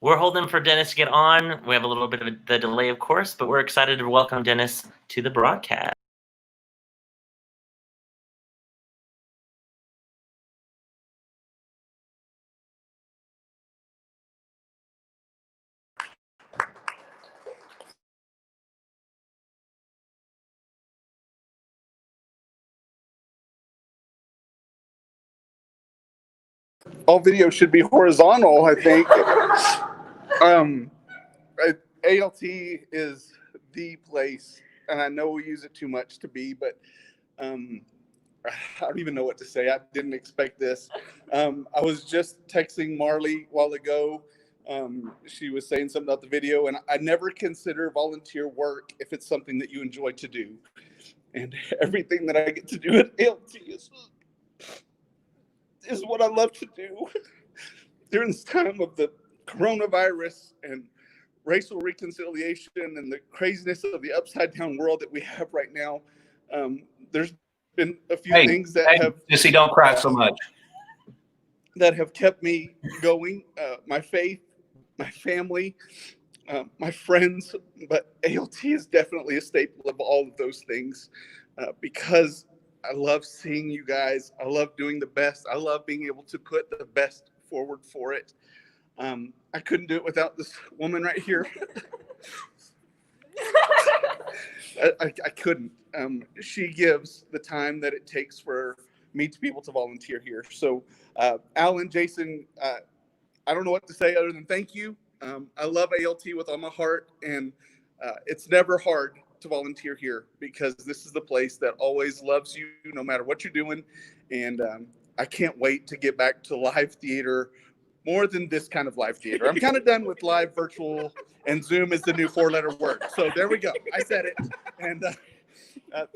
Speaker 6: We're holding for Dennis to get on. We have a little bit of the delay, of course, but we're excited to welcome Dennis to the broadcast.
Speaker 13: All video should be horizontal, I think. ALT is the place, and I know we use it too much to be, but I don't even know what to say. I didn't expect this. I was just texting Marley a while ago. She was saying something about the video, and I never consider volunteer work if it's something that you enjoy to do. And everything that I get to do at ALT is what I love to do. During this time of the coronavirus and racial reconciliation and the craziness of the upside down world that we have right now, there's been a few things that have
Speaker 5: Jesse, don't cry so much.
Speaker 13: That have kept me going. My faith, my family, my friends, but ALT is definitely a staple of all of those things because I love seeing you guys. I love doing the best. I love being able to put the best forward for it. I couldn't do it without this woman right here. I couldn't. She gives the time that it takes for me to be able to volunteer here. So, Alan, Jason, I don't know what to say other than thank you. I love ALT with all my heart, and it's never hard to volunteer here because this is the place that always loves you no matter what you're doing. And I can't wait to get back to live theater, more than this kind of live theater. I'm kind of done with live, virtual, and Zoom is the new 4-letter word. So there we go. I said it. And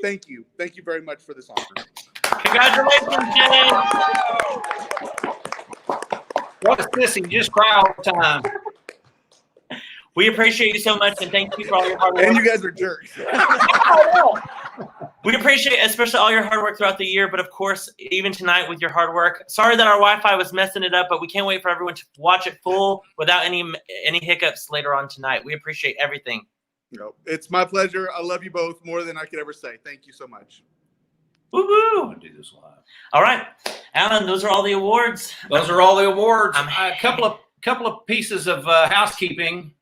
Speaker 13: thank you. Thank you very much for this honor.
Speaker 5: Congratulations, Jay. What a sissy. Just cry all the time.
Speaker 6: We appreciate you so much, and thank you for all your hard work.
Speaker 13: And you guys are jerks.
Speaker 6: We appreciate especially all your hard work throughout the year, but of course, even tonight with your hard work. Sorry that our Wi-Fi was messing it up, but we can't wait for everyone to watch it full without any hiccups later on tonight. We appreciate everything.
Speaker 13: No, it's my pleasure. I love you both more than I could ever say. Thank you so much.
Speaker 6: Woo-hoo! Do this live. All right, Alan, those are all the awards.
Speaker 5: Those are all the awards. A couple of pieces of housekeeping.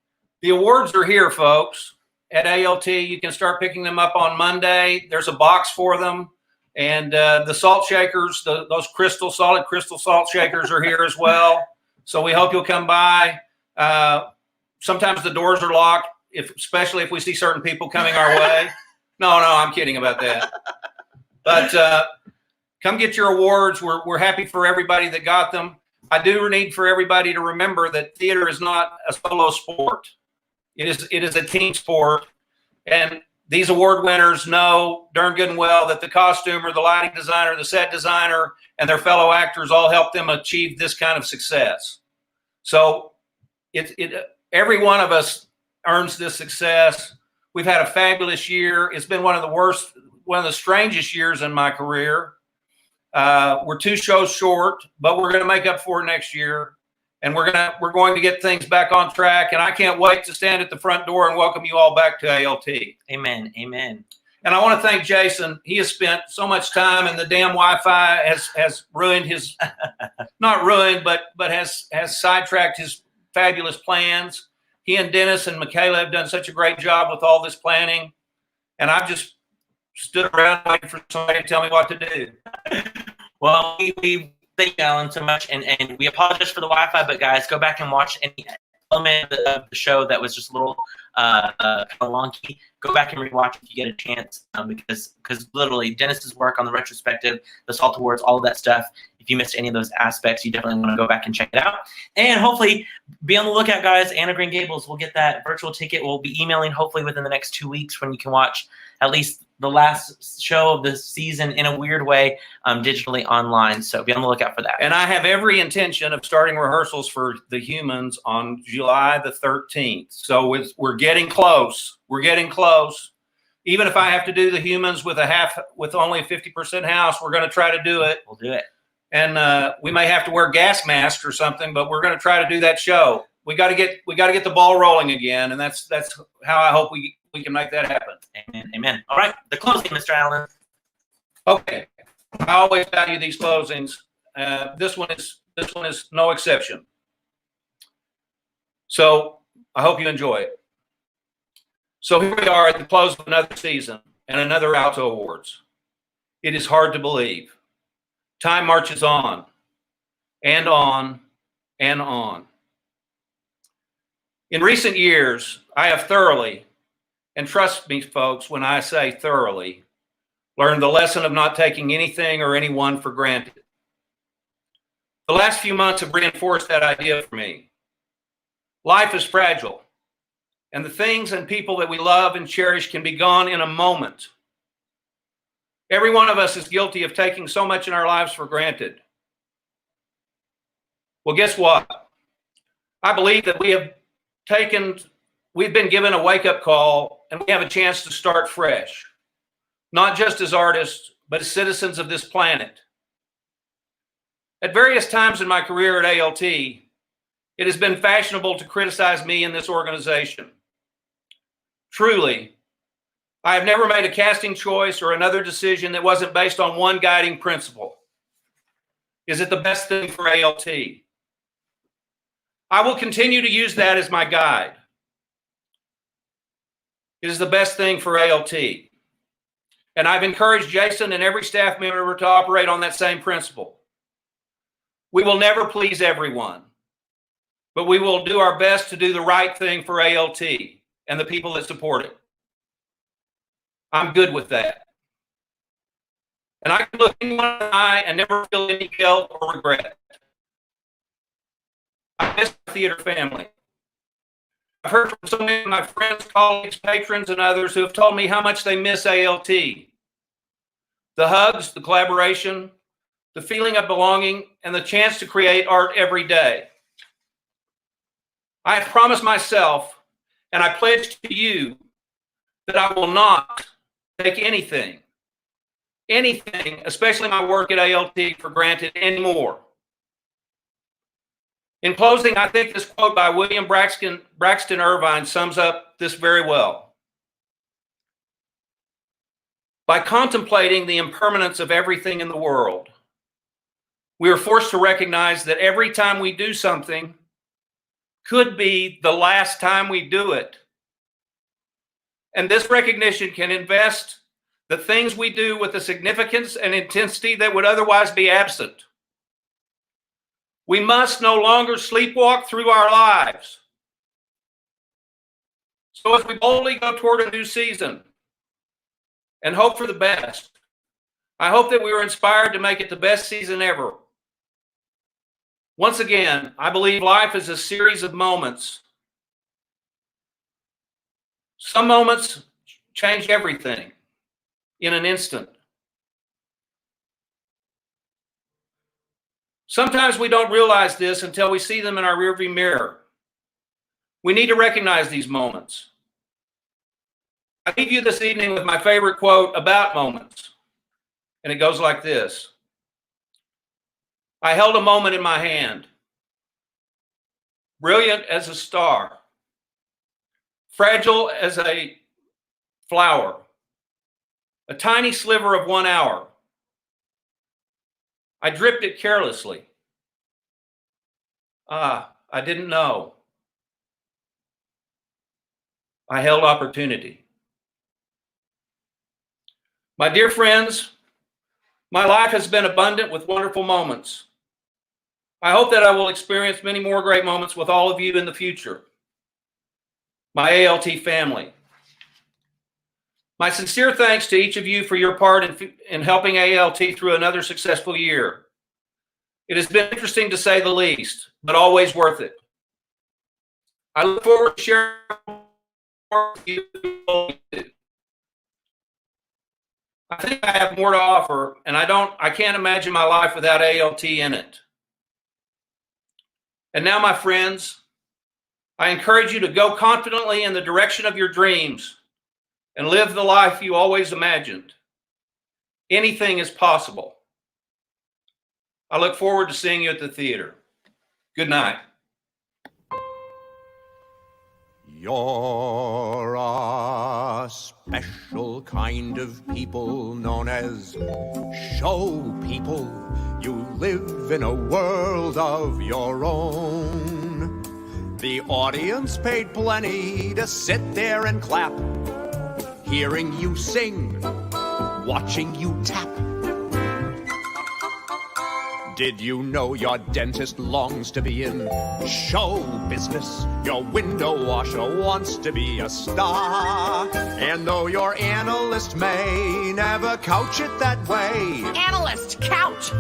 Speaker 5: The awards are here, folks. At ALT, you can start picking them up on Monday. There's a box for them. And the salt shakers, those solid crystal salt shakers are here as well. So we hope you'll come by. Sometimes the doors are locked, especially if we see certain people coming our way. No, I'm kidding about that. But come get your awards. We're happy for everybody that got them. I do need for everybody to remember that theater is not a solo sport. It is a team sport, and these award winners know darn good and well that the costumer, the lighting designer, the set designer, and their fellow actors all help them achieve this kind of success. So every one of us earns this success. We've had a fabulous year. It's been one of the strangest years in my career. We're 2 shows short, but we're going to make up for it next year. And we're going to get things back on track. And I can't wait to stand at the front door and welcome you all back to ALT.
Speaker 6: Amen. Amen.
Speaker 5: And I want to thank Jason. He has spent so much time, and the damn Wi-Fi has ruined his, not ruined, but has sidetracked his fabulous plans. He and Dennis and Michaela have done such a great job with all this planning. And I've just stood around waiting for somebody to tell me what to do.
Speaker 6: Well, we thank you, Alan, so much, and we apologize for the Wi-Fi, but guys, go back and watch any element of the show that was just a little kind of wonky. Go back and rewatch if you get a chance, because literally Dennis's work on the retrospective, the Salt Awards, all of that stuff. If you missed any of those aspects, you definitely want to go back and check it out. And hopefully, be on the lookout, guys. Anna Green Gables will get that virtual ticket. We'll be emailing hopefully within the next 2 weeks when you can watch at least the last show of the season in a weird way digitally online. So be on the lookout for that.
Speaker 5: And I have every intention of starting rehearsals for The Humans on July the 13th. So we're getting close. We're getting close. Even if I have to do The Humans with only a 50% house, we're going to try to do it.
Speaker 6: We'll do it.
Speaker 5: And we may have to wear gas masks or something, but we're going to try to do that show. we got to get the ball rolling again, and that's how I hope we can make that happen.
Speaker 6: Amen. Amen. All right, the closing, Mr. Allen.
Speaker 5: Okay, I always value these closings. This one is no exception. So I hope you enjoy it. So here we are at the close of another season and another Alto Awards. It is hard to believe. Time marches on and on and on. In recent years, I have thoroughly, and trust me, folks, when I say thoroughly, learned the lesson of not taking anything or anyone for granted. The last few months have reinforced that idea for me. Life is fragile, and the things and people that we love and cherish can be gone in a moment. Every one of us is guilty of taking so much in our lives for granted. Well, guess what? I believe that we've been given a wake-up call, and we have a chance to start fresh, not just as artists, but as citizens of this planet. At various times in my career at ALT, it has been fashionable to criticize me and this organization. Truly, I have never made a casting choice or another decision that wasn't based on one guiding principle. Is it the best thing for ALT? I will continue to use that as my guide. It is the best thing for ALT. And I've encouraged Jason and every staff member to operate on that same principle. We will never please everyone, but we will do our best to do the right thing for ALT and the people that support it. I'm good with that. And I can look anyone in the eye and never feel any guilt or regret. I miss my theater family. I've heard from so many of my friends, colleagues, patrons, and others who have told me how much they miss ALT. The hugs, the collaboration, the feeling of belonging, and the chance to create art every day. I have promised myself, and I pledge to you, that I will not take anything, especially my work at ALT, for granted anymore. In closing, I think this quote by William Braxton Irvine sums up this very well. By contemplating the impermanence of everything in the world, we are forced to recognize that every time we do something could be the last time we do it. And this recognition can invest the things we do with the significance and intensity that would otherwise be absent. We must no longer sleepwalk through our lives. So as we boldly go toward a new season and hope for the best, I hope that we are inspired to make it the best season ever. Once again, I believe life is a series of moments. Some moments change everything in an instant. Sometimes we don't realize this until we see them in our rearview mirror. We need to recognize these moments. I leave you this evening with my favorite quote about moments, and it goes like this. I held a moment in my hand, brilliant as a star, fragile as a flower, a tiny sliver of 1 hour. I dripped it carelessly. I didn't know. I held opportunity. My dear friends, my life has been abundant with wonderful moments. I hope that I will experience many more great moments with all of you in the future. My ALT family. My sincere thanks to each of you for your part in helping ALT through another successful year. It has been interesting to say the least, but always worth it. I look forward to sharing more with you. I think I have more to offer, and I can't imagine my life without ALT in it. And now, my friends, I encourage you to go confidently in the direction of your dreams and live the life you always imagined. Anything is possible. I look forward to seeing you at the theater. Good night.
Speaker 15: You're a special kind of people known as show people. You live in a world of your own. The audience paid plenty to sit there and clap, hearing you sing, watching you tap. Did you know your dentist longs to be in show business? Your window washer wants to be a star. And though your analyst may never couch it that way,
Speaker 17: Analyst couch!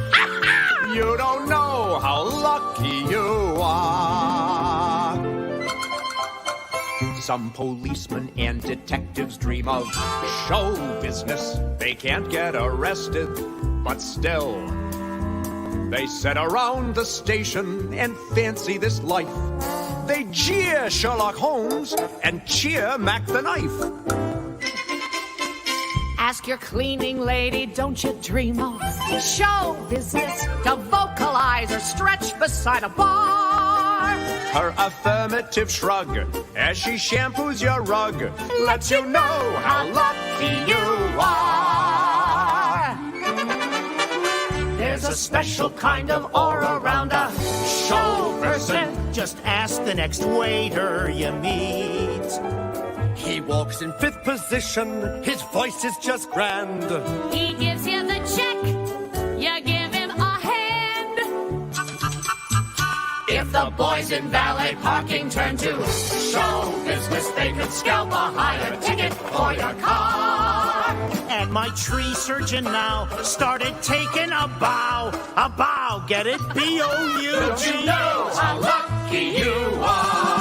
Speaker 15: you don't know how lucky you are. Some policemen and detectives dream of show business. They can't get arrested, but still they sit around the station and fancy this life. They jeer Sherlock Holmes and cheer Mac the Knife.
Speaker 17: Ask your cleaning lady, don't you dream of show business to vocalize or stretch beside a bar?
Speaker 15: Her affirmative shrug as she shampoos your rug lets you know how lucky you are.
Speaker 17: There's a special kind of aura around a show person.
Speaker 23: Just ask the next waiter you meet. He walks in 5th position, his voice is just grand.
Speaker 17: He gives you the check, you give him a hand. If the boys in valet parking turn to show business, they could scalp a higher ticket for your car.
Speaker 23: And my tree surgeon now started taking a bow, get it? B-O-U-G.
Speaker 17: Don't you know how lucky you are?